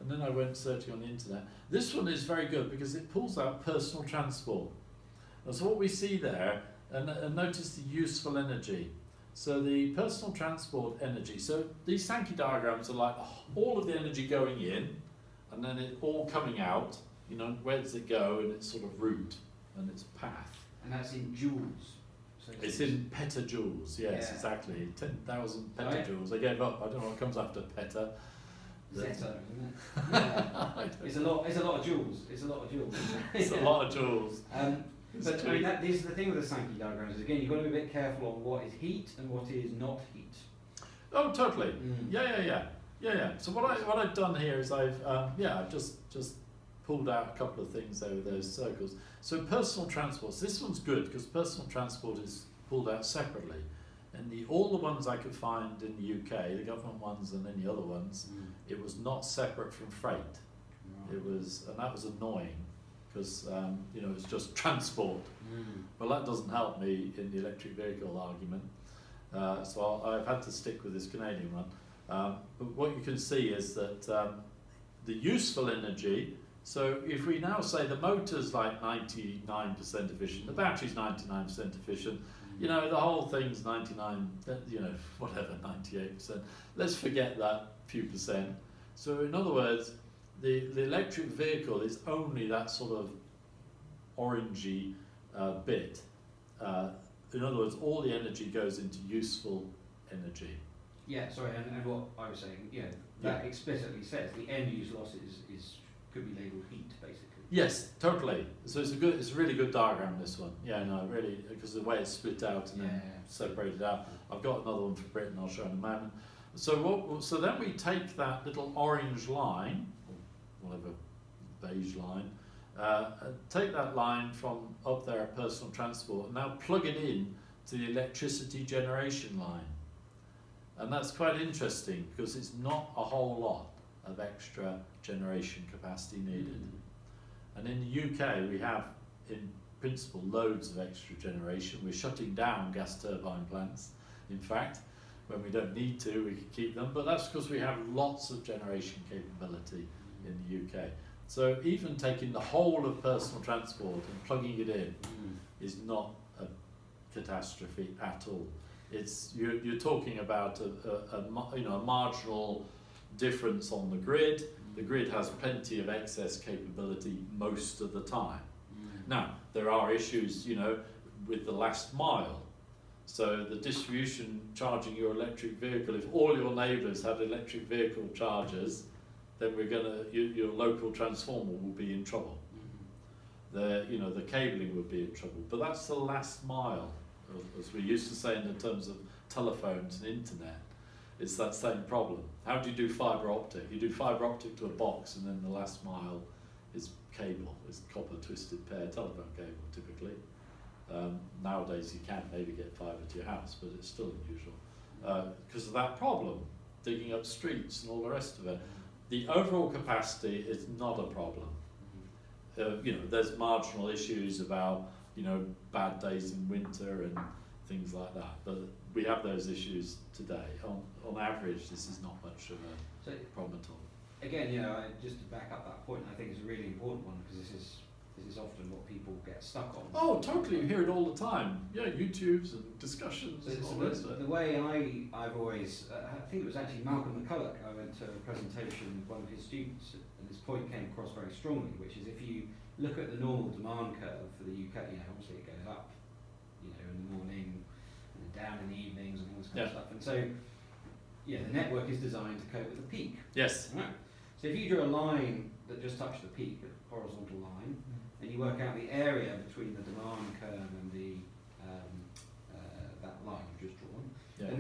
And then I went searching on the internet. This one is very good because it pulls out personal transport. And so what we see there, and notice the useful energy. So the personal transport energy, so these Sankey diagrams are like all of the energy going in, and then it all coming out, where does it go, and its sort of route, and its path. And that's in joules. So it's in petajoules, yes, exactly. 10,000 petajoules. I gave up, I don't know what comes after peta. Zeta, isn't it? Yeah. It's a lot of joules. It's a lot of joules. It's a lot of joules. But this is the thing with the Sankey diagrams, is again, you've got to be a bit careful on what is heat and what is not heat. Oh, totally. Yeah. So what I've done here is I've just pulled out a couple of things over those circles. So personal transports. This one's good because personal transport is pulled out separately, and all the ones I could find in the UK, the government ones and any other ones, it was not separate from freight. Right. And that was annoying. Because it was just transport. Well, that doesn't help me in the electric vehicle argument. So I've had to stick with this Canadian one. But what you can see is that the useful energy. So if we now say the motor's like 99% efficient, the battery's 99% efficient, the whole thing's 99, 98%. Let's forget that few percent. So in other words, the electric vehicle is only that sort of orangey bit. In other words, all the energy goes into useful energy. Yeah, sorry, and what I was saying, that explicitly says the end use loss could be labelled heat, basically. Yes, totally. So it's a really good diagram, this one. Yeah, no, really, because the way it's split out and then separated out. I've got another one for Britain I'll show in a moment. So then we take that little orange line, whatever, beige line, take that line from up there at personal transport and now plug it in to the electricity generation line. And that's quite interesting because it's not a whole lot of extra generation capacity needed. And in the UK we have, in principle, loads of extra generation. We're shutting down gas turbine plants, in fact. When we don't need to, we can keep them, but that's because we have lots of generation capability in the UK. So even taking the whole of personal transport and plugging it in is not a catastrophe at all. You're talking about a marginal difference on the grid. The grid has plenty of excess capability most of the time. Now there are issues, with the last mile. So the distribution charging your electric vehicle, if all your neighbours had electric vehicle chargers, then your local transformer will be in trouble. The cabling would be in trouble. But that's the last mile, as we used to say in the terms of telephones and internet. It's that same problem. How do you do fibre optic? You do fibre optic to a box, and then the last mile is cable. It's copper twisted pair telephone cable typically. Nowadays you can maybe get fibre to your house, but it's still unusual because of that problem, digging up streets and all the rest of it. The overall capacity is not a problem. There's marginal issues about bad days in winter and things like that, but we have those issues today. On average, this is not much of a problem at all. Again, just to back up that point, I think it's a really important one because this is often what people get stuck on. Oh, totally! You hear it all the time. Yeah, YouTubes and discussions. The way I've always, I think it was actually Malcolm McCulloch. I went to a presentation with one of his students, and this point came across very strongly, which is if you look at the normal demand curve for the UK, obviously it goes up, in the morning and then down in the evenings and all this kind of stuff. And so the network is designed to cope with the peak. Yes. Right. So if you drew a line that just touched the peak, a horizontal line, and you work out the area between the demand curve and the that line you've just drawn, Yeah. then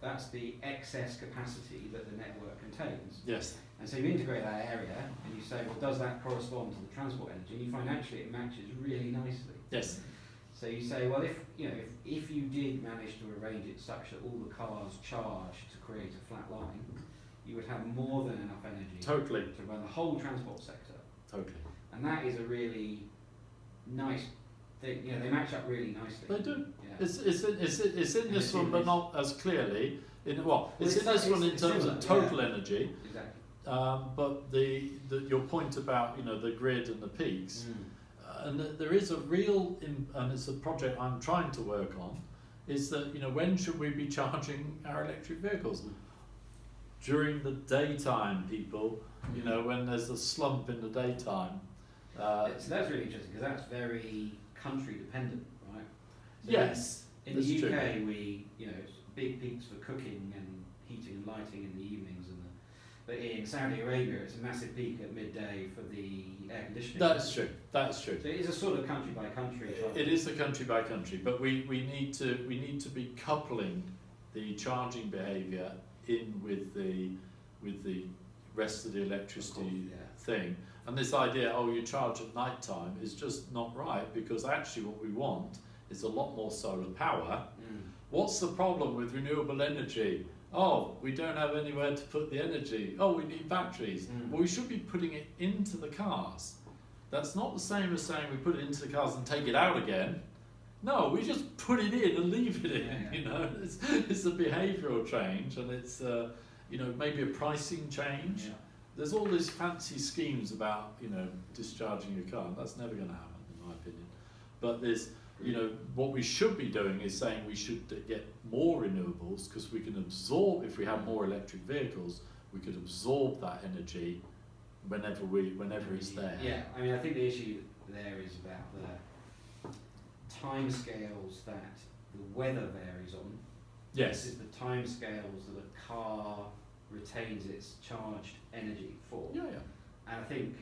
that's the excess capacity that the network contains. Yes. And so you integrate that area and you say, well, does that correspond to the transport energy? And you find actually it matches really nicely. Yes. So you say, well, if you did manage to arrange it such that all the cars charge to create a flat line, you would have more than enough energy Totally. to run the whole transport sector. Totally. And that is a really nice thing. They match up really nicely. They do. Yeah. It's in And this it's one, in but this. not as clearly. It's Well, in this one in it's terms similar, of total yeah. energy. Exactly. But your point about the grid and the peaks, and there is a real, and it's a project I'm trying to work on, is that when should we be charging our electric vehicles? During the daytime, people. When there's a slump in the daytime. So that's really interesting because that's very country dependent, right? So Yes, In the that's UK, true. we it's big peaks for cooking and heating and lighting in the evenings, but in Saudi Arabia, it's a massive peak at midday for the air conditioning. That's true. That's true. So it is a sort of country by country. It is a country by country, but we need to be coupling the charging behaviour in with the rest of the electricity Of course, thing. And this idea, you charge at night time, is just not right, because actually what we want is a lot more solar power. What's the problem with renewable energy? We don't have anywhere to put the energy. We need batteries. Well, we should be putting it into the cars. That's not the same as saying we put it into the cars and take it out again. No, we just put it in and leave it in. Yeah. It's a behavioural change, and it's maybe a pricing change. Yeah. There's all these fancy schemes about discharging your car, and that's never going to happen, in my opinion. But there's what we should be doing is saying we should get more renewables, because we can absorb, if we have more electric vehicles, we could absorb that energy whenever it's there. Yeah, I think the issue there is about the timescales that the weather varies on. Yes. This is the timescales that a car retains its charged energy for. Yeah. And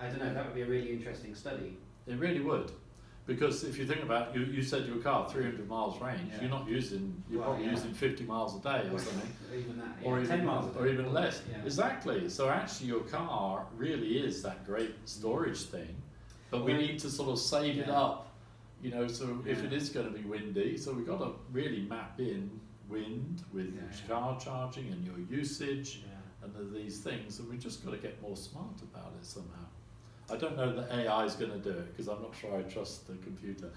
I don't know, that would be a really interesting study. It really would. Because if you think about you said your car 300 miles range. Yeah. You're not using. You're Well, probably yeah. using 50 miles a day or something, Even that, or yeah, even 10 miles a day. or even less. Yeah. Exactly. So actually, your car really is that great storage thing, but we Well, need to sort of save it yeah. up. So if Yeah. it is going to be windy, so we've got to really map in wind with Yeah. car charging and your usage Yeah. and these things, and we've just got to get more smart about it somehow. I don't know that AI is going to do it, because I'm not sure I trust the computer,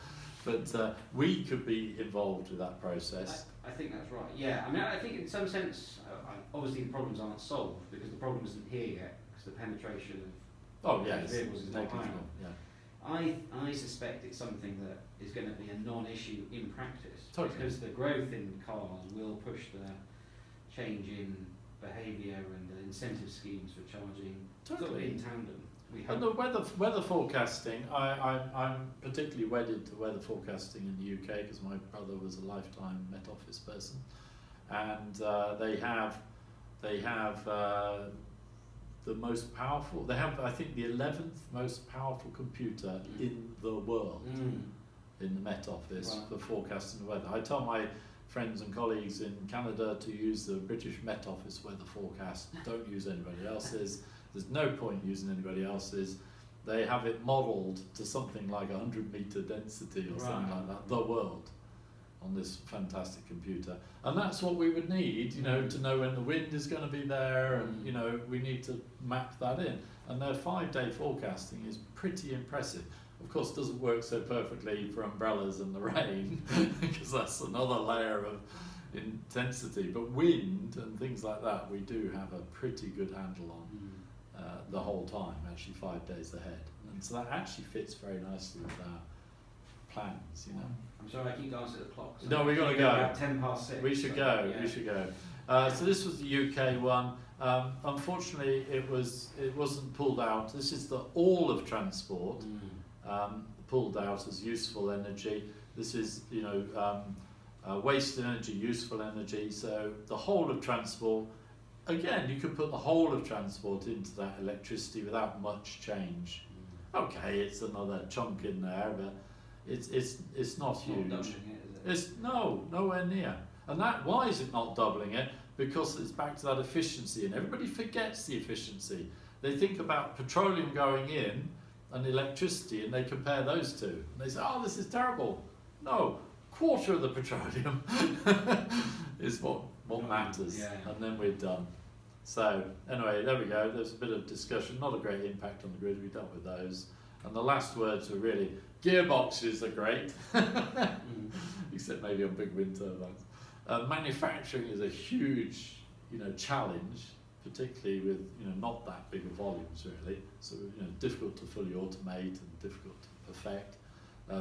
but we could be involved with that process. I think that's right. Yeah, I think in some sense, obviously the problems aren't solved because the problem isn't here yet, because the penetration Oh yes, vehicles is not high negligible. enough. Yeah. I suspect it's something that is going to be a non-issue in practice, Totally. because the growth in cars will push the change in behaviour and the incentive schemes for charging sort of Totally. in tandem. We And hope. the weather forecasting, I'm particularly wedded to weather forecasting in the UK, because my brother was a lifetime Met Office person, and they have the most powerful. They have, I think, the 11th most powerful computer in the world in the Met Office Right. for forecasting the weather. I tell my friends and colleagues in Canada to use the British Met Office weather forecast. Don't use anybody else's. There's no point using anybody else's. They have it modelled to something like 100-metre density or something Right. like that, the world, on this fantastic computer. And that's what we would need, to know when the wind is going to be there, and, we need to map that in. And their 5-day forecasting is pretty impressive. Of course, it doesn't work so perfectly for umbrellas and the rain, because that's another layer of intensity. But wind and things like that, we do have a pretty good handle on. The whole time, actually 5 days ahead, and so that actually fits very nicely with our plans. I'm sorry, I keep dancing at the clock. No, we gotta go. About 6:10. We should so, go. yeah. We should go. So this was the UK one. Unfortunately, it wasn't pulled out. This is the all of transport pulled out as useful energy. This is waste energy, useful energy. So the whole of transport, again, you could put the whole of transport into that electricity without much change. Okay, it's another chunk in there, but it's not It's not huge. doubling it, is it? It's nowhere near. And why is it not doubling it? Because it's back to that efficiency, and everybody forgets the efficiency. They think about petroleum going in and electricity, and they compare those two, and they say, "Oh, this is terrible." No, quarter of the petroleum is what matters, Yeah. and then we're done. So anyway, there we go. There's a bit of discussion. Not a great impact on the grid. We dealt with those, and the last words were really gearboxes are great, except maybe on big wind turbines. Manufacturing is a huge, challenge, particularly with not that big of volumes really. So difficult to fully automate and difficult to perfect.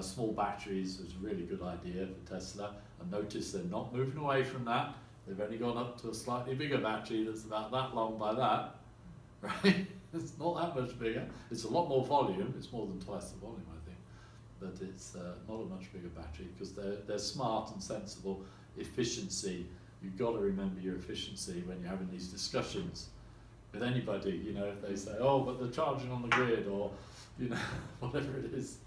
Small batteries was a really good idea for Tesla, and notice they're not moving away from that. They've only gone up to a slightly bigger battery that's about that long by that, right? It's not that much bigger. It's a lot more volume. It's more than twice the volume, I think, but it's not a much bigger battery because they're smart and sensible. Efficiency, you've got to remember your efficiency when you're having these discussions with anybody. If they say, "Oh, but they're charging on the grid," or whatever it is.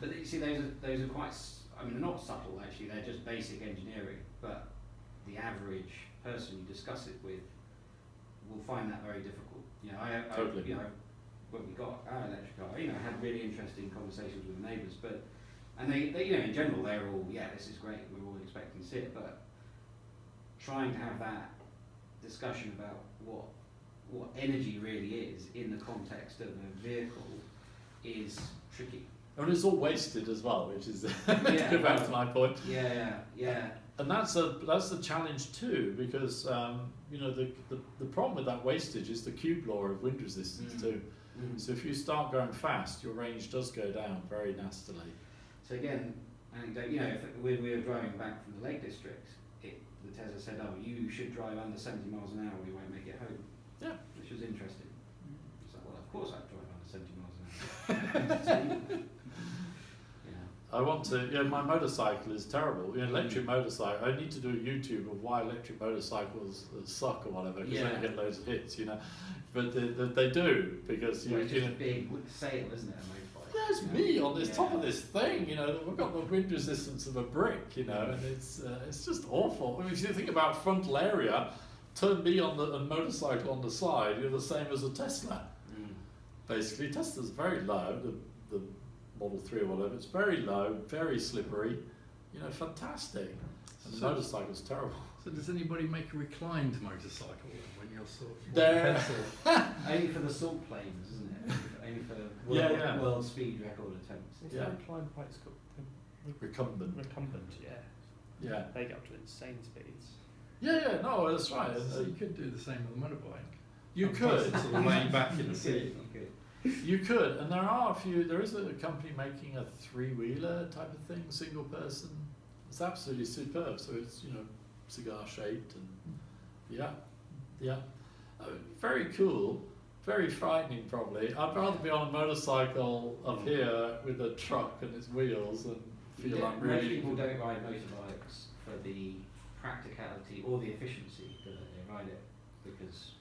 But you see, those are quite. I mean, they're not subtle actually. They're just basic engineering. But the average person you discuss it with will find that very difficult. Totally. When we got our electric car, I had really interesting conversations with the neighbours. And they in general, they're all, "Yeah, this is great. We're all expecting to see it." But trying to have that discussion about what energy really is in the context of a vehicle is tricky. And it's all wasted as well, which is to Yeah. go back to my point. Yeah. And that's the challenge too, because the problem with that wastage is the cube law of wind resistance too. So if you start going fast, your range does go down very nastily. So again, anecdote, if we were driving back from the Lake District, the Tesla said, "Oh, you should drive under 70 miles an hour or you won't make it home." Yeah. Which was interesting. It's like, well, of course I'd drive under 70 miles an hour. I want to, my motorcycle is terrible. Electric motorcycle, I need to do a YouTube of why electric motorcycles suck or whatever, because then you get loads of hits, But they do, because It's just a big sail, isn't it, a motorbike? there's me on this top of this thing, we've got the wind resistance of a brick, and it's just awful. I mean, if you think about frontal area, turn me on a motorcycle on the side, you're the same as a Tesla. Basically, Tesla's very low, the Model 3 or whatever, it's very low, very slippery, fantastic. And the motorcycle's terrible. So does anybody make a reclined motorcycle when you're sort of There. Only for the salt planes, isn't it? Only for world speed record attempts. It's Yeah. not reclined bike, it's called Recumbent. recumbent, yeah. Yeah. They get up to insane speeds. Yeah, no, that's right. So you could do the same with a motorbike. You could. Sort of laying back in the seat. You could, and there is a company making a three-wheeler type of thing, single person. It's absolutely superb. So it's cigar shaped and very cool, very frightening probably. I'd rather be on a motorcycle up here with a truck and its wheels and feel I'm Most really. people don't ride motorbikes for the practicality or the efficiency, do they? They ride it because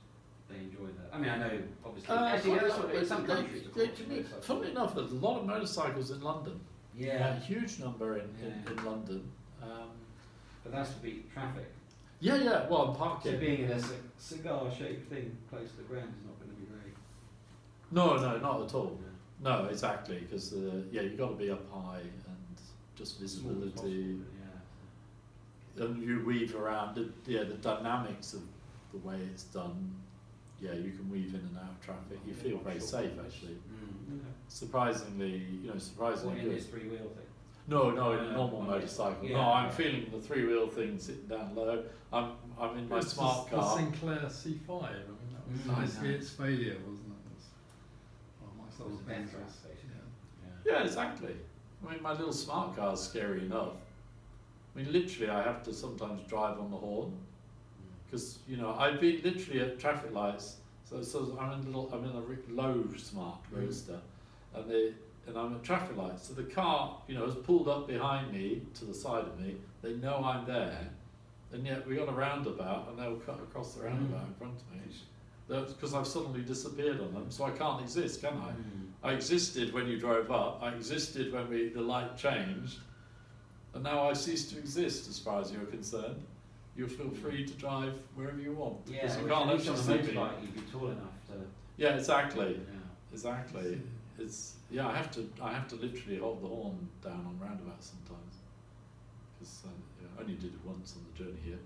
they enjoy that. I mean, I know, obviously, actually, in some countries, of course, Funnily enough, there's a lot of motorcycles in London. yeah, A huge number in London. but that's to beat traffic. Yeah, well, and parking. So being in a cigar-shaped thing close to the ground is not going to be great. No, not at all. No, exactly, because you've got to be up high and just visibility. And you weave around the dynamics of the way it's done. Yeah, you can weave in and out of traffic. You feel very safe, actually. Surprisingly, surprisingly in good. this three-wheel thing. No, in a normal motorcycle. Yeah. No, I'm feeling the three-wheel thing sitting down low. I'm in my smart The car. Sinclair C5. I mean, that was Nice. it's failure, wasn't it? Amongst It was other the things. Bentley, basically. Yeah. Yeah, exactly. I mean, my little smart car is scary enough. I mean, literally, I have to sometimes drive on the horn because I've been literally at traffic lights. So I'm in a low smart roadster, and and I'm at traffic lights. So the car, you know, has pulled up behind me to the side of me. They know I'm there, and yet we got a roundabout, and they'll cut across the roundabout in front of me. That's because I've suddenly disappeared on them, so I can't exist, can I? I existed when you drove up. I existed when the light changed, and now I cease to exist as far as you're concerned. You feel free to drive wherever you want, because you can't actually see me. Motorbike, you'd be tall enough to. Yeah, exactly. Yeah. Exactly. It's I have to literally hold the horn down on roundabouts sometimes, because I only did it once on the journey here.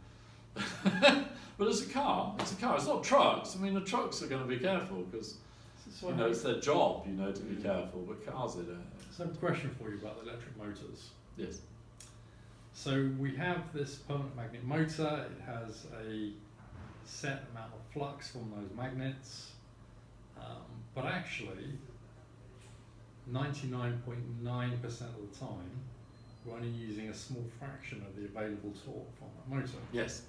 But it's a car. It's not trucks. I mean, the trucks are going to be careful because So you know it's their job, you know, to be careful. But cars, they don't. So I have a question for you about the electric motors. Yes. So we have this permanent magnet motor. It has a set amount of flux from those magnets, but actually 99.9% of the time we're only using a small fraction of the available torque from that motor. Yes.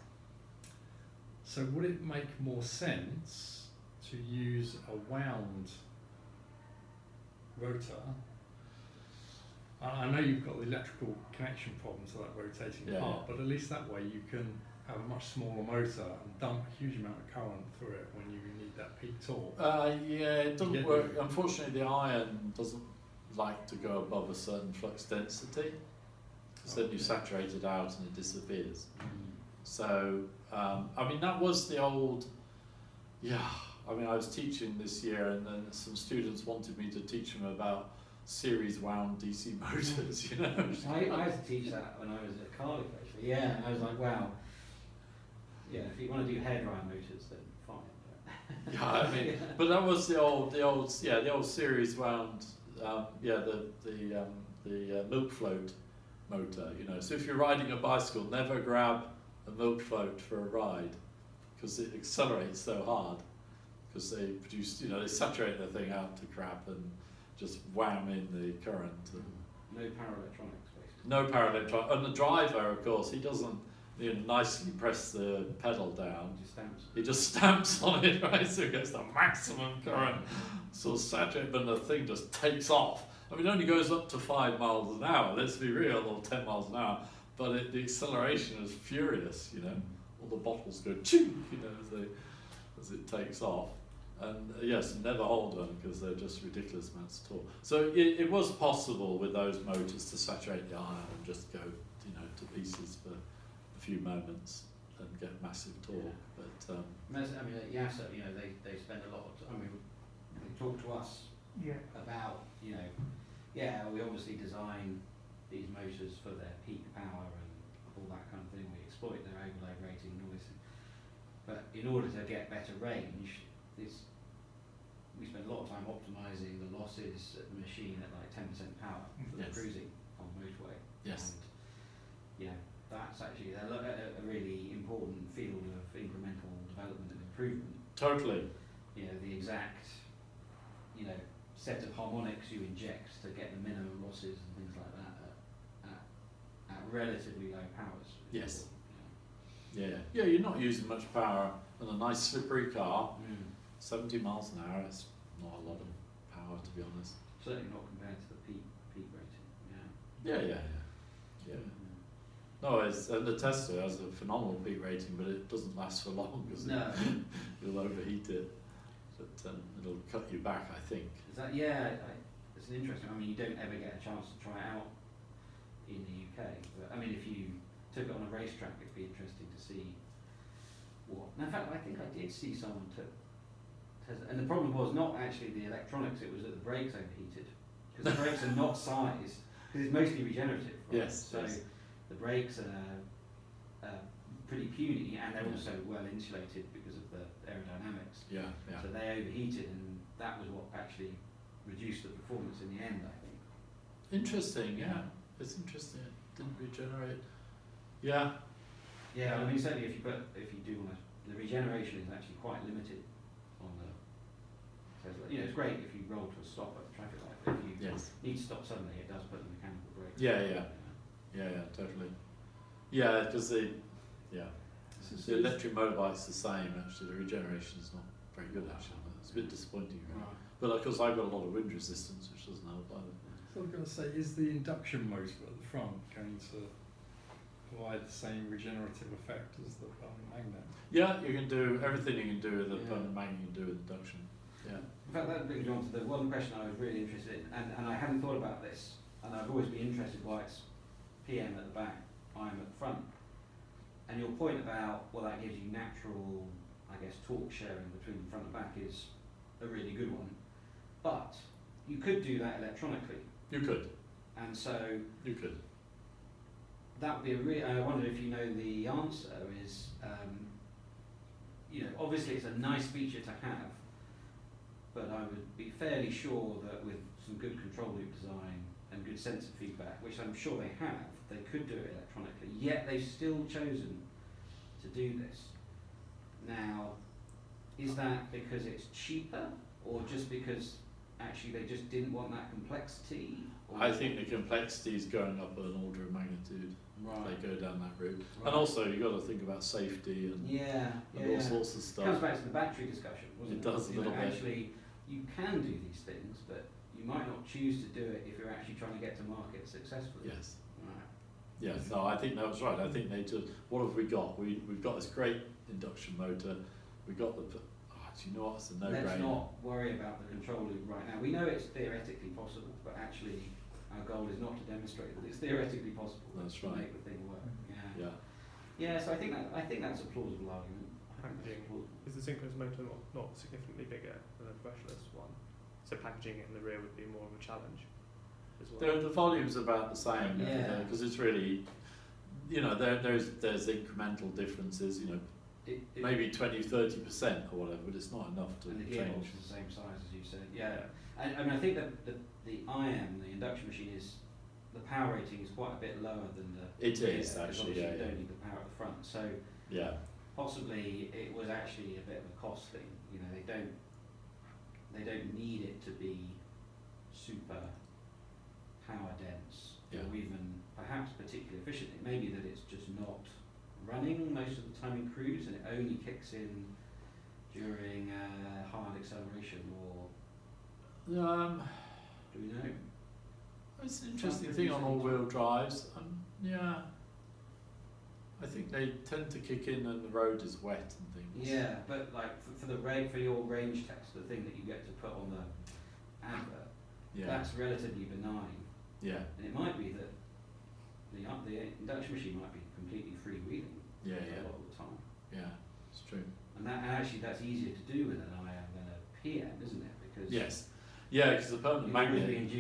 So would it make more sense to use a wound rotor? I know you've got the electrical connection problem to that rotating Yeah, part, yeah. but at least that way you can have a much smaller motor and dump a huge amount of current through it when you need that peak torque. Yeah, it doesn't get work. the- Unfortunately, the iron doesn't like to go above a certain flux density, because then you saturate it out and it disappears. So, I mean, that was the old, I mean, I was teaching this year, and then some students wanted me to teach them about series wound DC motors, you know. I had to teach that when I was at Cardiff, actually. Yeah, and I was like, wow. Yeah, if you want to do hairdryer motors, then fine. Yeah, I mean, but that was the old series wound, the milk float motor, you know. So if you're riding a bicycle, never grab a milk float for a ride, because it accelerates so hard, because they produce, you know, they saturate the thing out to crap and just wham in the current. And No power electronics, basically. no power electron, and the driver, of course, he doesn't, you know, nicely press the pedal down. Just stamps. He just stamps on it, right? So it gets the maximum current, sort of saturated, but the thing just takes off. I mean, it only goes up to 5 miles an hour, let's be real, or 10 miles an hour, but the acceleration is furious, you know. All the bottles go ching, you know, as it takes off. And yes, never hold them because they're just ridiculous amounts of torque. So it was possible with those motors to saturate the iron and just go, you know, to pieces for a few moments and get massive torque. But I mean, at YASA, you know, they spend a lot of time. I mean, they talk to us about, you know, we obviously design these motors for their peak power and all that kind of thing. We exploit their overload rating and all this. But in order to get better range, we spend a lot of time optimising the losses at the machine at like 10% power for the Yes. cruising on motorway. Yes. And, you know, that's actually a really important field of incremental development and improvement. totally, You know, the exact, you know, set of harmonics you inject to get the minimum losses and things like that at relatively low powers. is Yes. important, yeah, you're not using much power on a nice slippery car. you know. 70 miles an hour, it's not a lot of power, to be honest. Certainly not compared to the peak rating. Yeah. No, and the Tesla has a phenomenal peak rating, but it doesn't last for long because No. you'll overheat it. But it'll cut you back, I think. Is that, it's an interesting, I mean, you don't ever get a chance to try it out in the UK, but I mean, if you took it on a racetrack, it'd be interesting to see what, in fact, I think I did see someone took Tesla, and the problem was not actually the electronics, it was that the brakes overheated, because the brakes are not sized, because it's mostly regenerative, right? Yes, So yes. the brakes are pretty puny, and they're also well insulated because of the aerodynamics. Yeah. So they overheated, and that was what actually reduced the performance in the end, I think. Interesting, yeah. It's interesting. It didn't regenerate. Yeah. Yeah, I mean, certainly if you do want to, the regeneration is actually quite limited on the Tesla. You know, it's great if you roll to a stop at a traffic light, but if you Yes. need to stop suddenly, it does put the mechanical brake. Yeah, totally. Yeah, because the electric motorbike's the same, actually. The regeneration is not very good, actually, on it. It's a bit disappointing, really. Right. But of course, I've got a lot of wind resistance, which doesn't help either. So I was going to say, is the induction motor at the front going to provide the same regenerative effect as the permanent magnet? Yeah, you can do everything you can do with a Yeah. permanent magnet. You can do with induction. Yeah. In fact, that brings me on to the one question I was really interested in, and I hadn't thought about this, and I've always been interested why it's PM at the back, IM at the front. And your point about, well, that gives you natural, I guess, torque sharing between the front and back is a really good one. But you could do that electronically, You could. and so You could. that would be a real. I wonder if you know the answer is, you know, obviously it's a nice feature to have, but I would be fairly sure that with some good control loop design and good sensor feedback, which I'm sure they have, they could do it electronically. Yet they've still chosen to do this. Now, is that because it's cheaper, or just because actually they just didn't want that complexity? Or I think the complexity is going up an order of magnitude right. if they go down that route. Right. And also, you've got to think about safety and, Yeah, and all sorts of It stuff. comes back to the battery discussion, wasn't It it? does a You know, little bit. Actually, you can do these things, but you might not choose to do it if you're actually trying to get to market successfully. Yes. Right. Yes. No, I think that was right. I think they just. What have we got? We've got this great induction motor. We got the. Do you know what? It's a no-brainer. Let's not worry about the control loop right now. We know it's theoretically possible, but actually our goal is not to demonstrate that it's theoretically possible. That's to right. make the thing work. Yeah. Yeah. Yeah. So I think that's a plausible argument. I think that's Packaging. plausible. Is the synchronous motor not significantly bigger than the brushless one? So packaging it in the rear would be more of a challenge as well. The volume's about the same. Yeah. Because it's really, you know, there's incremental differences. You know, maybe 20-30% or whatever, but it's not enough to And the gearbox change. is the same size as you said. Yeah. And I mean, I think that the IM, the induction machine, is the power rating is quite a bit lower than the It rear, is, 'cause actually, obviously yeah, you yeah. don't need the power at the front. So Yeah. possibly it was actually a bit of a cost thing. You know, they don't need it to be super power dense Yeah. or even perhaps particularly efficient. It may be that it's just not running most of the time in cruise and it only kicks in during hard acceleration, or do we know? It's an interesting thing on all-wheel drives. Yeah. I think they tend to kick in and the road is wet and things. Yeah, but like for your range test, the thing that you get to put on the advert, Yeah. that's relatively benign, Yeah. and it might be that the induction machine might be completely freewheeling Yeah. a Yeah. lot of the time, Yeah. It's true. and actually that's easier to do with an IM than a PM, isn't it? Because Yes. Yeah, because the permanent you're really magnet.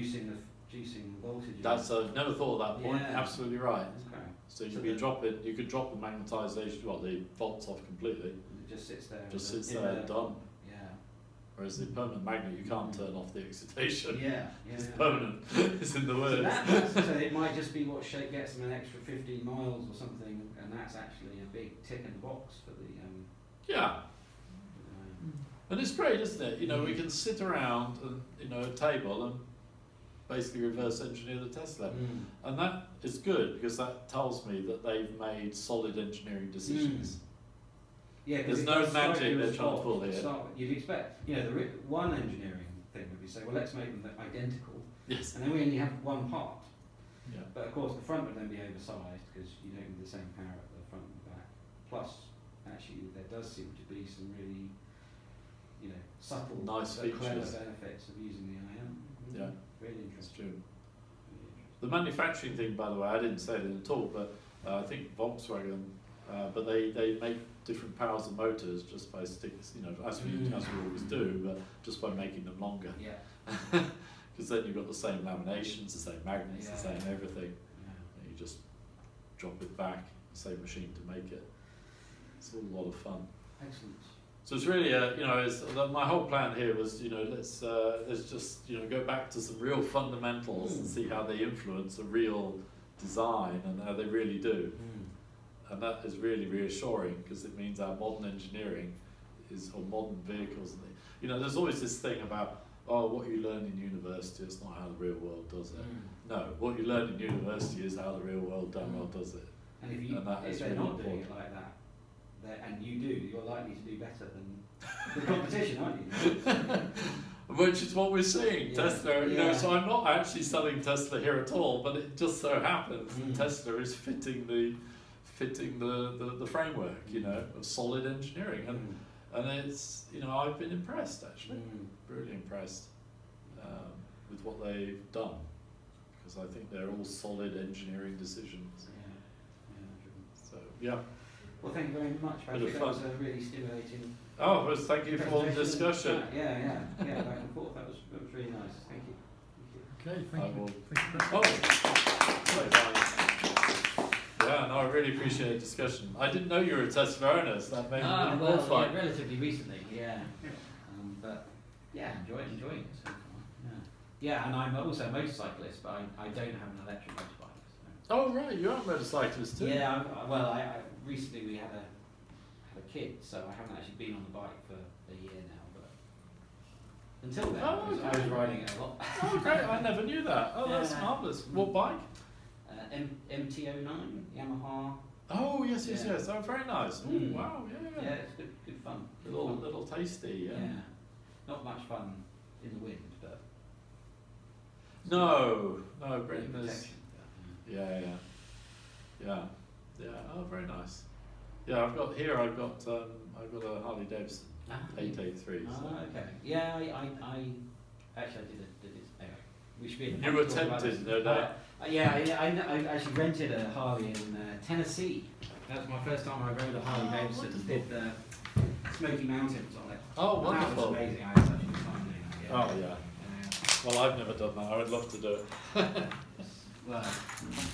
inducing voltage. That's I've never thought of that point. Yeah. Absolutely right. Okay. So So you'd be the- dropping. You could drop the magnetisation. Well, the volts off completely. It just sits there. Just in sits the- there done. Yeah. Whereas the permanent magnet, you can't turn off the excitation. Yeah. It's Yeah. permanent. It's in the So, words. so it might just be what shape gets them an extra 15 miles or something, and that's actually a big tick in the box for the. Yeah. And it's great, isn't it? You know, we can sit around and at a table and basically reverse engineer the Tesla, and that is good because that tells me that they've made solid engineering decisions. Yeah, 'cause There's it no does strike magic you they're as trying to odd pull to here. start with. You'd expect, the one engineering thing would be say, well, let's make them identical, Yes. and then we only have one part. Yeah. But of course, the front would then be oversized because you don't need the same power at the front and back. Plus, actually, there does seem to be some really, subtle, Nice but clever features. benefits of using the IM. Yeah. Really That's interesting. true. Really interesting. The manufacturing thing, by the way, I didn't say it in the talk, but I think Volkswagen, but they make different powers of motors just by sticks, as we always do, but just by making them longer. Yeah. Because then you've got the same laminations, the same magnets, the Yeah. same everything. Yeah. And you just drop it back, same machine to make it. It's all a lot of fun. Excellent. So it's really, my whole plan here was, let's just, go back to some real fundamentals and see how they influence a real design and how they really do. And that is really reassuring because it means our modern engineering or modern vehicles. There's always this thing about, what you learn in university is not how the real world does it. No, what you learn in university is how the real world damn well does it. And if And that if is they're really not doing it important. like that, and you do, you're likely to do better than The competition, aren't you? Which is what we're seeing. Yeah. Tesla, you know, Yeah. so I'm not actually selling Tesla here at all, but it just so happens that Mm. Tesla is fitting the framework, you know, of solid engineering, and it's, you know, I've been impressed actually, really impressed with what they've done, because I think they're all solid engineering decisions. So yeah. Well, thank you very much, Bit of Patrick. That was fun. a really stimulating Oh, well, thank you for all the discussion. Yeah, back and forth. That was really nice. Thank you. Okay, I thank you. will- Thank you very Oh, much. sorry, fine. Yeah, no, I really appreciate the discussion. I didn't know you were a Tesla owner, so that made it even more fun. relatively recently, yeah. But yeah, enjoying it so far. Yeah, and I'm also a motorcyclist, but I don't have an electric motorbike. Oh, right, you're a motorcyclist So. too. Yeah, I recently we had a kid, so I haven't actually been on the bike for a year now. But until then, Oh, I was riding it a lot. Oh, great, I never knew that. Oh, that's Yeah. marvellous. What bike? MT09, Yamaha. Oh, yes, Yeah. Oh, very nice. Oh, Mm. wow, yeah. Yeah, it's good fun. Good Little, fun. little tasty, yeah. Not much fun in the wind, but No, good Britain is. protection. Yeah. Oh, very nice. Yeah, I've got a Harley Davidson Ah, 883. So. Oh, okay. Yeah, I actually I did it. Anyway, we should be. You were tempted, no doubt. I actually rented a Harley in Tennessee. That was my first time I rode a Harley Davidson and did the Smoky Mountains on it. Oh, That was wonderful. amazing. I had such a good time doing that. Oh, yeah. Well, I've never done that. I would love to do it. Well,